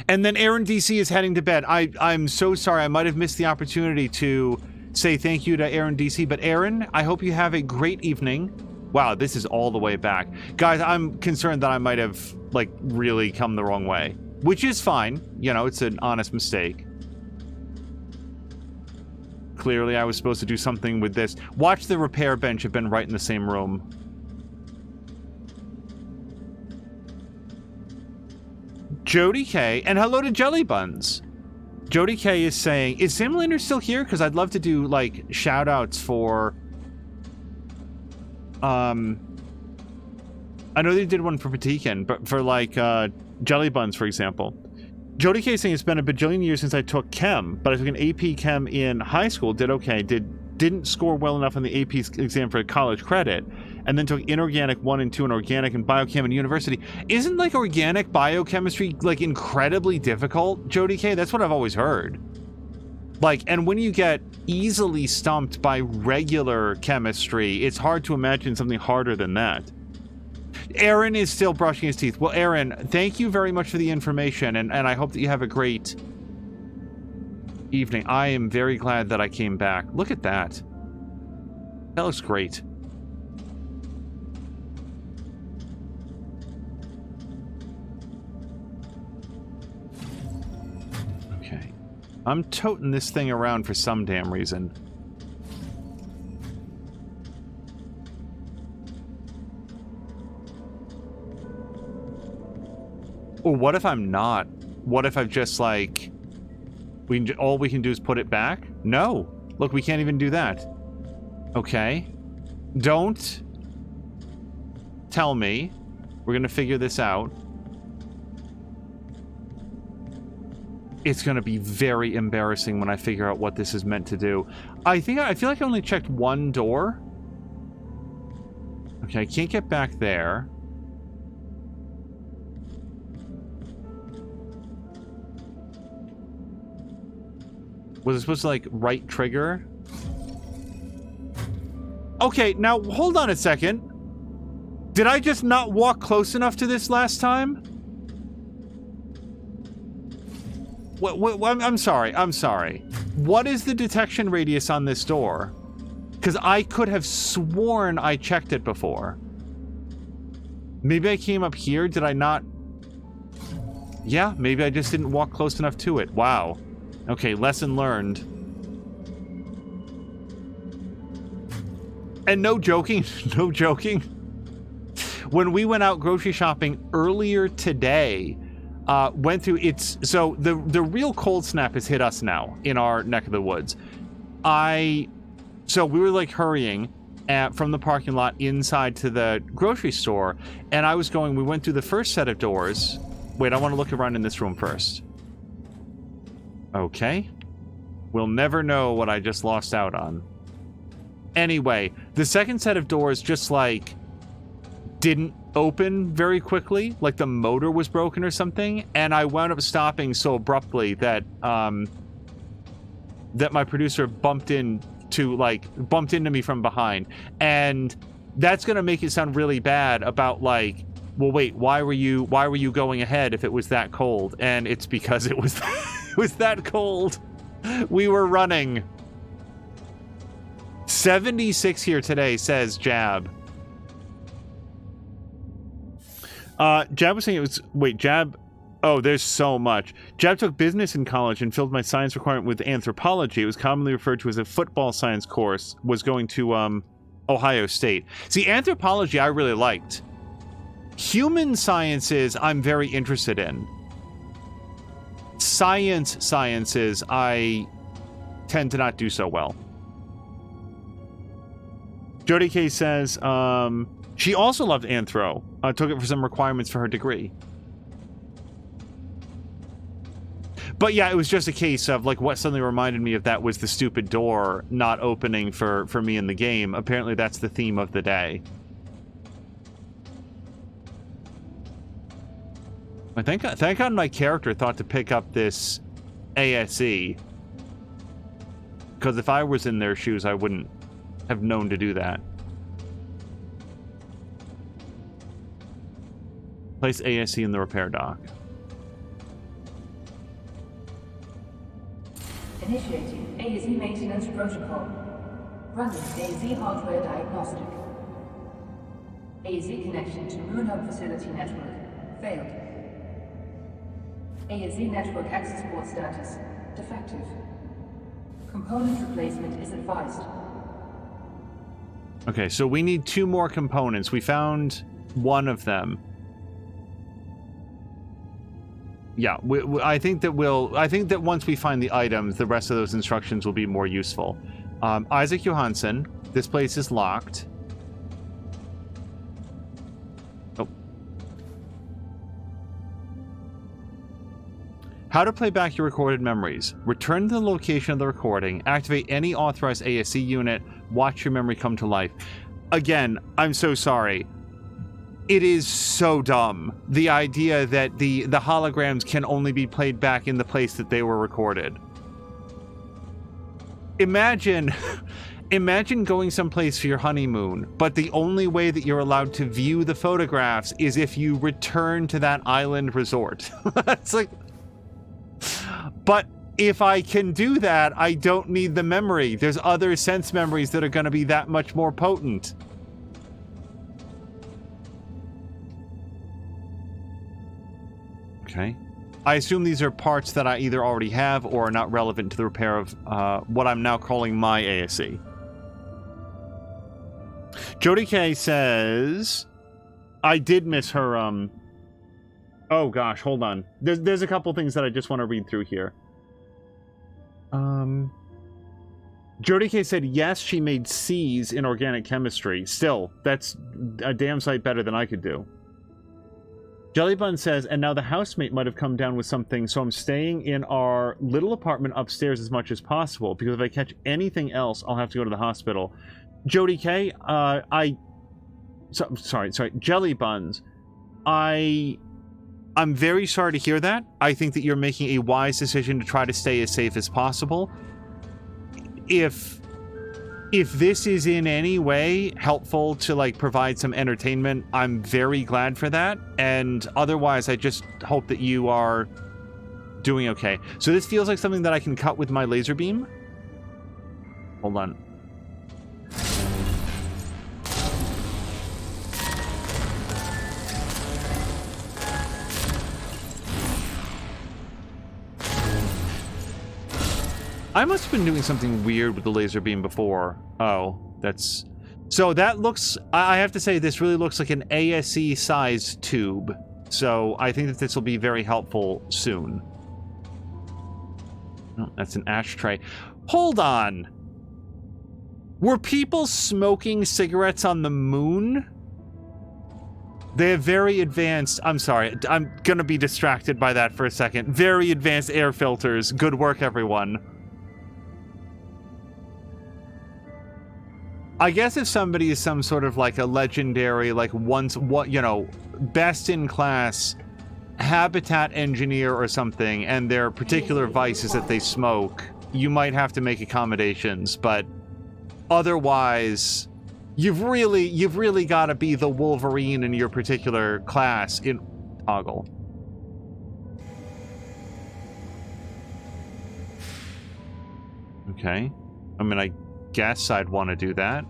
And then Aaron DC is heading to bed. I'm so sorry. I might have missed the opportunity to say thank you to Aaron DC. But Aaron, I hope you have a great evening. Wow, this is all the way back. Guys, I'm concerned that I might have, like, really come the wrong way. Which is fine. You know, it's an honest mistake. Clearly, I was supposed to do something with this. Watch the repair bench have been right in the same room. Jody K, and hello to Jelly Buns. Jody K is saying, is Sam Lander still here? Because I'd love to do, like, shout-outs for... I know they did one for Patikin, but for, like, Jelly Buns, for example. Jody K saying it's been a bajillion years since I took chem, but I took an AP chem in high school. Did okay. Did didn't score well enough on the AP exam for college credit, and then took inorganic 1 and 2 and organic and biochem in university. Isn't like organic biochemistry like incredibly difficult, Jody K? That's what I've always heard. Like, and when you get easily stumped by regular chemistry, it's hard to imagine something harder than that. Aaron is still brushing his teeth. Well, Aaron, thank you very much for the information, and I hope that you have a great evening. I am very glad that I came back. Look at that. That looks great. Okay. I'm toting this thing around for some damn reason. Or what if I'm not? What if I've just like... all we can do is put it back? No. Look, we can't even do that. Okay. Don't tell me. We're gonna figure this out. It's gonna be very embarrassing when I figure out what this is meant to do. I feel like I only checked one door. Okay, I can't get back there. Was it supposed to, like, right trigger? Okay, now, hold on a second. Did I just not walk close enough to this last time? What, I'm sorry, I'm sorry. What is the detection radius on this door? Because I could have sworn I checked it before. Maybe I came up here, did I not? Yeah, maybe I just didn't walk close enough to it. Wow. Okay, lesson learned. And no joking, no joking. When we went out grocery shopping earlier today, went through so the real cold snap has hit us now in our neck of the woods. So we were like hurrying from the parking lot inside to the grocery store, and we went through the first set of doors. Wait, I want to look around in this room first. Okay. We'll never know what I just lost out on. Anyway, the second set of doors just, like, didn't open very quickly. Like, the motor was broken or something. And I wound up stopping so abruptly that, that my producer bumped into me from behind. And that's gonna make it sound really bad about, like, well, wait, why were you going ahead if it was that cold? And it's because it was... It was that cold. We were running. 76 here today, says Jab. Jab was saying it was... Wait, Jab... Oh, there's so much. Jab took business in college and filled my science requirement with anthropology. It was commonly referred to as a football science course. Was going to Ohio State. See, anthropology I really liked. Human sciences I'm very interested in. Sciences, I tend to not do so well. Jody K says, she also loved anthro. Took it for some requirements for her degree. But yeah, it was just a case of, like, what suddenly reminded me of that was the stupid door not opening for me in the game. Apparently that's the theme of the day. Thank God my character thought to pick up this ASE. Because if I was in their shoes, I wouldn't have known to do that. Place ASE in the repair dock. Initiating ASE maintenance protocol. Running ASE hardware diagnostic. ASE connection to Moon Hub facility network failed. ASE network access port status defective. Component replacement is advised. Okay, so we need 2 more components. We found one of them. Yeah, I think that once we find the items, the rest of those instructions will be more useful. Isaac Johansson, this place is locked. How to play back your recorded memories. Return to the location of the recording, activate any authorized ASC unit, watch your memory come to life. Again, I'm so sorry. It is so dumb. The idea that the holograms can only be played back in the place that they were recorded. Imagine going someplace for your honeymoon, but the only way that you're allowed to view the photographs is if you return to that island resort. It's like... But if I can do that, I don't need the memory. There's other sense memories that are going to be that much more potent. Okay. I assume these are parts that I either already have or are not relevant to the repair of what I'm now calling my ASC. Jody K says, I did miss her, oh gosh, hold on. There's a couple things that I just want to read through here. Jody K said, yes, she made C's in organic chemistry. Still, that's a damn sight better than I could do. Jellybun says, and now the housemate might have come down with something, so I'm staying in our little apartment upstairs as much as possible, because if I catch anything else, I'll have to go to the hospital. Jody K, sorry, Jellybuns, I'm very sorry to hear that. I think that you're making a wise decision to try to stay as safe as possible. If this is in any way helpful to, like, provide some entertainment, I'm very glad for that. And otherwise, I just hope that you are doing okay. So this feels like something that I can cut with my laser beam. Hold on. I must have been doing something weird with the laser beam before. Oh, that's... So that looks... I have to say, this really looks like an ASE-sized tube. So I think that this will be very helpful soon. Oh, that's an ashtray. Hold on! Were people smoking cigarettes on the moon? They have very advanced... I'm sorry, I'm gonna be distracted by that for a second. Very advanced air filters. Good work, everyone. I guess if somebody is some sort of, like, a legendary, like, best in class habitat engineer or something, and their particular vice is that they smoke, you might have to make accommodations, but otherwise, you've really got to be the Wolverine in your particular class in Toggle. Okay. I mean, I guess I'd want to do that.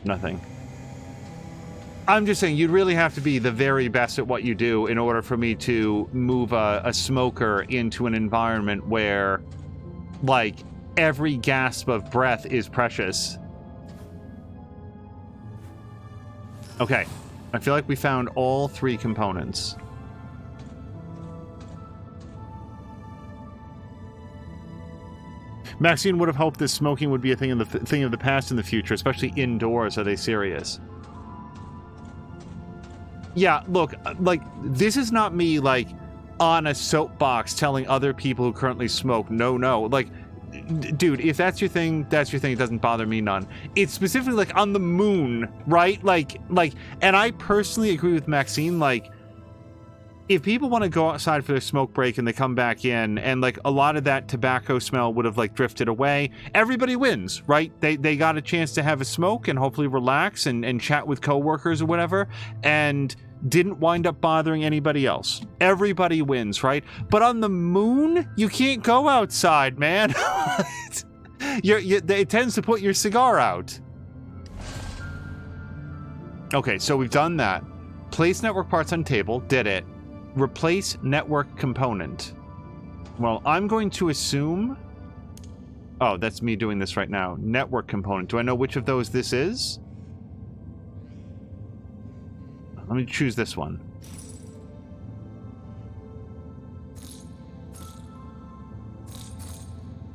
Nothing. I'm just saying, you'd really have to be the very best at what you do in order for me to move a smoker into an environment where, like, every gasp of breath is precious. Okay, I feel like we found all three components. Maxine would have hoped that smoking would be a thing of the past in the future, especially indoors. Are they serious? Yeah, look, like, this is not me, like, on a soapbox telling other people who currently smoke, no, like, dude, if that's your thing, that's your thing. It doesn't bother me none. It's specifically, like, on the moon, right? Like, and I personally agree with Maxine, like, if people want to go outside for their smoke break and they come back in, and, like, a lot of that tobacco smell would have, like, drifted away, everybody wins, right? They got a chance to have a smoke and hopefully relax and chat with coworkers or whatever, and didn't wind up bothering anybody else. Everybody wins, right? But on the moon, you can't go outside, man. It tends to put your cigar out. Okay, so we've done that. Place network parts on table. Did it. Replace network component. Well, I'm going to assume... Oh, that's me doing this right now. Network component. Do I know which of those this is? Let me choose this one.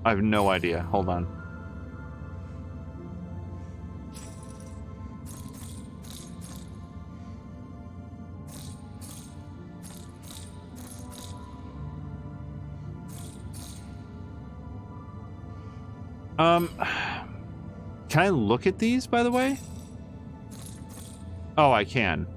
I have no idea. Hold on. Can I look at these, by the way? Oh, I can.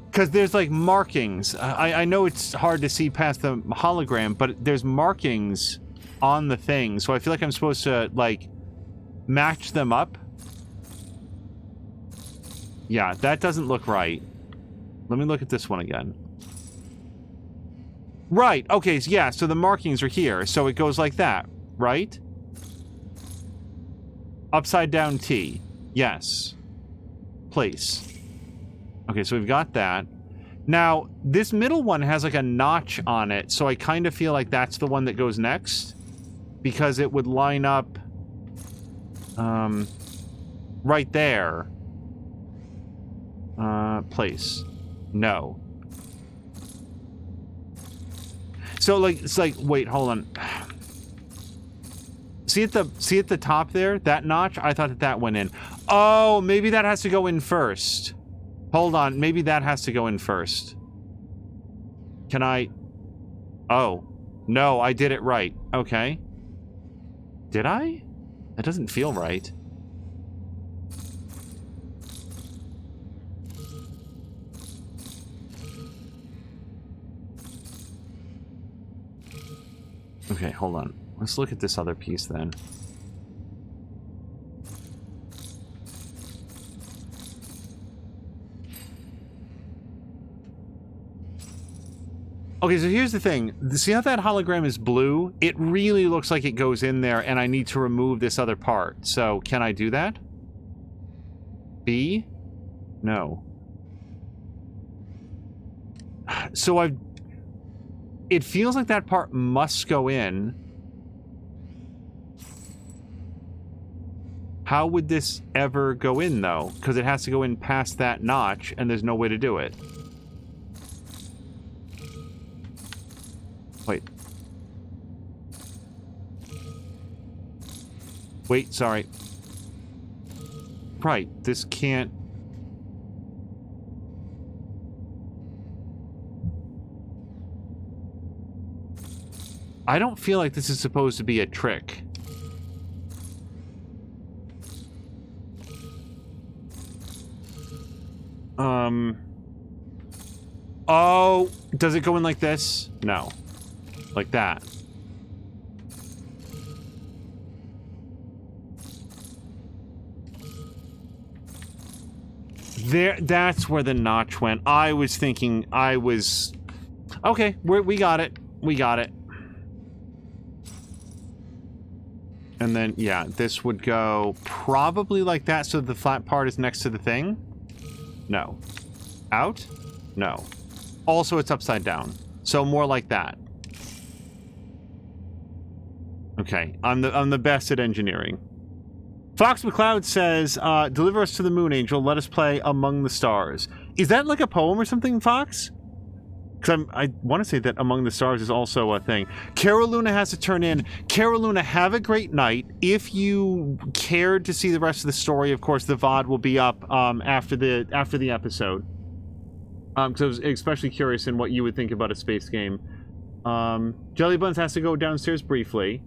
Because there's, like, markings. I know it's hard to see past the hologram, but there's markings on the thing. So I feel like I'm supposed to, like, match them up. Yeah, that doesn't look right. Let me look at this one again. Right, okay, so yeah, so the markings are here. So it goes like that, right? Upside down T. Yes. Place. Okay, so we've got that. Now, this middle one has like a notch on it, so I kind of feel like that's the one that goes next. Because it would line up... right there. Place. No. So, like, it's like... Wait, hold on. See at the top there? That notch? I thought that went in. Oh, maybe that has to go in first. Hold on. Maybe that has to go in first. Can I... Oh. No, I did it right. Okay. Did I? That doesn't feel right. Okay, hold on. Let's look at this other piece then. Okay, so here's the thing. See how that hologram is blue? It really looks like it goes in there, and I need to remove this other part. So, can I do that? B? No. So it feels like that part must go in. How would this ever go in, though? Because it has to go in past that notch, and there's no way to do it. Wait. Wait, sorry. Right, this can't... I don't feel like this is supposed to be a trick. Oh, does it go in like this? No. Like that. There, that's where the notch went. I was thinking okay, we got it. We got it. And then, yeah, this would go probably like that, so the flat part is next to the thing. No. Out? No. Also, it's upside down. So more like that. Okay, I'm the best at engineering. Fox McCloud says, deliver us to the moon, Angel. Let us play Among the Stars. Is that like a poem or something, Fox? Because I want to say that Among the Stars is also a thing. Carol Luna has to turn in. Carol Luna, have a great night. If you cared to see the rest of the story, of course, the VOD will be up after the episode. Because I was especially curious in what you would think about a space game. Jelly Buns has to go downstairs briefly.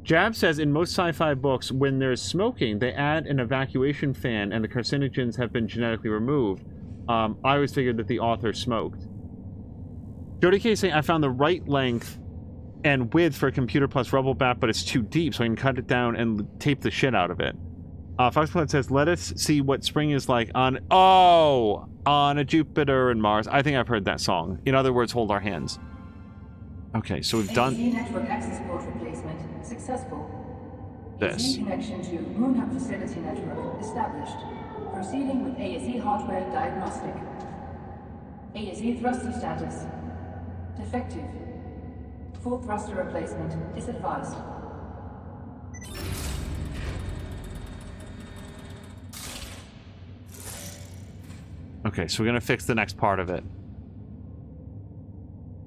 Jab says, in most sci-fi books, when there's smoking, they add an evacuation fan and the carcinogens have been genetically removed. I always figured that the author smoked. Jody K saying, I found the right length and width for a Computer Plus Rubble Bat, but it's too deep, so I can cut it down and tape the shit out of it. Foxploid says, let us see what spring is like on a Jupiter and Mars. I think I've heard that song. In other words, hold our hands. Okay, so we've done... AEC network access port replacement successful. This. AEC connection to Moon Hub facility network established. Proceeding with ASE hardware diagnostic. ASE thruster status. Defective. Full thruster replacement is advised. Okay, so we're gonna fix the next part of it.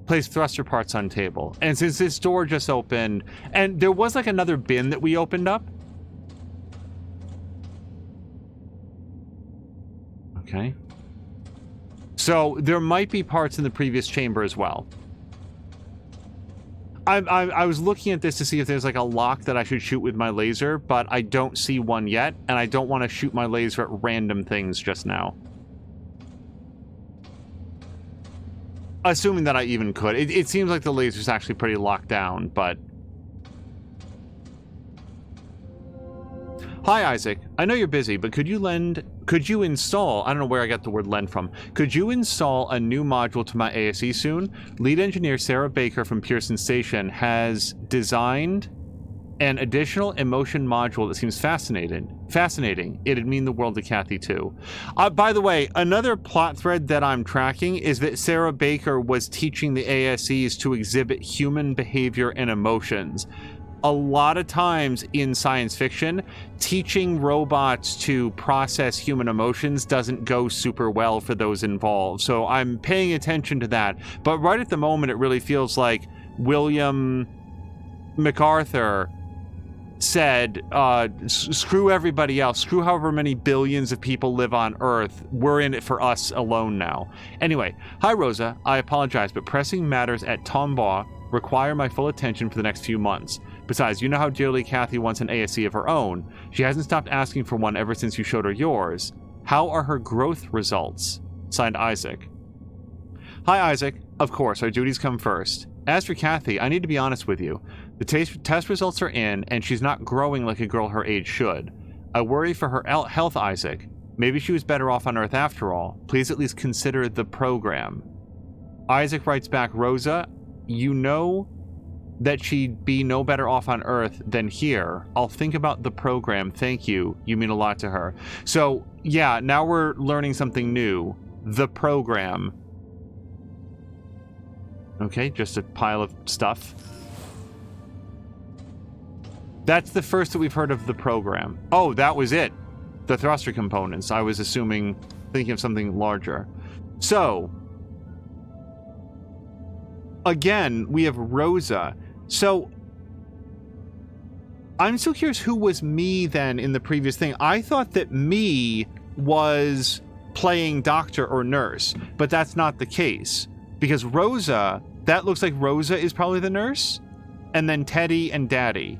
Place thruster parts on table. And since this door just opened, and there was like another bin that we opened up. Okay. So there might be parts in the previous chamber as well. I was looking at this to see if there's like a lock that I should shoot with my laser, but I don't see one yet, and I don't want to shoot my laser at random things just now. Assuming that I even could. It seems like the laser's actually pretty locked down, but... Hi, Isaac. I know you're busy, but could you install, I don't know where I got the word lend from. Could you install a new module to my ASE soon? Lead engineer Sarah Baker from Pearson Station has designed an additional emotion module that seems fascinating. It'd mean the world to Kathy too. By the way, another plot thread that I'm tracking is that Sarah Baker was teaching the ASEs to exhibit human behavior and emotions. A lot of times in science fiction, teaching robots to process human emotions doesn't go super well for those involved. So I'm paying attention to that. But right at the moment, it really feels like William MacArthur said, screw everybody else, screw however many billions of people live on Earth, we're in it for us alone now. Anyway, hi Rosa, I apologize, but pressing matters at Tombaugh require my full attention for the next few months. Besides, you know how dearly Kathy wants an ASE of her own. She hasn't stopped asking for one ever since you showed her yours. How are her growth results? Signed, Isaac. Hi, Isaac. Of course, our duties come first. As for Kathy, I need to be honest with you. The test results are in, and she's not growing like a girl her age should. I worry for her health, Isaac. Maybe she was better off on Earth after all. Please at least consider the program. Isaac writes back, Rosa, you know that she'd be no better off on Earth than here. I'll think about the program. Thank you. You mean a lot to her. So, yeah, now we're learning something new. The program. Okay, just a pile of stuff. That's the first that we've heard of the program. Oh, that was it. The thruster components. I was thinking of something larger. So, again, we have Rosa. So, I'm still curious who was me then in the previous thing. I thought that me was playing doctor or nurse, but that's not the case. Because Rosa, that looks like Rosa is probably the nurse, and then Teddy and Daddy,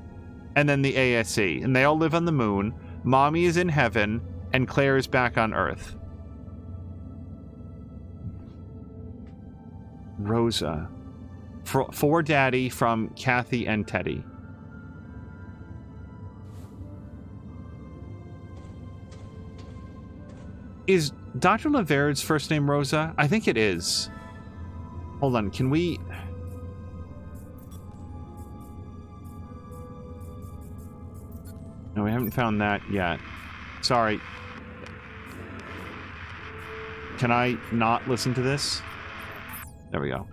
and then the ASE. And they all live on the moon. Mommy is in heaven, and Claire is back on Earth. Rosa. For Daddy from Kathy and Teddy. Is Dr. Laverd's first name Rosa? I think it is. Hold on, can we... No, we haven't found that yet. Sorry. Can I not listen to this? There we go.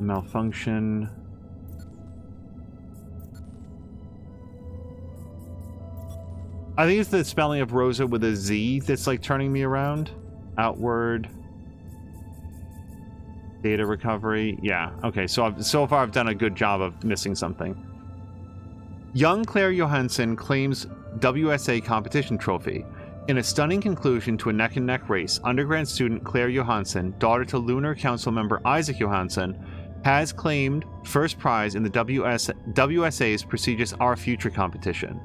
Malfunction. I think it's the spelling of Rosa with a Z that's like turning me around. Outward. Data recovery. Yeah. Okay. So far I've done a good job of missing something. Young Claire Johansson claims WSA competition trophy. In a stunning conclusion to a neck-and-neck race, undergrad student Claire Johansson, daughter to Lunar Council member Isaac Johansson, has claimed first prize in the WSA's prestigious Our Future competition.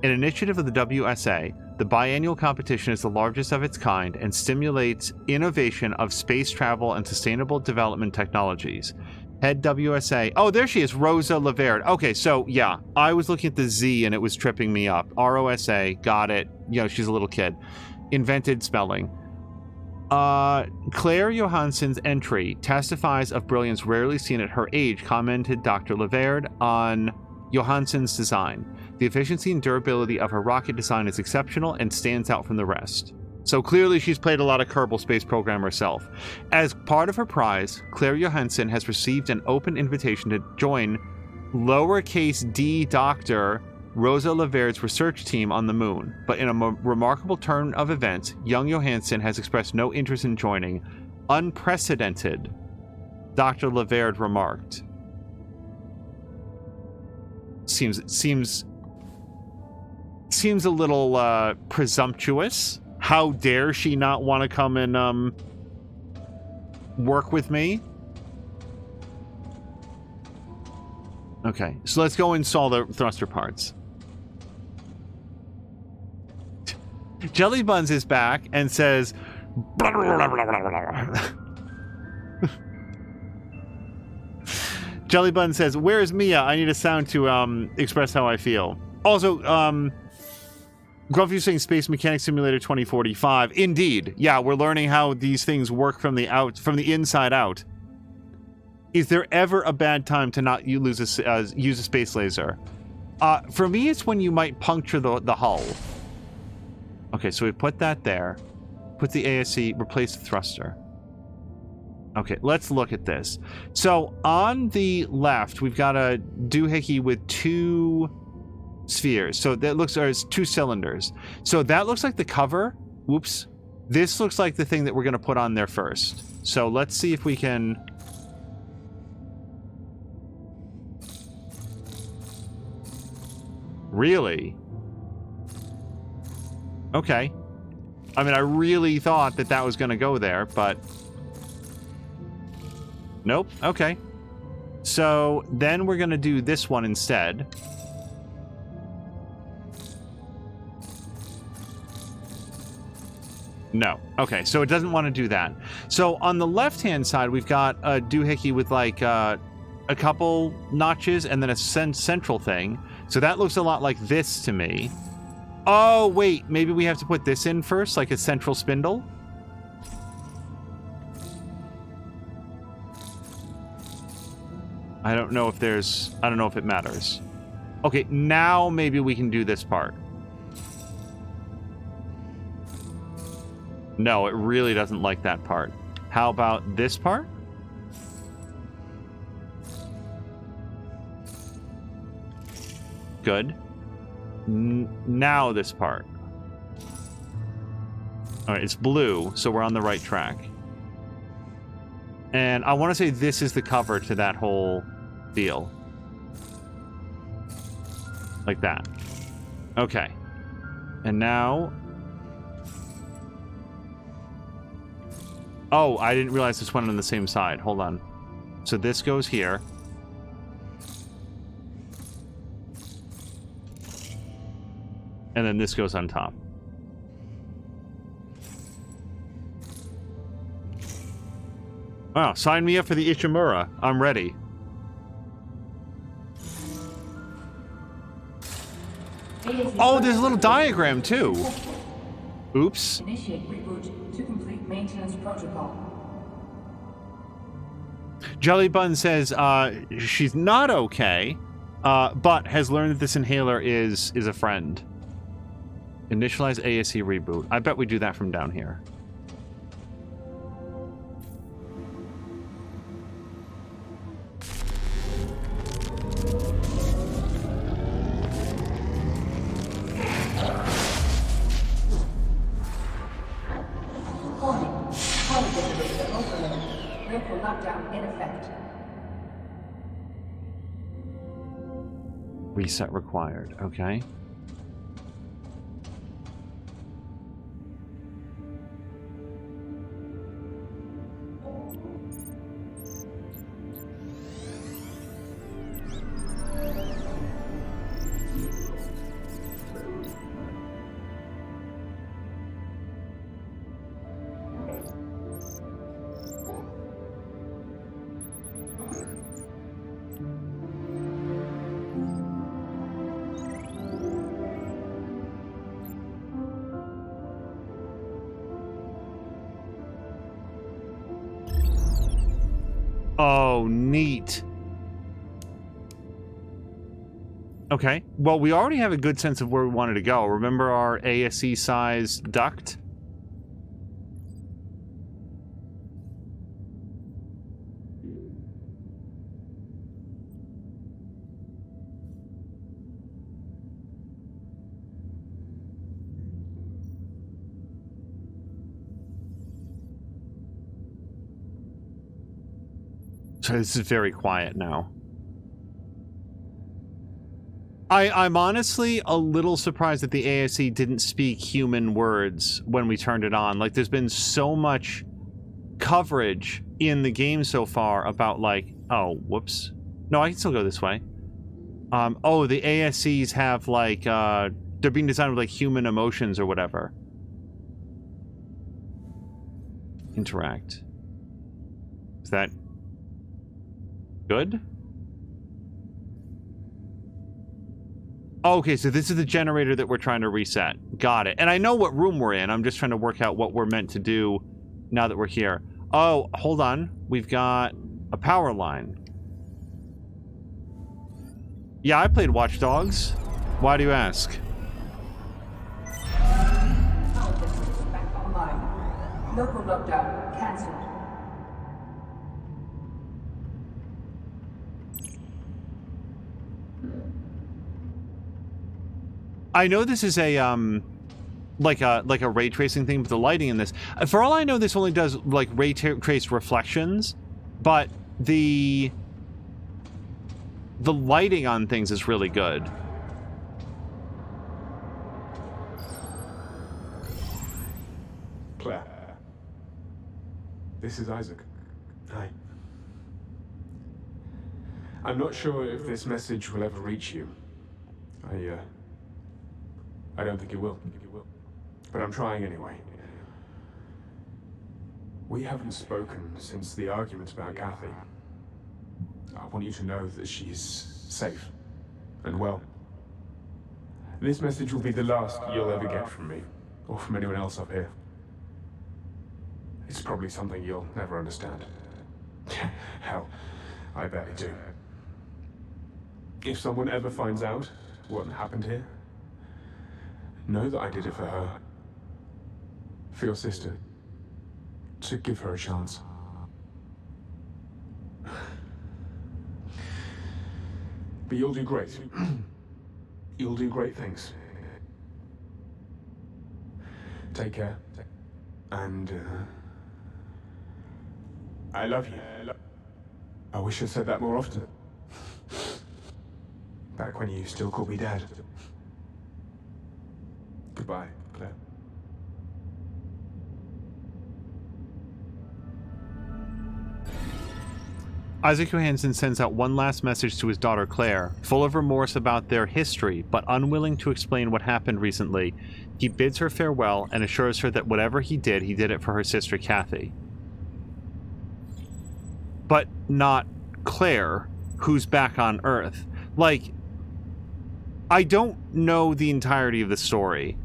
An initiative of the WSA, the biannual competition is the largest of its kind and stimulates innovation of space travel and sustainable development technologies. Head WSA. Oh, there she is, Rosa Laverde. Okay, so yeah, I was looking at the Z and it was tripping me up. ROSA, got it. You know, she's a little kid. Invented spelling. Claire Johansson's entry testifies of brilliance rarely seen at her age, commented Dr. Laverde on Johansson's design. The efficiency and durability of her rocket design is exceptional and stands out from the rest. So clearly she's played a lot of Kerbal Space Program herself. As part of her prize, Claire Johansson has received an open invitation to join lowercase d Dr. Rosa Laverde's research team on the moon, but in a remarkable turn of events, young Johansson has expressed no interest in joining. Unprecedented. Dr. Laverde remarked. Seems a little presumptuous. How dare she not want to come and work with me? Okay, so let's go install the thruster parts. Jelly Buns is back and says, Jelly Bun says, "Where's Mia? I need a sound to express how I feel." Also, Grumpy saying Space Mechanics Simulator 2045. Indeed, yeah, we're learning how these things work from the inside out. Is there ever a bad time to not use a space laser? For me, it's when you might puncture the hull. Okay, so we put that there. Put the ASC, replace the thruster. Okay, let's look at this. So on the left, we've got a doohickey with 2 spheres. So that looks, or it's 2 cylinders. So that looks like the cover. Whoops. This looks like the thing that we're going to put on there first. So let's see if we can... Really? Okay. I mean, I really thought that that was going to go there, but... Nope. Okay. So then we're going to do this one instead. No. Okay, so it doesn't want to do that. So on the left-hand side, we've got a doohickey with like a couple notches and then a central thing. So that looks a lot like this to me. Oh, wait. Maybe we have to put this in first, like a central spindle? I don't know if it matters. Okay, now maybe we can do this part. No, it really doesn't like that part. How about this part? Good. Now this part. All right, it's blue, so we're on the right track. And I want to say this is the cover to that whole deal. Like that. Okay. And now... Oh, I didn't realize this went on the same side. Hold on. So this goes here. And then this goes on top. Wow, sign me up for the Ishimura. I'm ready. Oh, there's a little diagram too. Oops. Initiate reboot to complete maintenance protocol. Jelly Bun says she's not okay, but has learned that this inhaler is a friend. Initialize ASE reboot. I bet we do that from down here. Reset required. Okay. Oh, neat. Okay. Well, we already have a good sense of where we wanted to go. Remember our ASE-sized duct? So this is very quiet now. I'm honestly a little surprised that the ASE didn't speak human words when we turned it on. Like, there's been so much coverage in the game so far about, like, oh, whoops. No, I can still go this way. Oh, the ASCs have, like, they're being designed with, like, human emotions or whatever. Interact. Is that good? Okay, so this is the generator that we're trying to reset. Got it. And I know what room we're in. I'm just trying to work out what we're meant to do now that we're here. Oh, hold on. We've got a power line. Yeah, I played Watch Dogs. Why do you ask? Local lockdown cancelled. I know this is a like a ray tracing thing, but the lighting in this, for all I know, this only does like ray trace reflections, but the lighting on things is really good. Claire, this is Isaac. Hi. I'm not sure if this message will ever reach you. I don't think it will. But I'm trying anyway. We haven't spoken since the argument about Kathy. I want you to know that she's safe and well. This message will be the last you'll ever get from me, or from anyone else up here. It's probably something you'll never understand. Hell, I barely do. If someone ever finds out what happened here, know that I did it for her. For your sister. To give her a chance. But you'll do great. You'll do great things. Take care. And, I love you. I wish I'd said that more often. Back when you still called me Dad. Goodbye, Claire. Isaac Johansson sends out one last message to his daughter Claire, full of remorse about their history, but unwilling to explain what happened recently. He bids her farewell and assures her that whatever he did it for her sister Kathy. But not Claire, who's back on Earth. Like, I don't know the entirety of the story.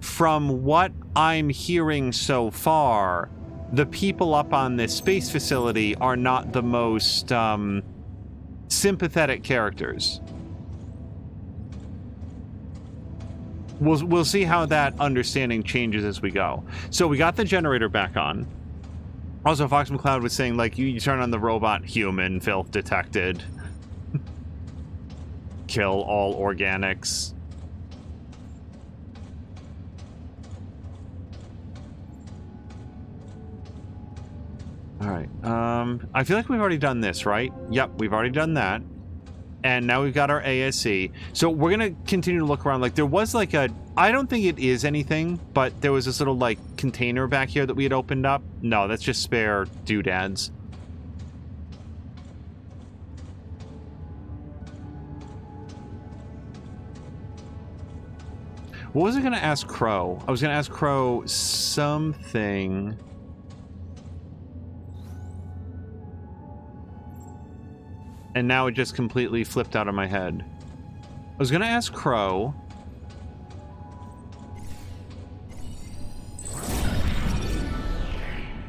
From what I'm hearing so far, the people up on this space facility are not the most sympathetic characters. We'll see how that understanding changes as we go. So we got the generator back on. Also, Fox McCloud was saying, like, you turn on the robot, human filth detected. Kill all organics. Alright, I feel like we've already done this, right? Yep, we've already done that. And now we've got our ASC. So we're gonna continue to look around. Like, there was like a... I don't think it is anything, but there was this little, like, container back here that we had opened up. No, that's just spare doodads. What was I gonna ask Crow? I was gonna ask Crow something... And now it just completely flipped out of my head. I was gonna ask Crow.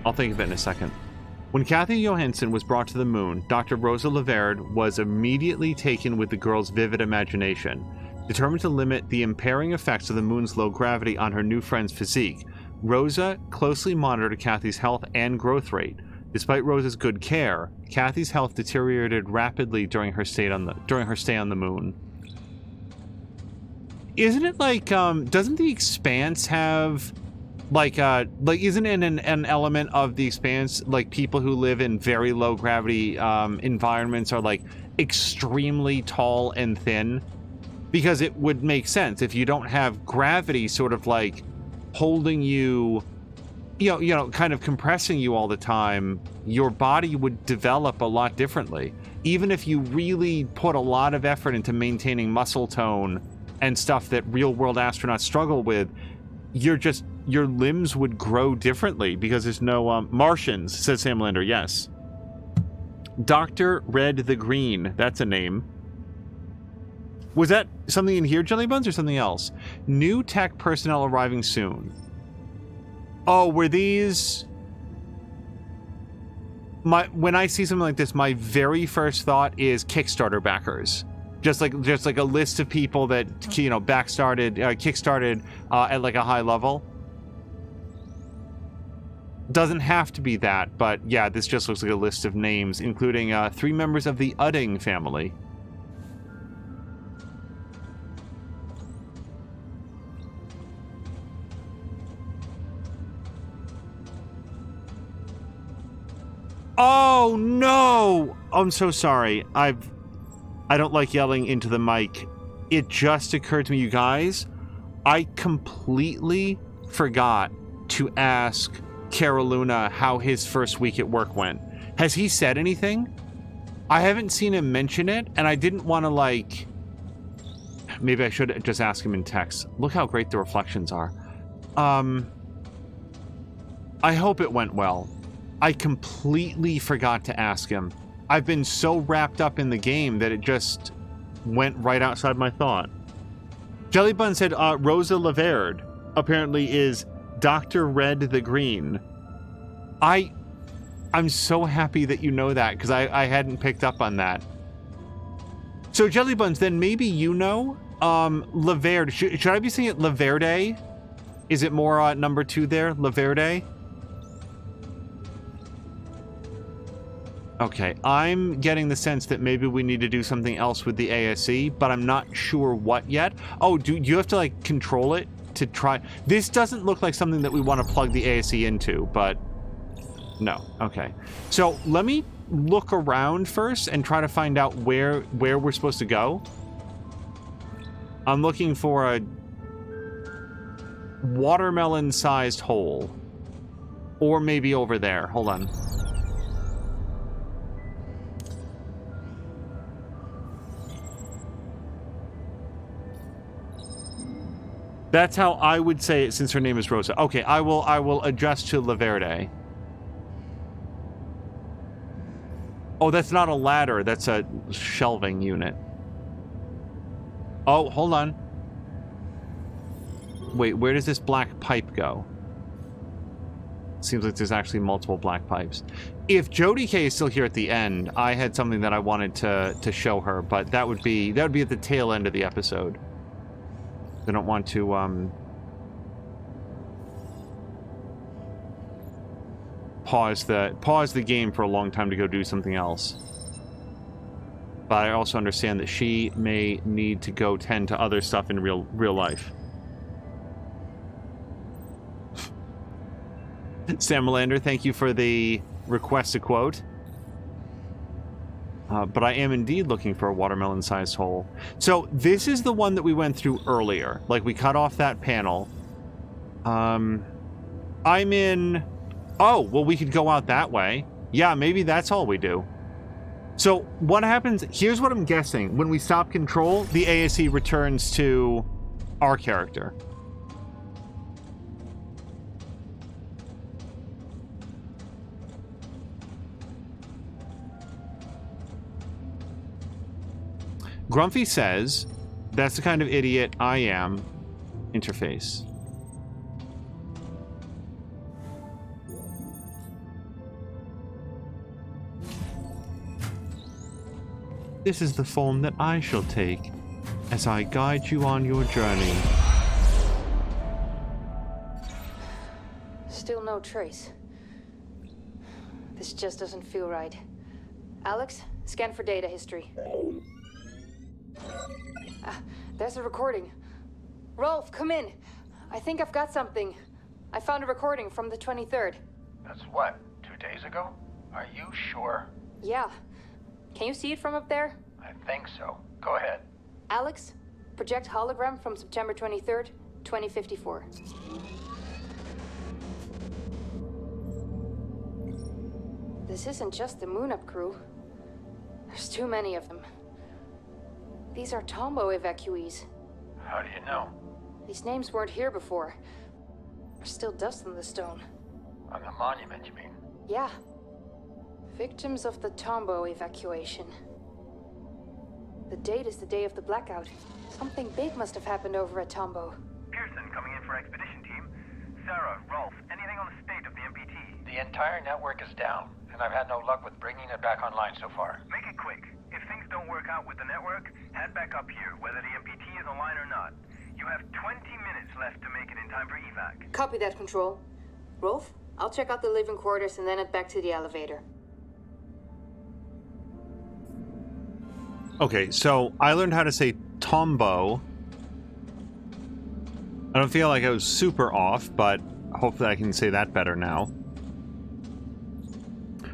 I'll think of it in a second. When Kathy Johansson was brought to the moon, Dr. Rosa Leverde was immediately taken with the girl's vivid imagination. Determined to limit the impairing effects of the moon's low gravity on her new friend's physique, Rosa closely monitored Kathy's health and growth rate. Despite Rosa's good care, Kathy's health deteriorated rapidly during her stay on the moon. Isn't it like, doesn't the Expanse have, Like isn't it an element of the Expanse, like people who live in very low gravity environments are like extremely tall and thin? Because it would make sense if you don't have gravity sort of like holding you, you know, kind of compressing you all the time, your body would develop a lot differently. Even if you really put a lot of effort into maintaining muscle tone and stuff that real world astronauts struggle with, your limbs would grow differently because there's no Martians, says Sam Lander. Yes. Dr. Red the Green, that's a name. Was that something in here, Jelly Buns, or something else? New tech personnel arriving soon. Oh, were these... When I see something like this, my very first thought is Kickstarter backers. Just like a list of people that, you know, kickstarted at like a high level. Doesn't have to be that, but yeah, this just looks like a list of names, including 3 members of the Udding family. Oh no! I'm so sorry. I don't like yelling into the mic. It just occurred to me, you guys, I completely forgot to ask Caroluna how his first week at work went. Has he said anything? I haven't seen him mention it, and I didn't want to, like... Maybe I should just ask him in text. Look how great the reflections are. I hope it went well. I completely forgot to ask him. I've been so wrapped up in the game that it just went right outside my thought. Jellybun said Rosa Laverde apparently is Dr. Red the Green. I'm so happy that you know that, because I hadn't picked up on that. So Jellybuns, then maybe you know Laverde. Should I be saying it Laverde? Is it more number 2 there? Laverde? Okay, I'm getting the sense that maybe we need to do something else with the ASE, but I'm not sure what yet. Oh, do you have to, like, control it to try? This doesn't look like something that we want to plug the ASE into, but no. Okay. So let me look around first and try to find out where we're supposed to go. I'm looking for a watermelon-sized hole. Or maybe over there. Hold on. That's how I would say it since her name is Rosa. Okay, I will adjust to Laverde. Oh, that's not a ladder. That's a shelving unit. Oh, hold on. Wait, where does this black pipe go? Seems like there's actually multiple black pipes. If Jody K is still here at the end, I had something that I wanted to show her, but that would be at the tail end of the episode. I don't want to pause the game for a long time to go do something else. But I also understand that she may need to go tend to other stuff in real life. Sam Melander, thank you for the request to quote. But I am indeed looking for a watermelon-sized hole. So this is the one that we went through earlier. Like, we cut off that panel. I'm in... Oh, well, we could go out that way. Yeah, maybe that's all we do. So what happens... Here's what I'm guessing. When we stop control, the ASE returns to our character. Grumpy says, that's the kind of idiot I am. Interface. This is the form that I shall take as I guide you on your journey. Still no trace. This just doesn't feel right. Alex, scan for data history. There's a recording. Rolf, come in. I think I've got something. I found a recording from the 23rd. That's what, 2 days ago? Are you sure? Yeah. Can you see it from up there? I think so. Go ahead. Alex, project hologram from September 23rd, 2054. This isn't just the Moon Up crew. There's too many of them. These are Tombo evacuees. How do you know? These names weren't here before. There's still dust on the stone. On the monument, you mean? Yeah. Victims of the Tombo evacuation. The date is the day of the blackout. Something big must have happened over at Tombo. Pearson coming in for expedition team. Sarah, Rolf, anything on the state of the MPT? The entire network is down, and I've had no luck with bringing it back online so far. Make it quick. If things don't work out with the network, head back up here, whether the MPT is online or not. You have 20 minutes left to make it in time for evac. Copy that, Control. Rolf, I'll check out the living quarters and then head back to the elevator. Okay, so I learned how to say Tombo. I don't feel like I was super off, but hopefully I can say that better now.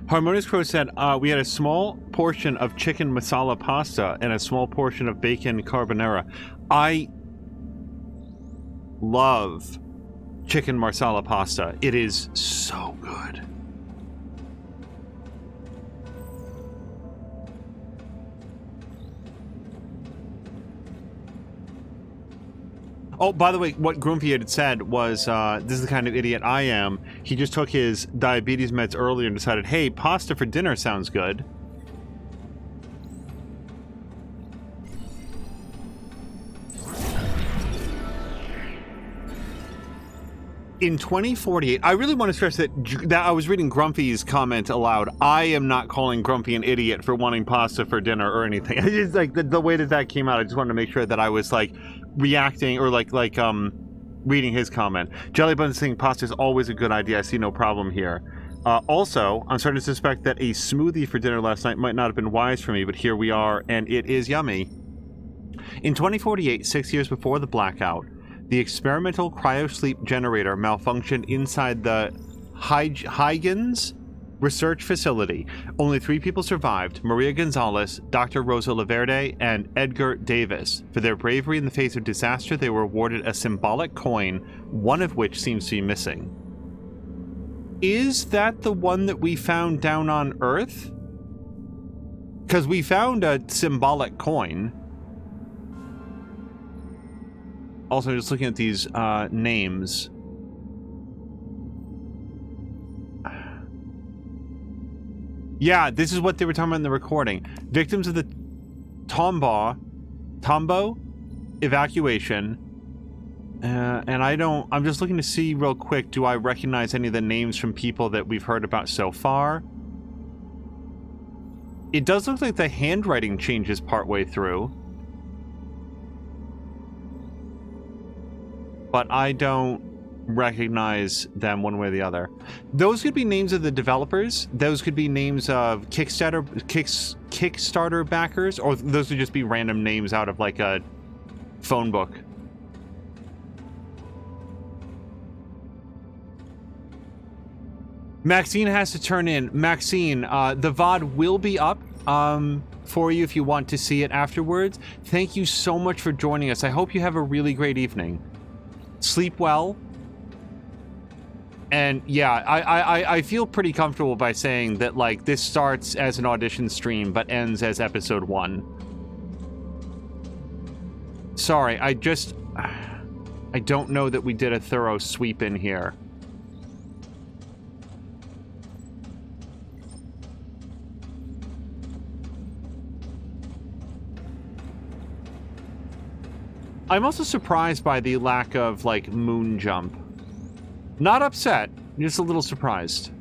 Harmonious Crow said, we had a small portion of chicken masala pasta and a small portion of bacon carbonara. I love chicken marsala pasta. It is so good. Oh, by the way, what Grumpy had said was, this is the kind of idiot I am. He just took his diabetes meds earlier and decided, hey, pasta for dinner sounds good. In 2048, I really want to stress that I was reading Grumpy's comment aloud. I am not calling Grumpy an idiot for wanting pasta for dinner or anything. I just like the way that came out. I just wanted to make sure that I was like reacting or like reading his comment. Jellybun saying pasta is always a good idea. I see no problem here. Also, I'm starting to suspect that a smoothie for dinner last night might not have been wise for me, but here we are, and it is yummy. In 2048, 6 years before the blackout, the experimental cryosleep generator malfunctioned inside the Huygens research facility. Only 3 people survived: Maria Gonzalez, Dr. Rosa Laverde, and Edgar Davis. For their bravery in the face of disaster, they were awarded a symbolic coin, one of which seems to be missing. Is that the one that we found down on Earth? Because we found a symbolic coin. Also, just looking at these names. Yeah, this is what they were talking about in the recording. Victims of the Tombo evacuation. And I'm just looking to see real quick, do I recognize any of the names from people that we've heard about so far? It does look like the handwriting changes partway through. But I don't recognize them one way or the other. Those could be names of the developers. Those could be names of Kickstarter backers, or those would just be random names out of like a phone book. Maxine has to turn in. Maxine, the VOD will be up for you if you want to see it afterwards. Thank you so much for joining us. I hope you have a really great evening. Sleep well. And yeah, I feel pretty comfortable by saying that like this starts as an audition stream but ends as episode 1. Sorry, I don't know that we did a thorough sweep in here. I'm also surprised by the lack of, like, moon jump. Not upset, just a little surprised.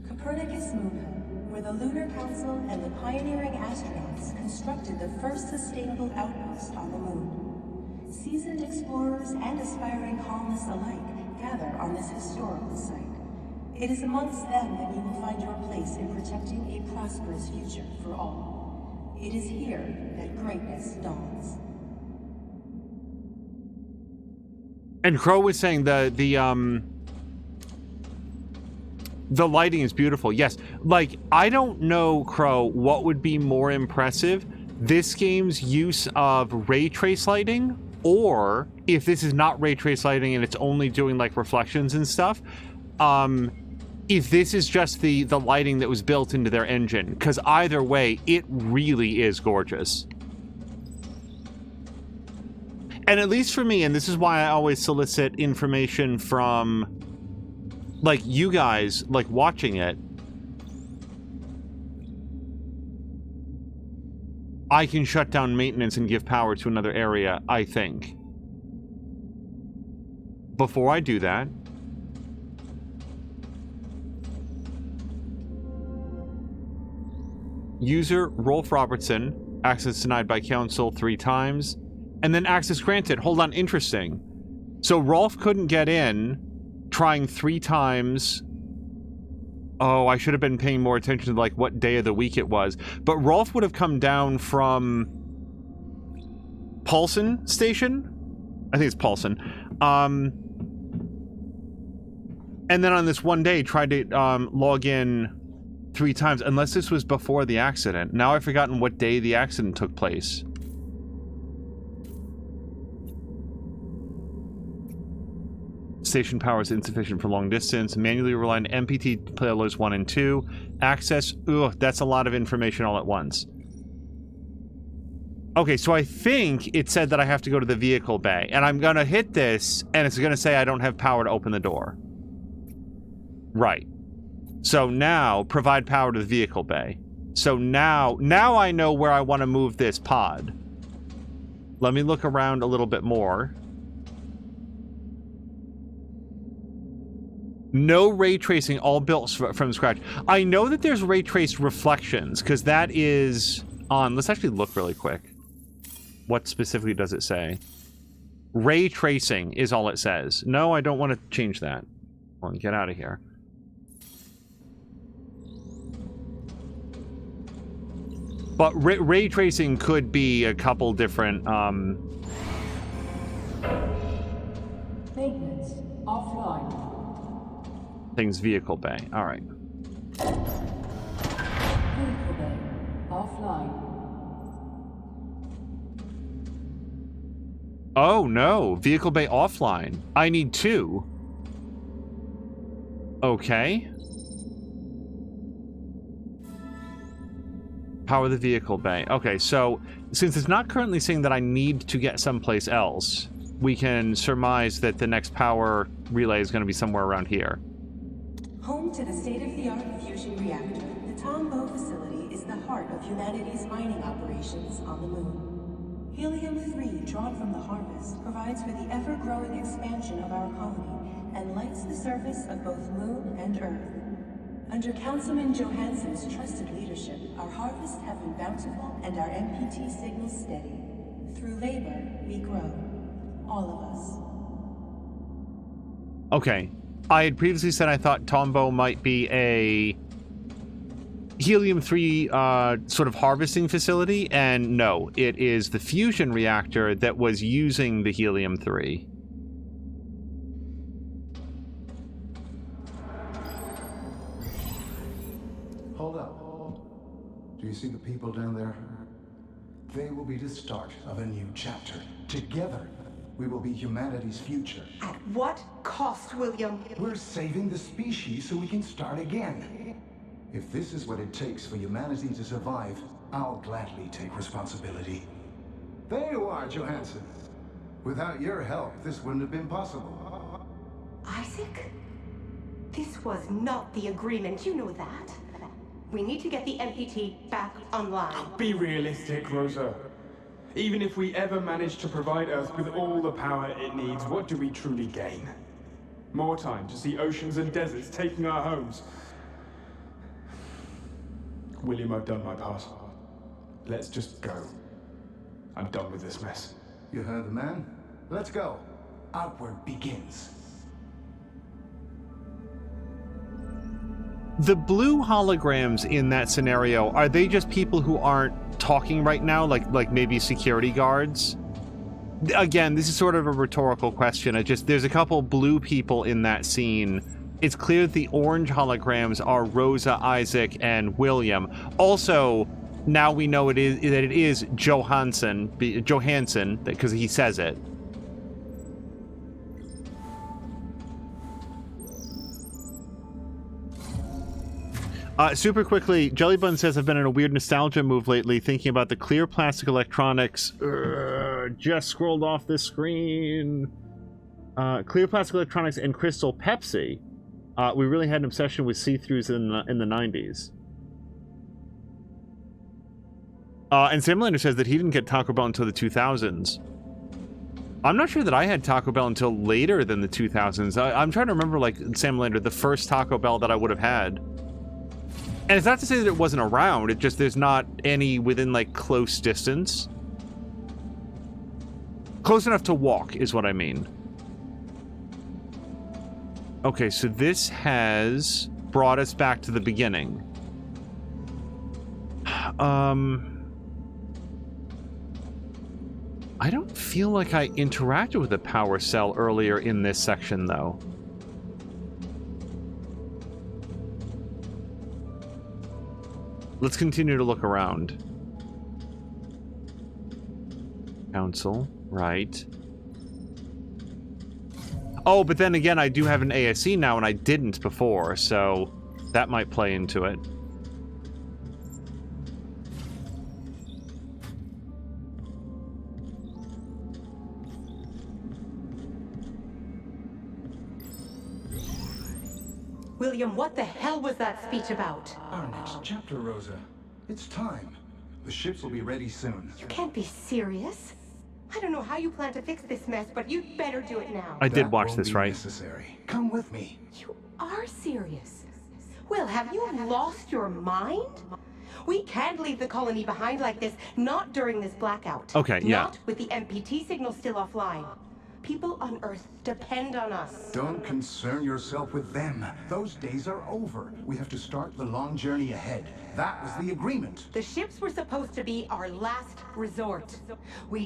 Copernicus Moon, where the Lunar Council and the pioneering astronauts constructed the first sustainable outpost on the moon. Seasoned explorers and aspiring colonists alike gather on this historical site. It is amongst them that you will find your place in protecting a prosperous future for all. It is here that greatness dawns. And Crow was saying the lighting is beautiful. Yes. Like, I don't know, Crow, what would be more impressive, this game's use of ray trace lighting, or if this is not ray trace lighting and it's only doing like reflections and stuff, if this is just the lighting that was built into their engine, because either way, it really is gorgeous. And at least for me, and this is why I always solicit information from like you guys, like watching it, I can shut down maintenance and give power to another area, I think. Before I do that, user Rolf Robertson, access denied by council 3 times, and then access granted. Hold on, interesting. So Rolf couldn't get in, trying 3 times. Oh, I should have been paying more attention to like what day of the week it was. But Rolf would have come down from Paulson Station. I think it's Paulson. And then on this one day, tried to log in 3 times, unless this was before the accident. Now I've forgotten what day the accident took place. Station power is insufficient for long distance. Manually rely on MPT payloads 1 and 2. Access, ugh, that's a lot of information all at once. Okay, so I think it said that I have to go to the vehicle bay, and I'm gonna hit this, and it's gonna say I don't have power to open the door. Right. So now, provide power to the vehicle bay. So now I know where I want to move this pod. Let me look around a little bit more. No ray tracing, all built from scratch. I know that there's ray traced reflections, because that is on... Let's actually look really quick. What specifically does it say? Ray tracing is all it says. No, I don't want to change that. Well, get out of here. But ray tracing could be a couple different, Maintenance offline. things. Vehicle bay. All right. Vehicle bay offline. Oh, no. Vehicle bay offline. I need 2. Okay. Power the vehicle bay. Okay, so since it's not currently saying that I need to get someplace else, we can surmise that the next power relay is going to be somewhere around here. Home to the state-of-the-art fusion reactor, the Tombow facility is the heart of humanity's mining operations on the moon. Helium-3 drawn from the harvest provides for the ever-growing expansion of our colony and lights the surface of both Moon and Earth. Under Councilman Johansson's trusted leadership, our harvests have been bountiful and our MPT signals steady. Through labor, we grow. All of us. Okay. I had previously said I thought Tombow might be a helium-3 sort of harvesting facility, and no, it is the fusion reactor that was using the helium-3. Hold up. Do you see the people down there? They will be the start of a new chapter. Together, we will be humanity's future. At what cost, William? We're saving the species so we can start again. If this is what it takes for humanity to survive, I'll gladly take responsibility. There you are, Johansson. Without your help, this wouldn't have been possible. Isaac? This was not the agreement, you know that. We need to get the MPT back online. Be realistic, Rosa. Even if we ever manage to provide Earth with all the power it needs, what do we truly gain? More time to see oceans and deserts taking our homes. William, I've done my part. Let's just go. I'm done with this mess. You heard the man? Let's go. Outward begins. The blue holograms in that scenario, are they just people who aren't talking right now, like maybe security guards. Again, this is sort of a rhetorical question. There's a couple blue people in that scene. It's clear that the orange holograms are Rosa, Isaac, and William. Also, now we know it is Johansson, because he says it. Super quickly, Jellybun says, I've been in a weird nostalgia move lately, thinking about the clear plastic electronics. Just scrolled off this screen. Clear plastic electronics and Crystal Pepsi. We really had an obsession with see-throughs in the 90s. And Samlander says that he didn't get Taco Bell until the 2000s. I'm not sure that I had Taco Bell until later than the 2000s. I'm trying to remember, like, Samlander, the first Taco Bell that I would have had. And it's not to say that it wasn't around, it just there's not any within, like, close distance. Close enough to walk is what I mean. Okay, so this has brought us back to the beginning. I don't feel like I interacted with a power cell earlier in this section, though. Let's continue to look around. Council, right. Oh, but then again, I do have an ASC now, and I didn't before, so that might play into it. William, what the hell was that speech about? Our next chapter, Rosa. It's time. The ships will be ready soon. You can't be serious. I don't know how you plan to fix this mess, but you'd better do it now. I did watch this, right? Necessary. Come with me. You are serious. Will, have you lost your mind? We can't leave the colony behind like this, not during this blackout. Okay, yeah. Not with the MPT signal still offline. People on Earth depend on us. Don't concern yourself with them. Those days are over. We have to start the long journey ahead. That was the agreement. The ships were supposed to be our last resort.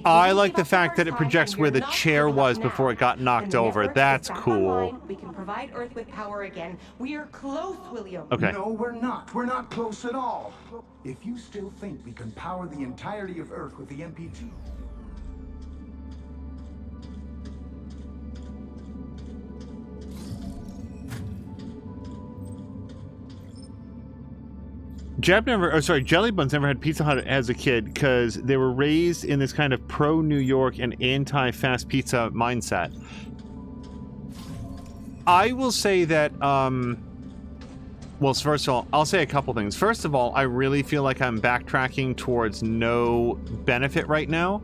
I like the fact that it projects where the chair was before it got knocked over. That's cool. We can provide Earth with power again. We are close, William. Okay. No, we're not. We're not close at all. If you still think we can power the entirety of Earth with the MPT... Jellybun's never had Pizza Hut as a kid because they were raised in this kind of pro-New York and anti-fast pizza mindset. I will say that, well, first of all, I'll say a couple things. First of all, I really feel like I'm backtracking towards no benefit right now.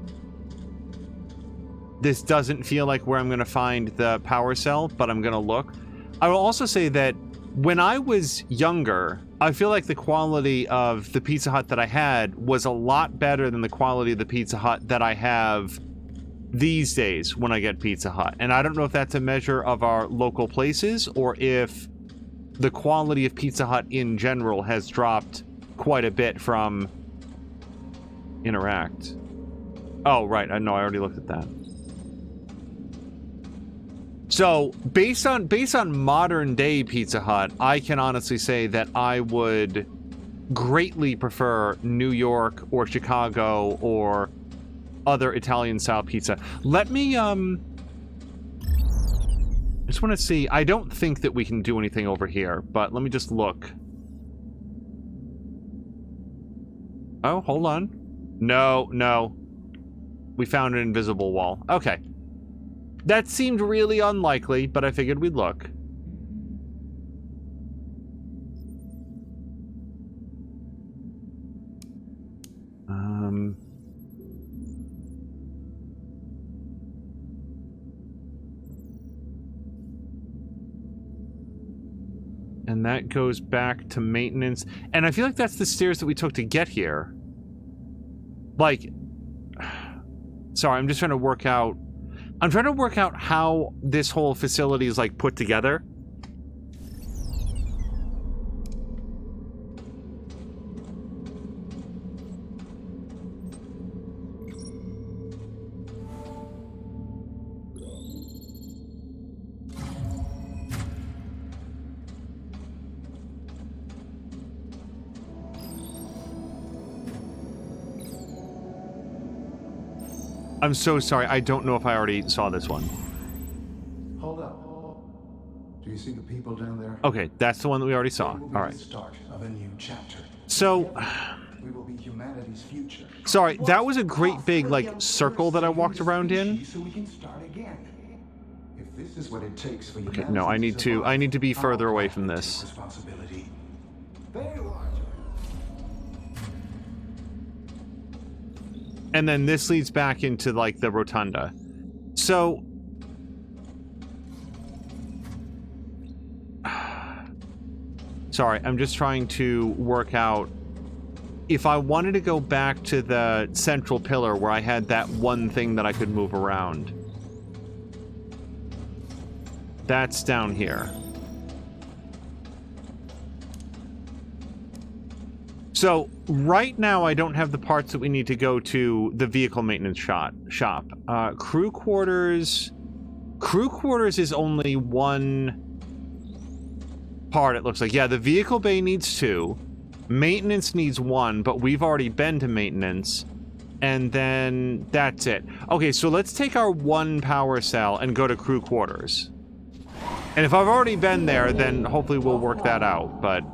This doesn't feel like where I'm going to find the power cell, but I'm going to look. I will also say that when I was younger, I feel like the quality of the Pizza Hut that I had was a lot better than the quality of the Pizza Hut that I have these days when I get Pizza Hut. And I don't know if that's a measure of our local places or if the quality of Pizza Hut in general has dropped quite a bit from Interact. Oh, right. I know. I already looked at that. So, based on modern day Pizza Hut, I can honestly say that I would greatly prefer New York or Chicago or other Italian style pizza. Let me I just want to see. I don't think that we can do anything over here, but let me just look. Oh, hold on. No. We found an invisible wall. Okay. That seemed really unlikely, but I figured we'd look. And that goes back to maintenance. And I feel like that's the stairs that we took to get here. Like, sorry, I'm just trying to work out how this whole facility is, like, put together. I'm so sorry. I don't know if I already saw this one. Hold up. Do you see the people down there? Okay, that's the one that we already saw. It will be All right. the start of a new chapter. So, we will be humanity's future. sorry, that was a great big, like, circle that I walked around in. So we can start again. If this is what it takes for Okay, no, I need to be further away from this. Responsibility. There you are. And then this leads back into, like, the rotunda. So... sorry, I'm just trying to work out... if I wanted to go back to the central pillar where I had that one thing that I could move around. That's down here. So, right now I don't have the parts that we need to go to the vehicle maintenance shop. Crew quarters... crew quarters is only one part, it looks like. Yeah, the vehicle bay needs 2. Maintenance needs 1, but we've already been to maintenance. And then that's it. Okay, so let's take our 1 power cell and go to crew quarters. And if I've already been there, then hopefully we'll work that out, but...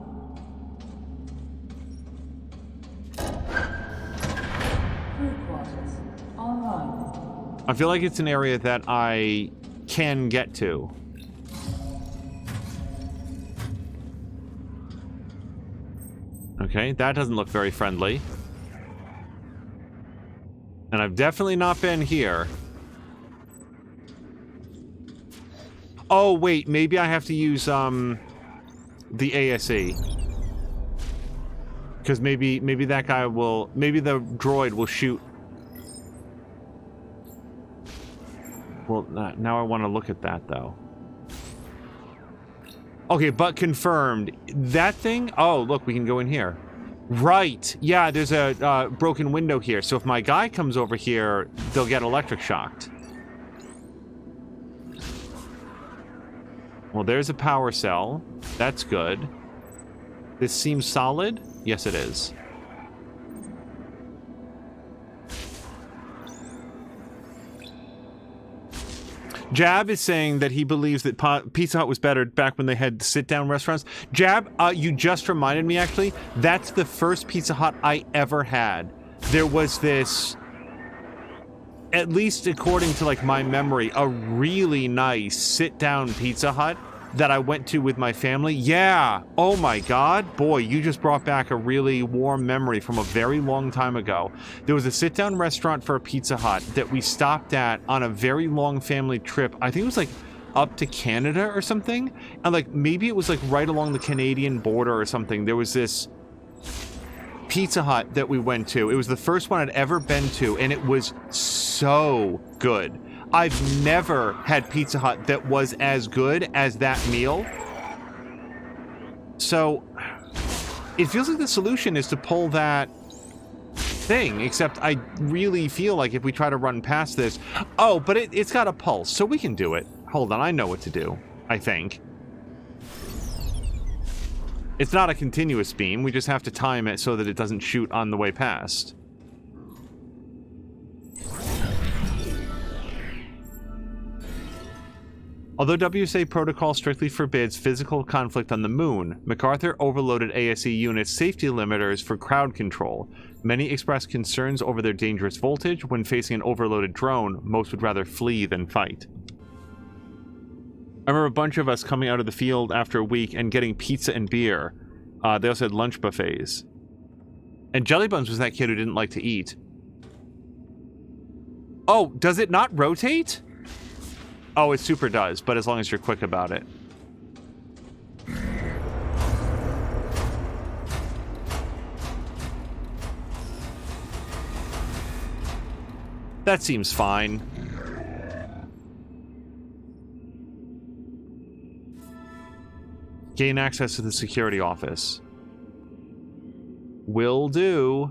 I feel like it's an area that I can get to. Okay, that doesn't look very friendly. And I've definitely not been here. Oh, wait, maybe I have to use, the ASE. Because maybe that guy will... maybe the droid will shoot... well, now I want to look at that, though. Okay, but confirmed. That thing... oh, look, we can go in here. Right. Yeah, there's a broken window here. So if my guy comes over here, they'll get electric shocked. Well, there's a power cell. That's good. This seems solid? Yes, it is. Jab is saying that he believes that Pizza Hut was better back when they had sit-down restaurants. Jab, you just reminded me, actually, that's the first Pizza Hut I ever had. There was this, at least according to, like, my memory, a really nice sit-down Pizza Hut that I went to with my family. Yeah! Oh my god. Boy, you just brought back a really warm memory from a very long time ago. There was a sit-down restaurant for a Pizza Hut that we stopped at on a very long family trip. I think it was like up to Canada or something. And like maybe it was like right along the Canadian border or something. There was this Pizza Hut that we went to. It was the first one I'd ever been to, and it was so good. I've never had Pizza Hut that was as good as that meal. So, it feels like the solution is to pull that thing, except I really feel like if we try to run past this... oh, but it's got a pulse, so we can do it. Hold on, I know what to do, I think. It's not a continuous beam, we just have to time it so that it doesn't shoot on the way past. Although WSA protocol strictly forbids physical conflict on the moon, MacArthur overloaded ASE units' safety limiters for crowd control. Many expressed concerns over their dangerous voltage. When facing an overloaded drone, most would rather flee than fight. I remember a bunch of us coming out of the field after a week and getting pizza and beer. They also had lunch buffets. And Jelly Buns was that kid who didn't like to eat. Oh, does it not rotate? Oh, it super does, but as long as you're quick about it. That seems fine. Gain access to the security office. Will do.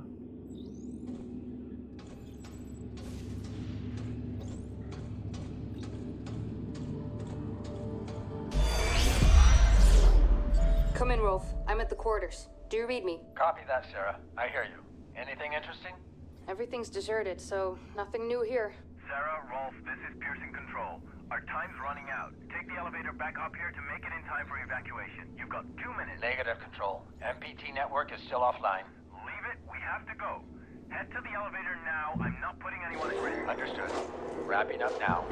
Come in, Rolf. I'm at the quarters. Do you read me? Copy that, Sarah. I hear you. Anything interesting? Everything's deserted, so nothing new here. Sarah, Rolf, this is Pearson Control. Our time's running out. Take the elevator back up here to make it in time for evacuation. You've got 2 minutes. Negative, Control. MPT network is still offline. Leave it. We have to go. Head to the elevator now. I'm not putting anyone at risk. Understood. Wrapping up now.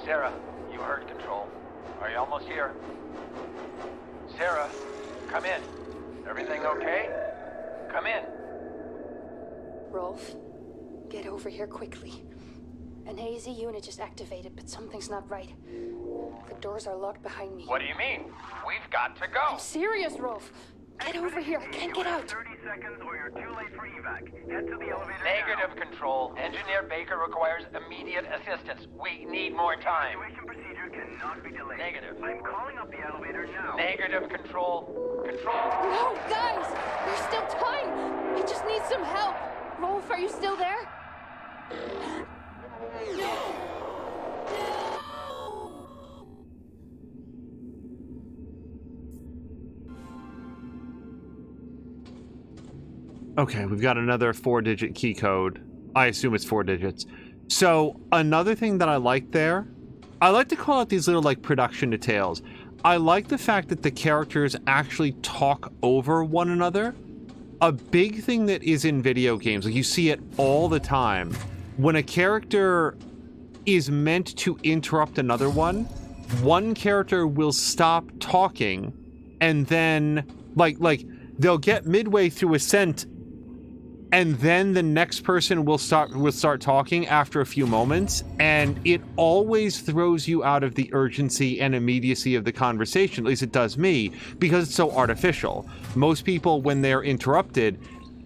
Sarah, you heard Control. Are you almost here? Sarah, come in. Everything okay? Come in. Rolf, get over here quickly. An AZ unit just activated, but something's not right. The doors are locked behind me. What do you mean? We've got to go. I'm serious, Rolf. Get over here. I can't get out. 30 seconds or you're too late for evac. Head to the elevator Negative, now. Control. Engineer Baker requires immediate assistance. We need more time. Evacuation procedure cannot be delayed. Negative. I'm calling up the elevator now. Negative, Control. Control. No, guys! There's still time! I just need some help! Rolf, are you still there? Okay, we've got another 4-digit key code. I assume it's 4 digits. So, another thing that I like there, I like to call out these little, like, production details. I like the fact that the characters actually talk over one another. A big thing that is in video games, like you see it all the time, when a character is meant to interrupt another one character will stop talking, and then, like they'll get midway through a sentence, and then the next person will start talking after a few moments, and it always throws you out of the urgency and immediacy of the conversation. At least it does me, because it's so artificial. Most people, when they're interrupted,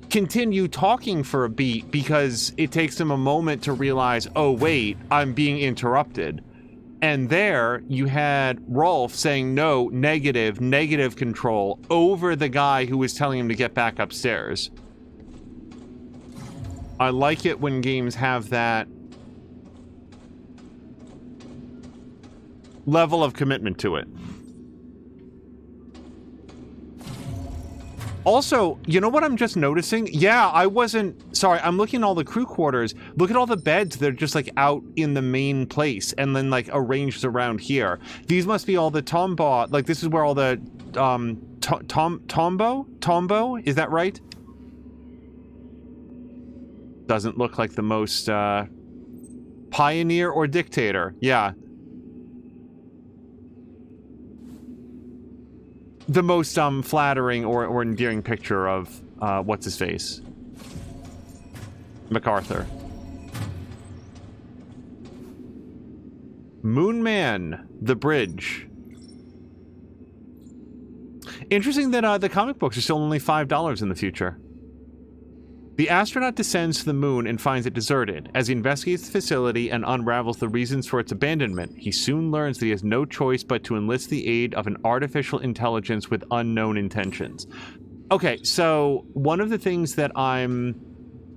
continue talking for a beat because it takes them a moment to realize, oh wait, I'm being interrupted. And there you had Rolf saying no, negative Control over the guy who was telling him to get back upstairs. I like it when games have that level of commitment to it. Also, you know what I'm just noticing? Yeah, I'm looking at all the crew quarters. Look at all the beds that are just like out in the main place and then like arranged around here. These must be all the Tombo, like this is where all the Tombo, is that right? Doesn't look like the most pioneer or dictator. Yeah. The most flattering or endearing picture of what's his face? MacArthur. Moonman, the bridge. Interesting that the comic books are still only $5 in the future. The astronaut descends to the moon and finds it deserted. As he investigates the facility and unravels the reasons for its abandonment, he soon learns that he has no choice but to enlist the aid of an artificial intelligence with unknown intentions. Okay, so one of the things that I'm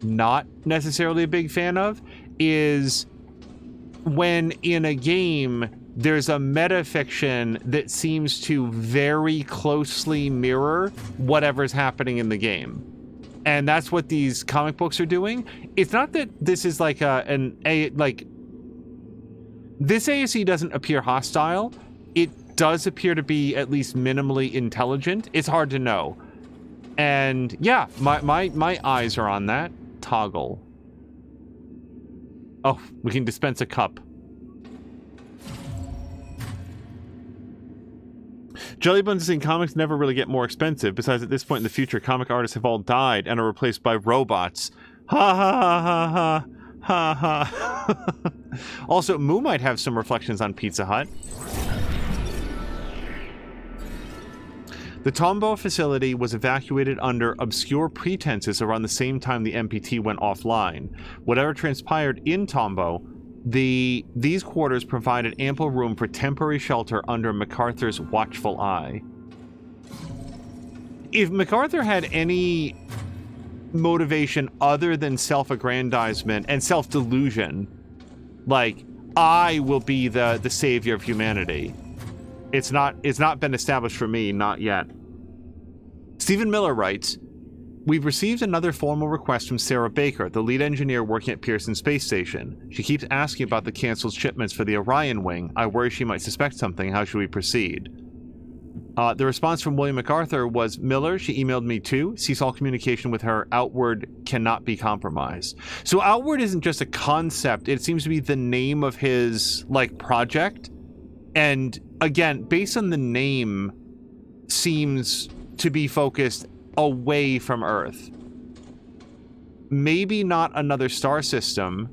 not necessarily a big fan of is when in a game there's a metafiction that seems to very closely mirror whatever's happening in the game. And that's what these comic books are doing. It's not that this is like this ASE doesn't appear hostile. It does appear to be at least minimally intelligent. It's hard to know. And yeah, my eyes are on that. Toggle. Oh, we can dispense a cup. Jelly buns in comics never really get more expensive. Besides, at this point in the future, comic artists have all died and are replaced by robots. Ha ha ha ha ha ha. Also, Moo might have some reflections on Pizza Hut. The Tombo facility was evacuated under obscure pretenses around the same time the MPT went offline. Whatever transpired in Tombo, these quarters provided ample room for temporary shelter under MacArthur's watchful eye. If MacArthur had any motivation other than self-aggrandizement and self-delusion, like, I will be the savior of humanity, it's not been established for me, not yet. Stephen Miller writes, We've received another formal request from Sarah Baker, the lead engineer working at Pearson Space Station. She keeps asking about the canceled shipments for the Orion wing. I worry she might suspect something. How should we proceed? The response from William MacArthur was, Miller, she emailed me too. Cease all communication with her. Outward cannot be compromised. So Outward isn't just a concept. It seems to be the name of his, like, project. And again, based on the name, seems to be focused away from Earth. Maybe not another star system.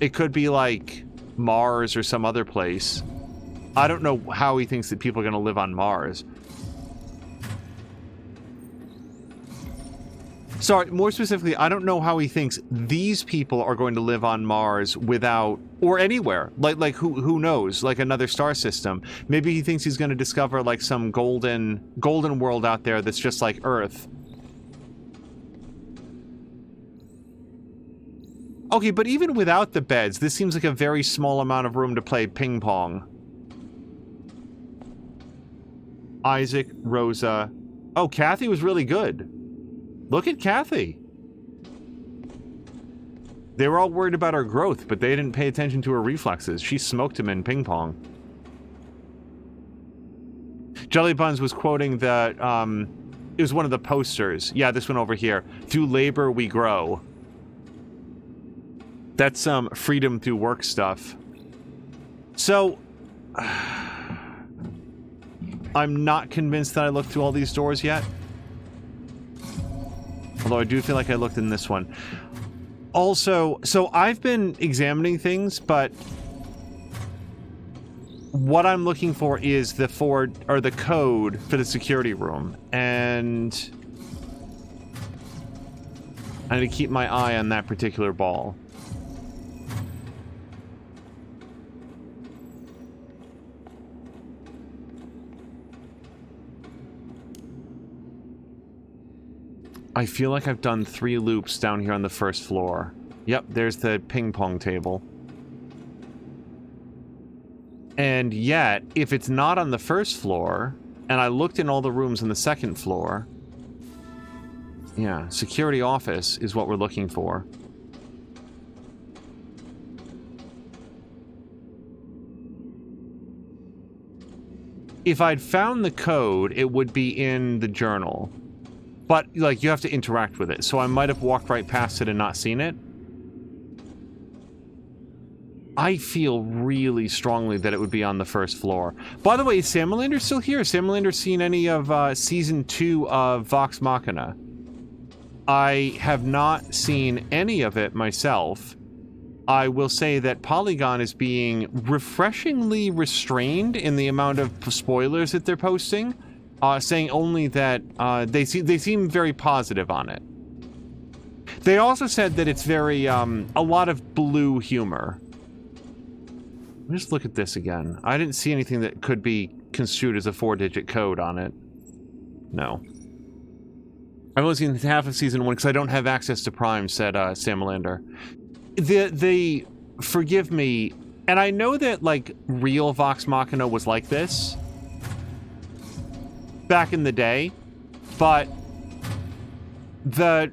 It could be like Mars or some other place. I don't know how he thinks that people are going to live on Mars. Sorry, more specifically, I don't know how he thinks these people are going to live on Mars without, or anywhere. Like who knows? Like another star system. Maybe he thinks he's going to discover like some golden world out there that's just like Earth. Okay, but even without the beds, this seems like a very small amount of room to play ping pong. Isaac, Rosa. Oh, Kathy was really good. Look at Kathy. They were all worried about her growth, but they didn't pay attention to her reflexes. She smoked him in ping pong. Jelly Buns was quoting the, it was one of the posters. Yeah, this one over here. Through labor, we grow. That's some freedom through work stuff. So, I'm not convinced that I looked through all these doors yet. Although I do feel like I looked in this one. Also, so I've been examining things, but what I'm looking for is the code for the security room, and I need to keep my eye on that particular ball. I feel like I've done 3 loops down here on the first floor. Yep, there's the ping pong table. And yet, if it's not on the first floor, and I looked in all the rooms on the second floor... Yeah, security office is what we're looking for. If I'd found the code, it would be in the journal. But, like, you have to interact with it, so I might have walked right past it and not seen it. I feel really strongly that it would be on the first floor. By the way, is Sam Melander still here? Has Sam Melander seen any of Season 2 of Vox Machina? I have not seen any of it myself. I will say that Polygon is being refreshingly restrained in the amount of spoilers that they're posting. Saying only that they seem very positive on it. They also said that it's very a lot of blue humor. Just look at this again. I didn't see anything that could be construed as a 4-digit code on it. No. I've only seen half of Season 1 because I don't have access to Prime, said Sam Melander. They forgive me, and I know that like real Vox Machina was like this back in the day, but the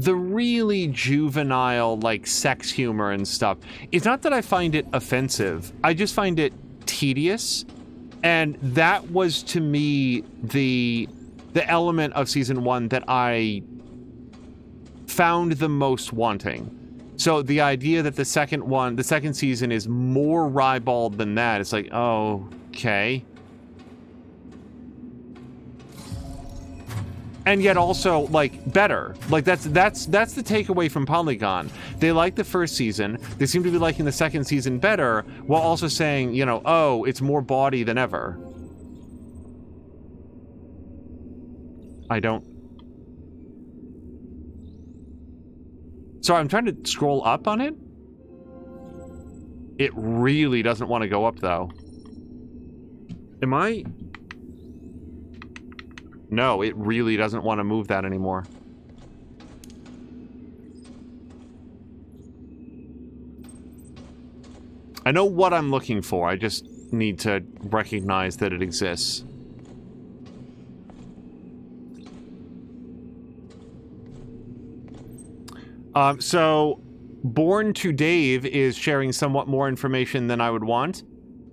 really juvenile like sex humor and stuff, it's not that I find it offensive, I just find it tedious, and that was to me the element of Season 1 that I found the most wanting. So the idea that the second season is more ribald than that, it's like, oh, okay. And yet also, like, better. Like, that's the takeaway from Polygon. They like the first season. They seem to be liking the second season better, while also saying, you know, oh, it's more bawdy than ever. I don't... Sorry, I'm trying to scroll up on it. It really doesn't want to go up, though. Am I... No, it really doesn't want to move that anymore. I know what I'm looking for, I just need to recognize that it exists. So Born to Dave is sharing somewhat more information than I would want.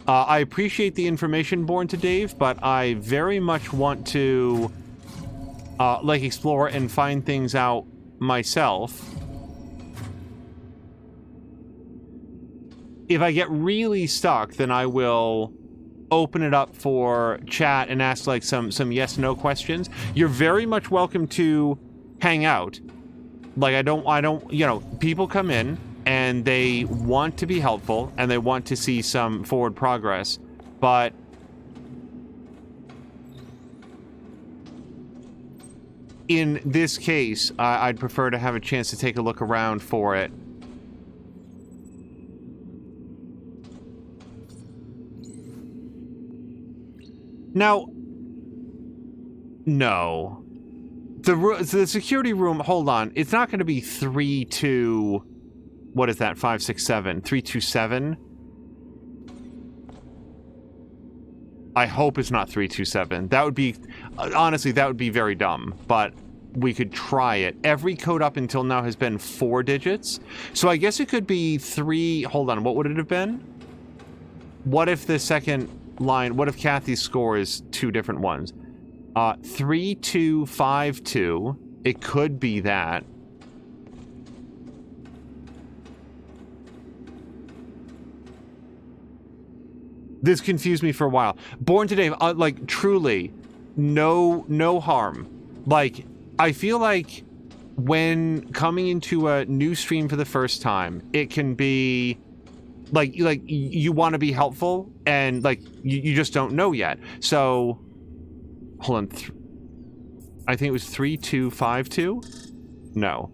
I appreciate the information, Born to Dave, but I very much want to like explore and find things out myself. If I get really stuck, then I will open it up for chat and ask like some yes/no questions. You're very much welcome to hang out. Like I don't, you know, people come in and they want to be helpful and they want to see some forward progress, but in this case, I'd prefer to have a chance to take a look around for it. Now, no. The security room, hold on. It's not going to be 3-2... What is that? 567? 327? I hope it's not 327. That would be... honestly, that would be very dumb. But we could try it. Every code up until now has been 4 digits. So I guess it could be 3... Hold on, what would it have been? What if the second line... What if Kathy's score is 2 different ones? 3252. It could be that. This confused me for a while. Born Today, like, truly, no harm. Like, I feel like when coming into a new stream for the first time, it can be like you want to be helpful and like you just don't know yet. So hold on, I think it was 3252. No,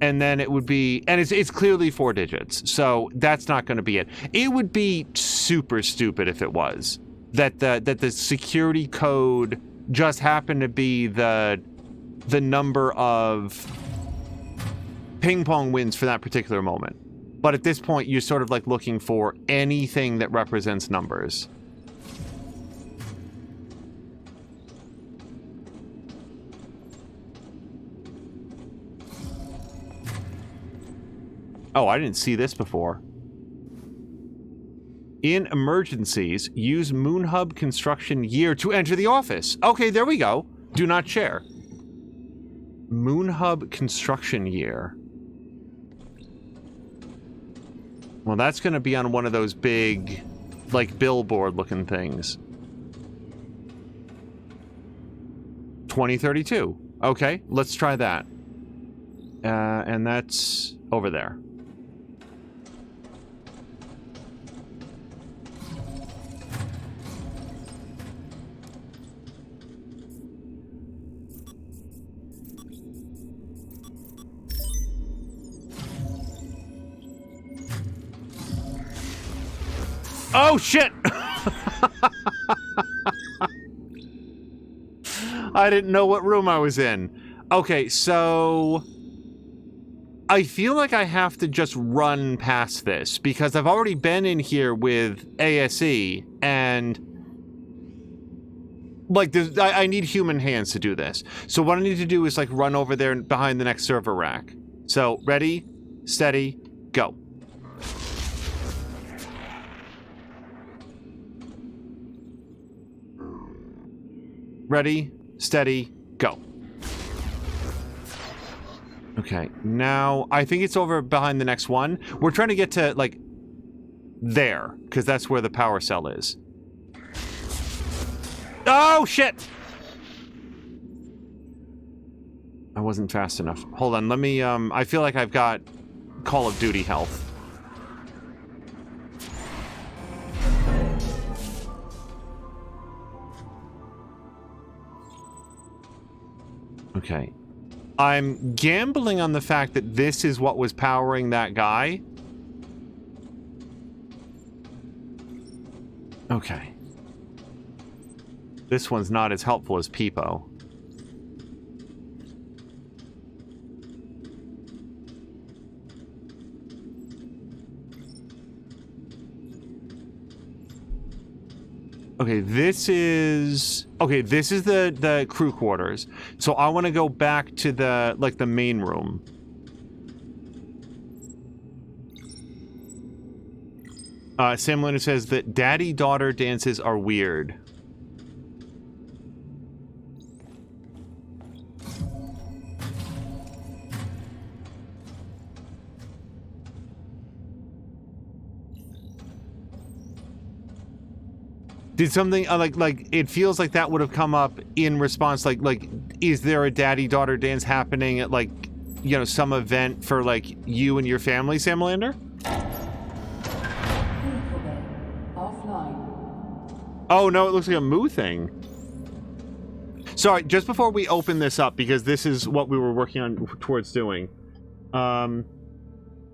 and then it would be, and it's clearly 4 digits, so that's not going to be it. It would be super stupid if it was that the security code just happened to be the number of ping pong wins for that particular moment. But at this point, you're sort of like looking for anything that represents numbers. Oh, I didn't see this before. In emergencies, use Moon Hub construction year to enter the office. Okay, there we go. Do not share. Moon Hub construction year. Well, that's going to be on one of those big, like, billboard-looking things. 2032. Okay, let's try that. And that's over there. Oh, shit! I didn't know what room I was in. Okay, so I feel like I have to just run past this because I've already been in here with ASE and like I need human hands to do this. So what I need to do is like run over there behind the next server rack. So ready, steady, go. Ready, steady, go. Okay, now I think it's over behind the next one. We're trying to get to, like, there, because that's where the power cell is. Oh, shit! I wasn't fast enough. Hold on, let me, I feel like I've got Call of Duty health. Okay. I'm gambling on the fact that this is what was powering that guy. Okay. This one's not as helpful as Peepo. Okay, this is the crew quarters. So I want to go back to the, like, the main room. Sam Leonard says that daddy-daughter dances are weird. Did something like it feels like that would have come up in response, like is there a daddy-daughter dance happening at, like, you know, some event for like you and your family, Sam Lander? Oh no, it looks like a Moo thing. Sorry, just before we open this up, because this is what we were working on towards doing. Born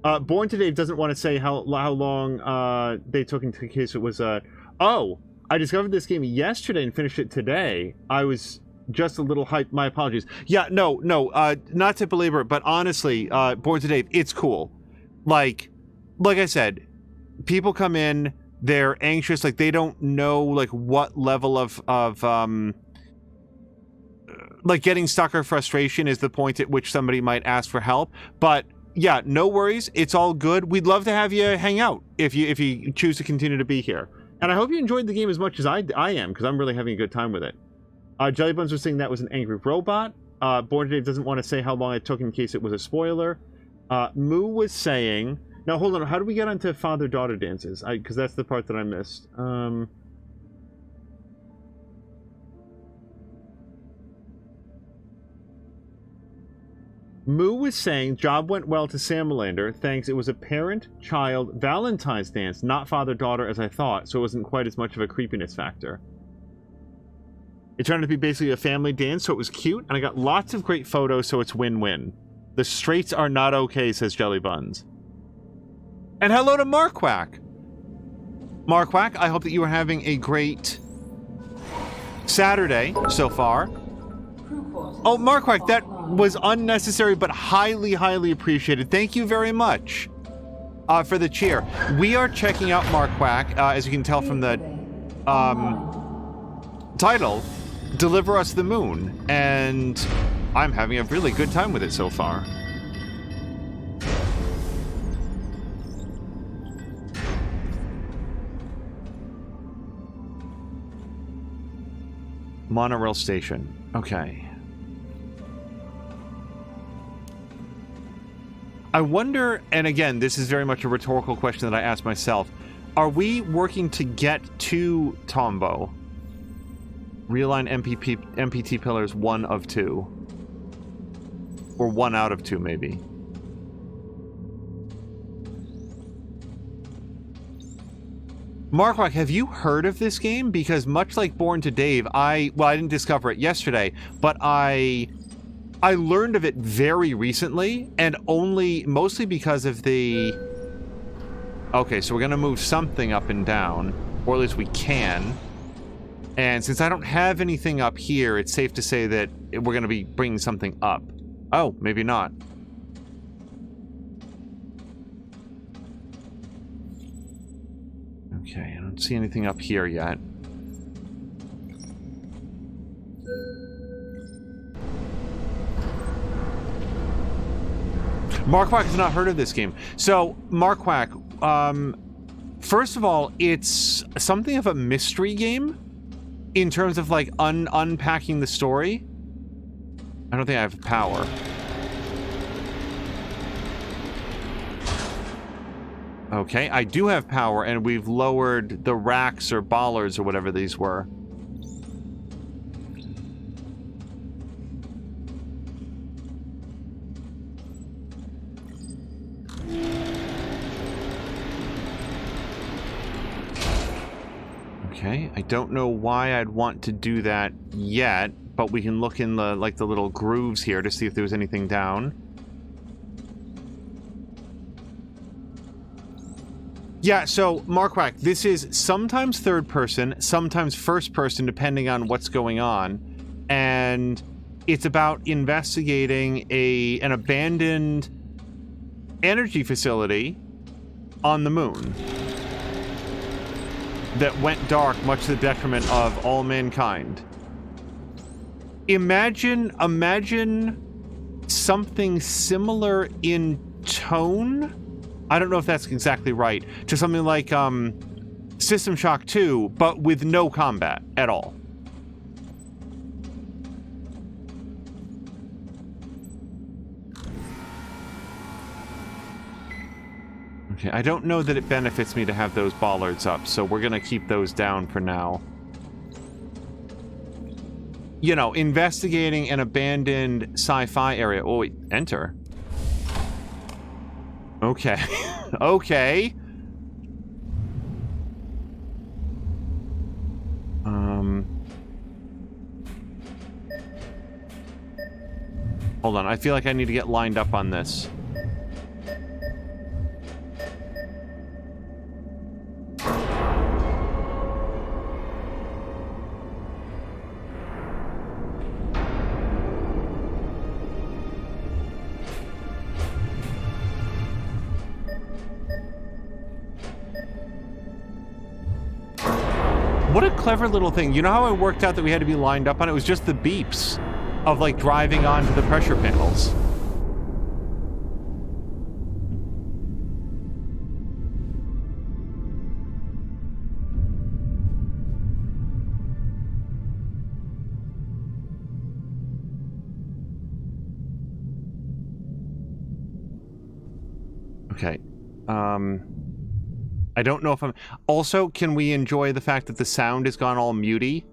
Today doesn't want to say how long they took into case it was oh, I discovered this game yesterday and finished it today. I was just a little hyped. My apologies. Yeah, no, not to belabor it, but honestly, Born Today, it's cool. Like I said, people come in, they're anxious, like they don't know like what level of like getting stuck or frustration is the point at which somebody might ask for help. But yeah, no worries, it's all good. We'd love to have you hang out if you choose to continue to be here. And I hope you enjoyed the game as much as I am, because I'm really having a good time with it. Jellybuns was saying that was an angry robot. Born Today doesn't want to say how long it took in case it was a spoiler. Moo was saying... Now, hold on. How do we get onto father-daughter dances? Because that's the part that I missed. Moo was saying, job went well to Samalander. Thanks. It was a parent-child Valentine's dance, not father-daughter as I thought, so it wasn't quite as much of a creepiness factor. It turned out to be basically a family dance, so it was cute, and I got lots of great photos, so it's win-win. The straights are not okay, says Jellybuns. And hello to Marquack! Marquack, I hope that you are having a great Saturday so far. Oh, Marquack, that was unnecessary but highly, highly appreciated. Thank you very much for the cheer. We are checking out Marquack, as you can tell from the title, Deliver Us the Moon, and I'm having a really good time with it so far. Monorail station. Okay. I wonder, and again, this is very much a rhetorical question that I ask myself, are we working to get to Tombow? Realign MPT pillars 1 of 2. Or 1 out of 2, maybe. Marquardt, have you heard of this game? Because much like Born to Dave, I didn't discover it yesterday, but I learned of it very recently, and mostly because of the... Okay, so we're gonna move something up and down, or at least we can. And since I don't have anything up here, it's safe to say that we're gonna be bringing something up. Oh, maybe not. Okay, I don't see anything up here yet. Marquardt has not heard of this game. So, Marquardt, first of all, it's something of a mystery game in terms of, like, unpacking the story. I don't think I have power. Okay, I do have power, and we've lowered the racks or bollards or whatever these were. Okay, I don't know why I'd want to do that yet, but we can look in the little grooves here to see if there was anything down. Yeah, so, Marquardt, this is sometimes third person, sometimes first person, depending on what's going on. And it's about investigating an abandoned energy facility on the moon that went dark, much to the detriment of all mankind. Imagine something similar in tone I don't know if that's exactly right, to something like System Shock 2, but with no combat at all. Okay, I don't know that it benefits me to have those bollards up, so we're gonna keep those down for now. You know, investigating an abandoned sci-fi area. Oh, wait, enter. Okay. Okay. Hold on, I feel like I need to get lined up on this. What a clever little thing. You know how I worked out that we had to be lined up on it? It was just the beeps of, like, driving onto the pressure panels. Okay. I don't know if I'm... Also, can we enjoy the fact that the sound has gone all mutey?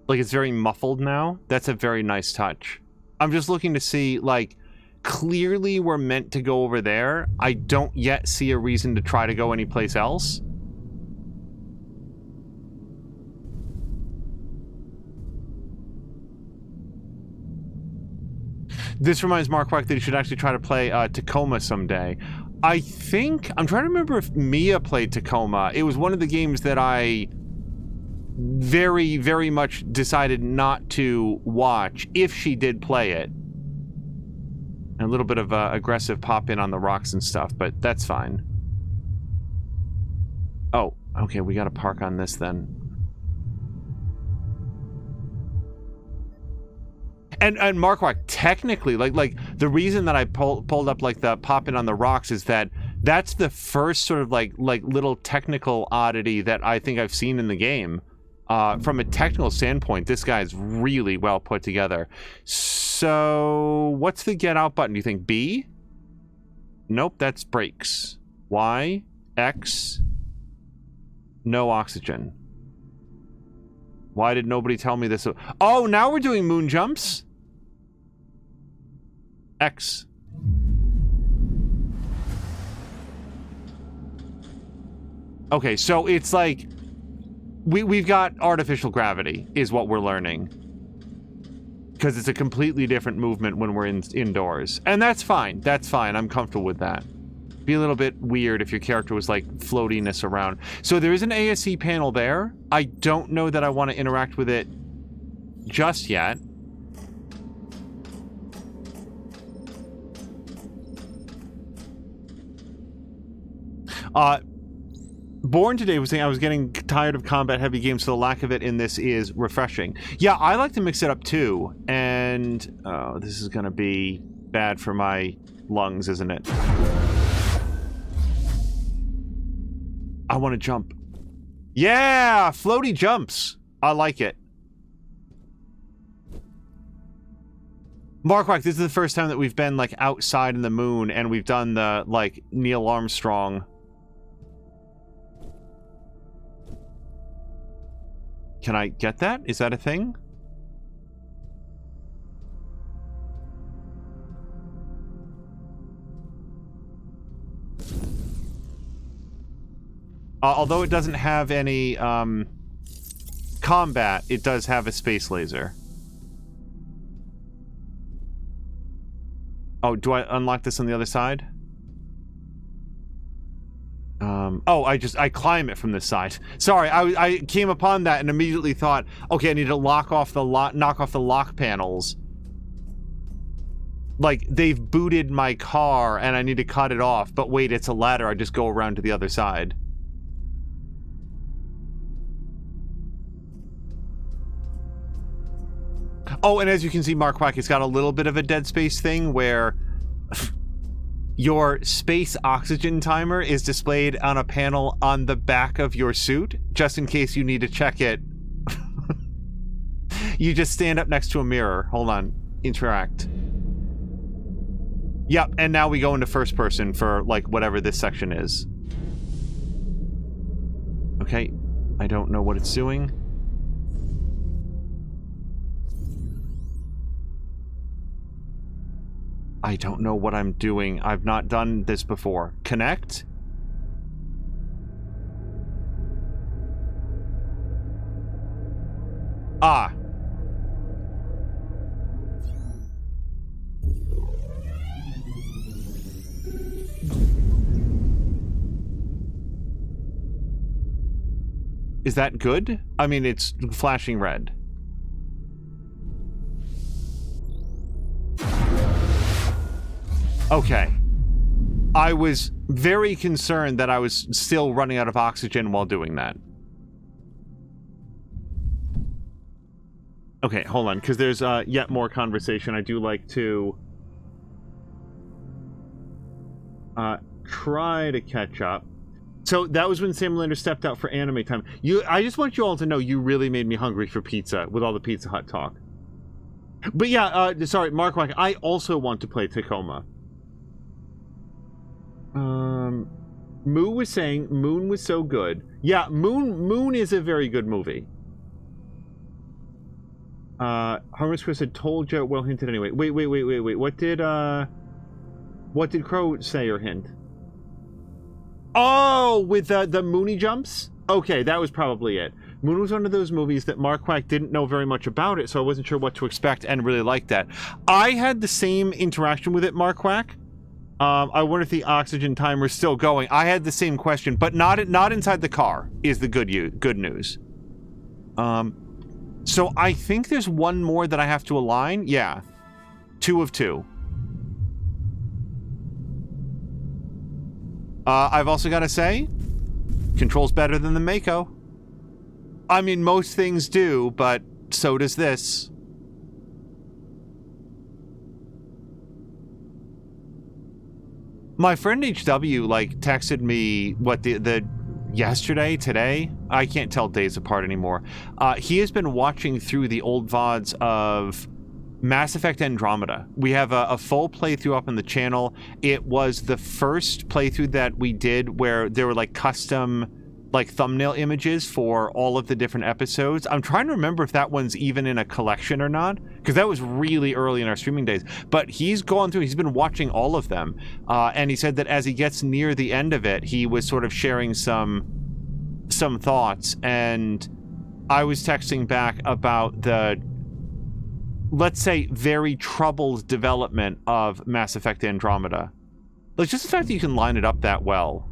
Like, it's very muffled now? That's a very nice touch. I'm just looking to see, like, clearly we're meant to go over there. I don't yet see a reason to try to go anyplace else. This reminds Mark Wack that he should actually try to play Tacoma someday. I think... I'm trying to remember if Mia played Tacoma. It was one of the games that I very, very much decided not to watch if she did play it. And a little bit of aggressive pop-in on the rocks and stuff, but that's fine. Oh, okay, we gotta park on this then. And Mark Wack, technically, like the reason that I pulled up like the pop-in on the rocks is that that's the first sort of like little technical oddity that I think I've seen in the game. From a technical standpoint, this guy's really well put together. So, what's the get out button? Do you think B? Nope, that's brakes. Y, X, no oxygen. Why did nobody tell me this? Oh, now we're doing moon jumps. X. Okay, so it's like we've got artificial gravity is what we're learning. Because it's a completely different movement when we're indoors. And that's fine. That's fine. I'm comfortable with that. Be a little bit weird if your character was like floatiness around. So there is an ASC panel there. I don't know that I want to interact with it just yet. Born today was saying I was getting tired of combat heavy games, so the lack of it in this is refreshing. Yeah, I like to mix it up too. And oh, this is gonna be bad for my lungs, isn't it? I want to jump. Yeah, floaty jumps. I like it. Mark Wack, this is the first time that we've been like outside in the moon and we've done the like Neil Armstrong. Can I get that? Is that a thing? Although it doesn't have any combat, it does have a space laser. Oh, do I unlock this on the other side? Oh, I climb it from this side. Sorry, I came upon that and immediately thought, okay, I need to knock off the lock panels. Like, they've booted my car and I need to cut it off. But wait, it's a ladder. I just go around to the other side. Oh, and as you can see, Mark Wack, it's got a little bit of a Dead Space thing where your space oxygen timer is displayed on a panel on the back of your suit, just in case you need to check it. You just stand up next to a mirror. Hold on. Interact. Yep, and now we go into first person for, like, whatever this section is. Okay, I don't know what it's doing. I don't know what I'm doing. I've not done this before. Connect? Ah. Is that good? I mean, it's flashing red. Okay. I was very concerned that I was still running out of oxygen while doing that. Okay, hold on, because there's yet more conversation. I do like to try to catch up. So that was when Sam Lander stepped out for anime time. I just want you all to know you really made me hungry for pizza with all the Pizza Hut talk. But yeah, sorry, Mark Wack, I also want to play Tacoma. Moo was saying Moon was so good. Yeah, Moon is a very good movie. Harmless Chris had told you, well hinted anyway. Wait. What did Crow say or hint? Oh, with the Mooney jumps? Okay, that was probably it. Moon was one of those movies that Mark Quack didn't know very much about it, so I wasn't sure what to expect and really liked that. I had the same interaction with it, Mark Quack. I wonder if the oxygen timer's still going. I had the same question, but not inside the car is the good news. So I think there's one more that I have to align. Yeah. 2 of 2. I've also got to say, controls better than the Mako. I mean, most things do, but so does this. My friend HW, like, texted me, what, today? I can't tell days apart anymore. He has been watching through the old VODs of Mass Effect Andromeda. We have a full playthrough up on the channel. It was the first playthrough that we did where there were, like, custom, like, thumbnail images for all of the different episodes. I'm trying to remember if that one's even in a collection or not, because that was really early in our streaming days. But he's gone through, he's been watching all of them, and he said that as he gets near the end of it, he was sort of sharing some thoughts, and I was texting back about the, let's say, very troubled development of Mass Effect Andromeda. Like, just the fact that you can line it up that well.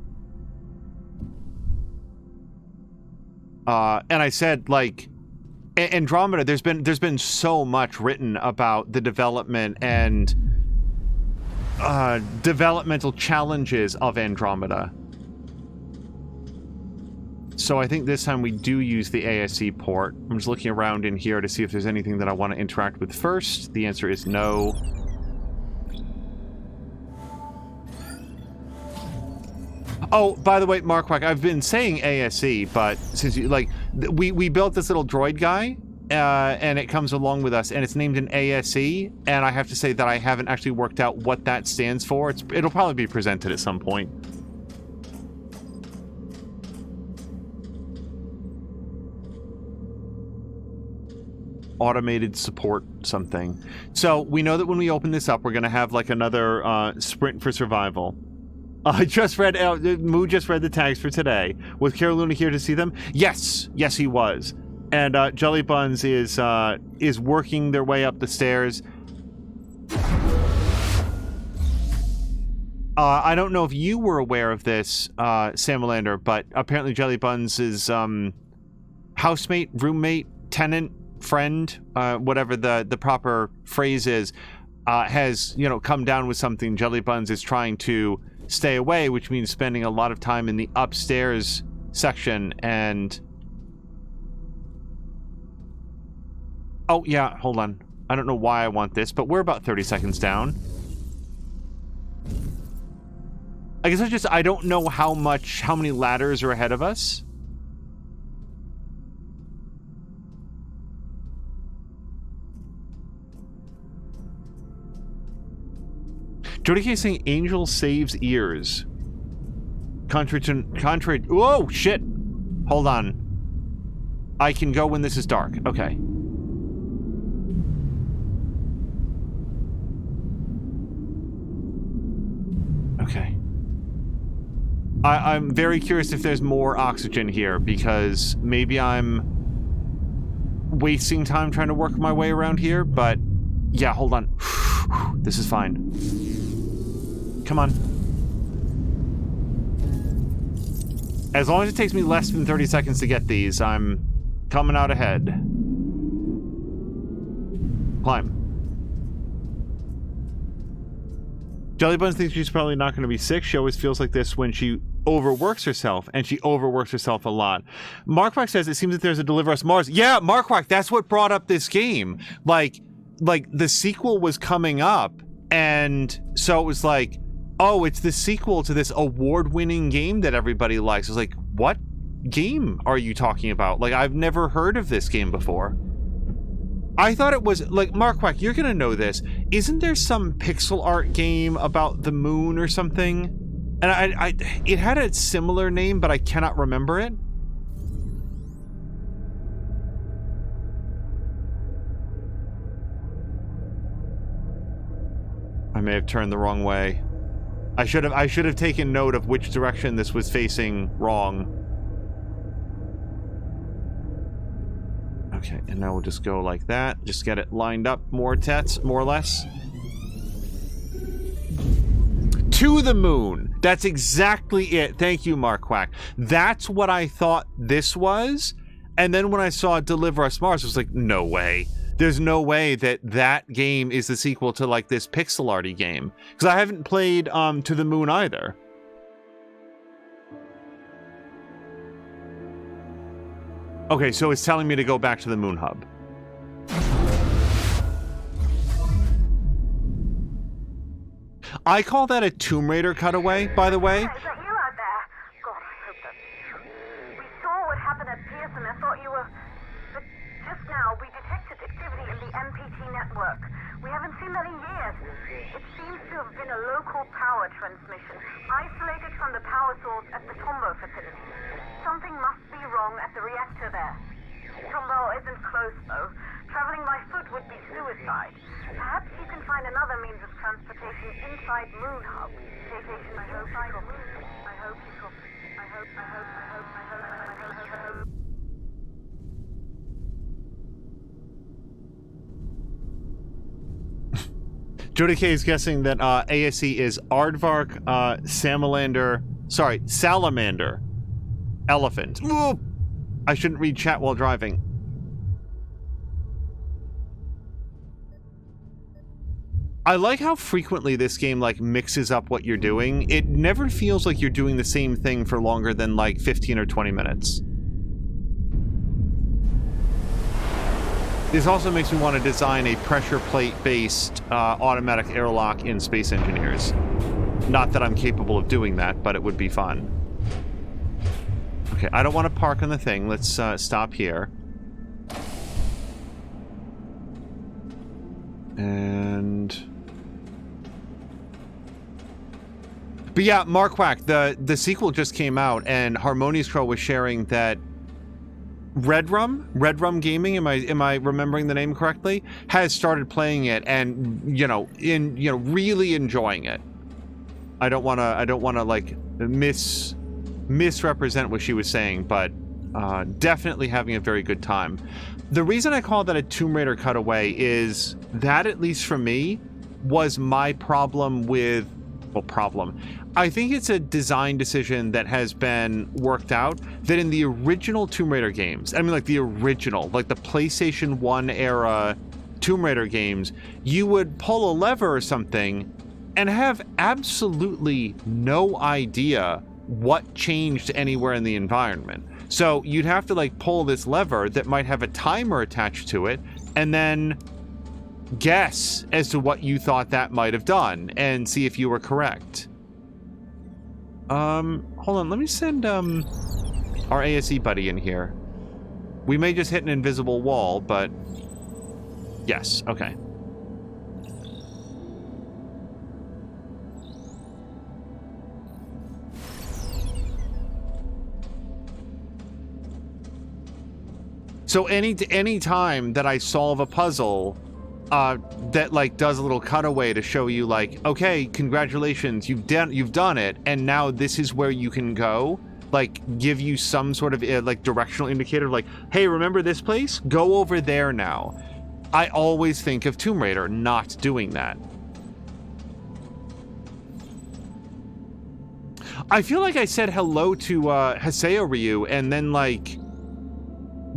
And I said, like, Andromeda, there's been so much written about the development and developmental challenges of Andromeda. So I think this time we do use the ASC port. I'm just looking around in here to see if there's anything that I want to interact with first. The answer is no. Oh, by the way, Mark Quack, I've been saying ASC, but since you, like, we built this little droid guy, and it comes along with us, and it's named an ASC, and I have to say that I haven't actually worked out what that stands for. It'll probably be presented at some point. Automated support something. So we know that when we open this up, we're going to have, like, another sprint for survival. I just read, Moo just read the tags for today. Was Cara Luna here to see them? Yes, he was. And Jelly Buns is working their way up the stairs. I don't know if you were aware of this, Samalander, but apparently Jelly Buns' housemate, roommate, tenant, friend, whatever the proper phrase is, has, come down with something. Jelly Buns is trying to stay away, which means spending a lot of time in the upstairs section. And oh yeah, hold on, I don't know why I want this, but we're about 30 seconds down. I guess I don't know how many ladders are ahead of us. Jody K saying Angel saves ears. Contrary. Whoa, shit. Hold on. I can go when this is dark. Okay. Okay. I'm very curious if there's more oxygen here, because maybe I'm wasting time trying to work my way around here, but yeah, hold on. This is fine. Come on. As long as it takes me less than 30 seconds to get these, I'm coming out ahead. Climb. Jelly Buns thinks she's probably not going to be sick. She always feels like this when she overworks herself, and she overworks herself a lot. Markwack says it seems that there's a Deliver Us Mars. Yeah, Markwack, that's what brought up this game. Like the sequel was coming up, and so it was like, oh, it's the sequel to this award-winning game that everybody likes. I was like, what game are you talking about? Like, I've never heard of this game before. I thought it was, like, Markwack, you're gonna know this. Isn't there some pixel art game about the moon or something? And it had a similar name, but I cannot remember it. I may have turned the wrong way. I should have taken note of which direction this was facing wrong. Okay, and now we'll just go like that. Just get it lined up more or less. To the moon. That's exactly it. Thank you, Markwack. That's what I thought this was. And then when I saw Deliver Us Mars, I was like, no way. There's no way that that game is the sequel to, like, this pixel arty game. Because I haven't played To the Moon either. Okay, so it's telling me to go back to the Moon Hub. I call that a Tomb Raider cutaway, by the way. Is that you out there? God, I hope that's you. We saw what happened at Pearson. I thought you were... But just now, we detected activity in the MPT network. We haven't seen that in years. It seems to have been a local power transmission, isolated from the power source at the Tombow facility. Something must be wrong at the reactor there. Tombow isn't close, though. Traveling by foot would be suicide. Perhaps you can find another means of transportation inside Moon Hub. Vacation inside Moon. I hope you copy. I hope. Jody K is guessing that ASE is Aardvark, Salamander, Elephant. Ooh! I shouldn't read chat while driving. I like how frequently this game, like, mixes up what you're doing. It never feels like you're doing the same thing for longer than, like, 15 or 20 minutes. This also makes me want to design a pressure plate-based automatic airlock in Space Engineers. Not that I'm capable of doing that, but it would be fun. Okay, I don't want to park on the thing. Let's stop here. And... But yeah, Markwack, the sequel just came out, and Harmonious Crow was sharing that Red Rum Gaming, am I remembering the name correctly, has started playing it and really enjoying it. I don't want to like misrepresent what she was saying, but definitely having a very good time. The reason I call that a Tomb Raider cutaway is that, at least for me, was my problem with... I think it's a design decision that has been worked out, that in the original Tomb Raider games, I mean, like the original, like the PlayStation 1 era Tomb Raider games, you would pull a lever or something and have absolutely no idea what changed anywhere in the environment. So you'd have to, like, pull this lever that might have a timer attached to it, and then guess as to what you thought that might have done and see if you were correct. Hold on, let me send, our ASE buddy in here. We may just hit an invisible wall, but... Yes, okay. So any time that I solve a puzzle, that like does a little cutaway to show you like, okay, congratulations, you've done it, and now this is where you can go. Like give you some sort of like directional indicator, like, hey, remember this place? Go over there now. I always think of Tomb Raider not doing that. I feel like I said hello to Haseo Ryu and then like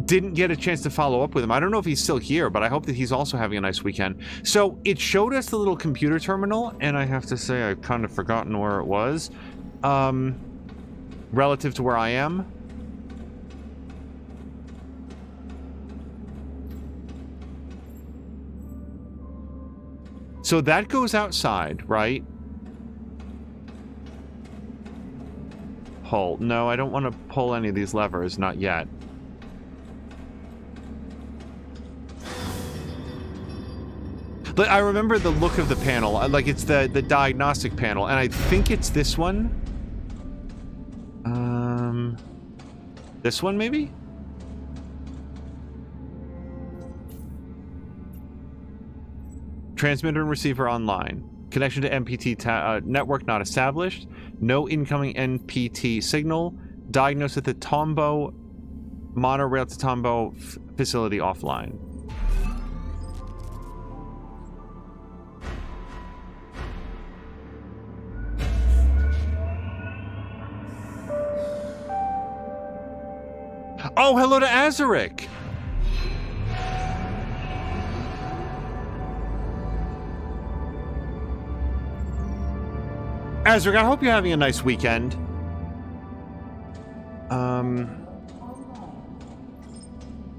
didn't get a chance to follow up with him. I don't know if he's still here, but I hope that he's also having a nice weekend. So it showed us the little computer terminal, and I have to say I've kind of forgotten where it was, relative to where I am. So that goes outside, right? Pull. No, I don't want to pull any of these levers, not yet. But I remember the look of the panel, like it's the diagnostic panel, and I think it's this one. This one maybe? Transmitter and receiver online. Connection to MPT network not established. No incoming NPT signal. Diagnosed at the Tombo monorail to Tombo facility offline. Oh, hello to Azaric! Azaric, I hope you're having a nice weekend.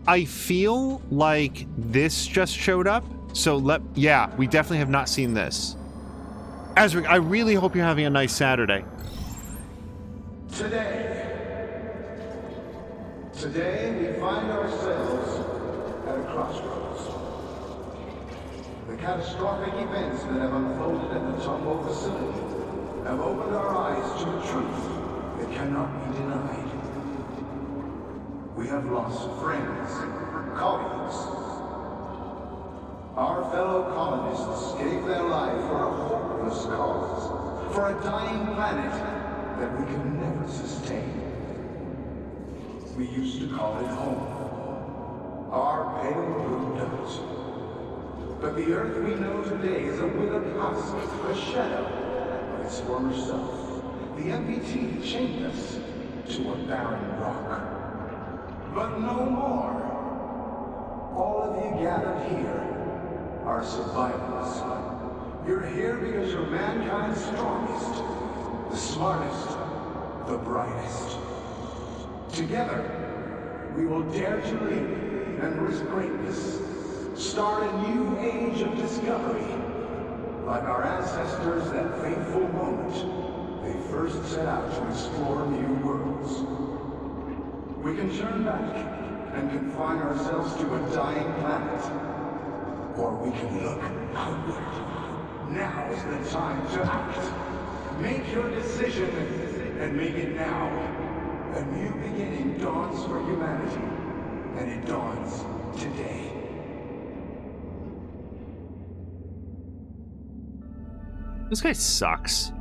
I feel like this just showed up, so yeah, we definitely have not seen this. Azaric, I really hope you're having a nice Saturday. Today, we find ourselves at a crossroads. The catastrophic events that have unfolded at the Tombo facility have opened our eyes to a truth that cannot be denied. We have lost friends, colleagues. Our fellow colonists gave their life for a hopeless cause, for a dying planet that we could never sustain. We used to call it home, our pale blue dot. But the Earth we know today is a withered husk, a shadow of its former self. The MPT chained us to a barren rock. But no more. All of you gathered here are survivors. You're here because you're mankind's strongest, the smartest, the brightest. Together, we will dare to leap and risk greatness. Start a new age of discovery. Like our ancestors that fateful moment, they first set out to explore new worlds. We can turn back and confine ourselves to a dying planet. Or we can look outward. Now's the time to act. Make your decision and make it now. A new beginning dawns for humanity, and it dawns today. This guy sucks.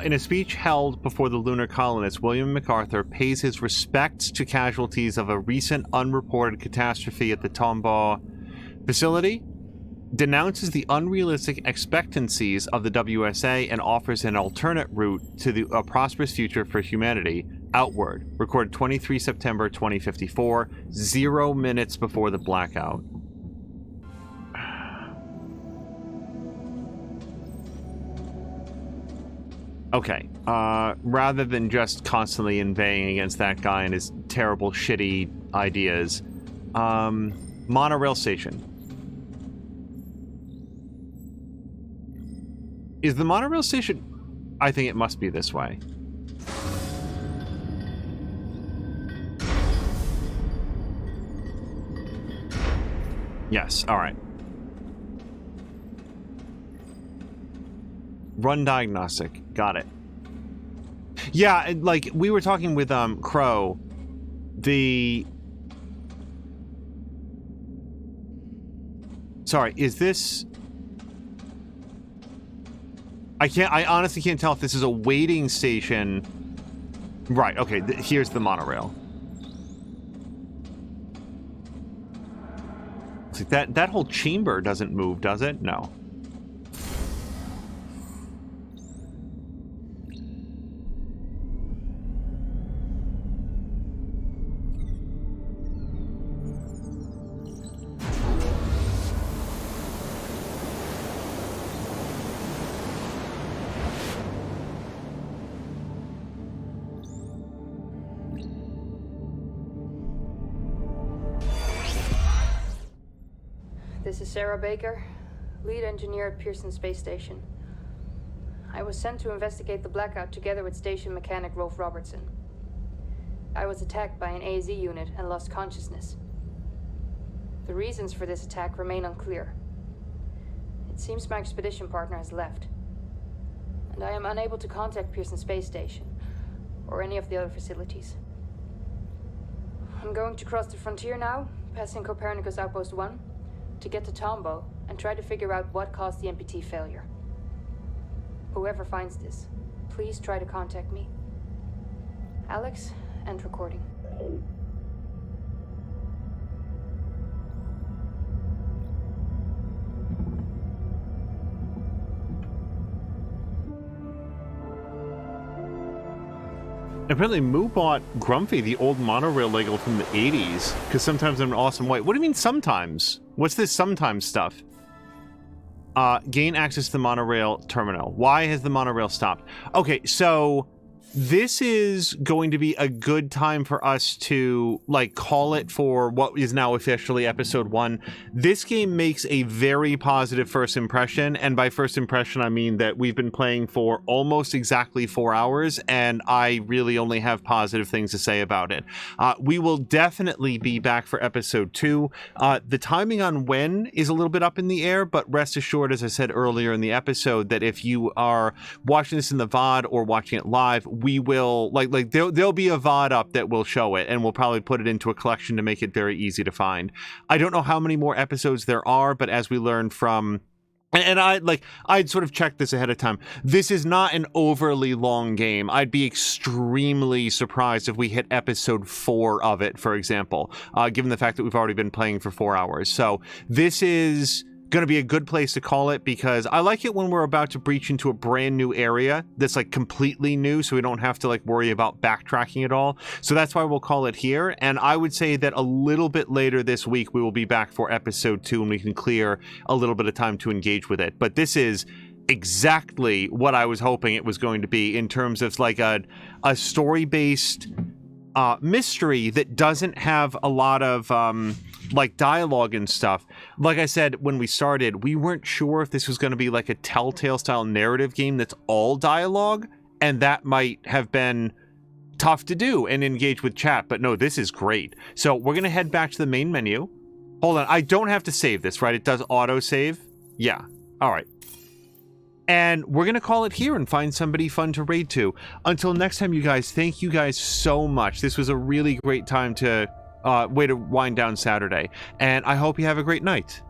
In a speech held before the lunar colonists, William MacArthur pays his respects to casualties of a recent unreported catastrophe at the Tombaugh facility, denounces the unrealistic expectancies of the WSA, and offers an alternate route to a prosperous future for humanity, Outward, recorded 23 September 2054, 0 minutes before the blackout. Okay, rather than just constantly inveighing against that guy and his terrible, shitty ideas, monorail station. Is the monorail station... I think it must be this way. Yes, all right. Run diagnostic. Got it. Yeah, and like we were talking with Crow, Sorry, is this... I honestly can't tell if this is a waiting station. Right, okay, here's the monorail. It's like that whole chamber doesn't move, does it? No. This is Sarah Baker, lead engineer at Pearson Space Station. I was sent to investigate the blackout together with station mechanic Rolf Robertson. I was attacked by an AZ unit and lost consciousness. The reasons for this attack remain unclear. It seems my expedition partner has left, and I am unable to contact Pearson Space Station or any of the other facilities. I'm going to cross the frontier now, passing Copernicus Outpost 1, to get to Tombo and try to figure out what caused the MPT failure. Whoever finds this, please try to contact me. Alex, end recording. Apparently, Moo bought Grumpy, the old monorail Lego from the 80s, because sometimes I'm an awesome white. What do you mean sometimes? What's this sometimes stuff? Gain access to the monorail terminal. Why has the monorail stopped? Okay, so this is going to be a good time for us to, like, call it for what is now officially episode 1. This game makes a very positive first impression, and by first impression I mean that we've been playing for almost exactly 4 hours, and I really only have positive things to say about it. We will definitely be back for episode 2. The timing on when is a little bit up in the air, but rest assured, as I said earlier in the episode, that if you are watching this in the VOD or watching it live, we will there'll be a VOD up that will show it, and we'll probably put it into a collection to make it very easy to find. I don't know how many more episodes there are, but as we learned from, and I'd sort of checked this ahead of time, this is not an overly long game. I'd be extremely surprised if we hit episode 4 of it, for example, given the fact that we've already been playing for 4 hours. So this is going to be a good place to call it, because I like it when we're about to breach into a brand new area that's like completely new, so we don't have to like worry about backtracking at all. So that's why we'll call it here. And I would say that a little bit later this week we will be back for episode 2, and we can clear a little bit of time to engage with it. But this is exactly what I was hoping it was going to be, in terms of like a story-based mystery that doesn't have a lot of like dialogue and stuff. Like I said when we started, we weren't sure if this was going to be like a Telltale style narrative game that's all dialogue, and that might have been tough to do and engage with chat, but no, this is great. So we're going to head back to the main menu. Hold on, I don't have to save this, right? It does auto save? Yeah. All right. And we're going to call it here and find somebody fun to raid to. Until next time, you guys, thank you guys so much. This was a really great time to way to wind down Saturday, and I hope you have a great night.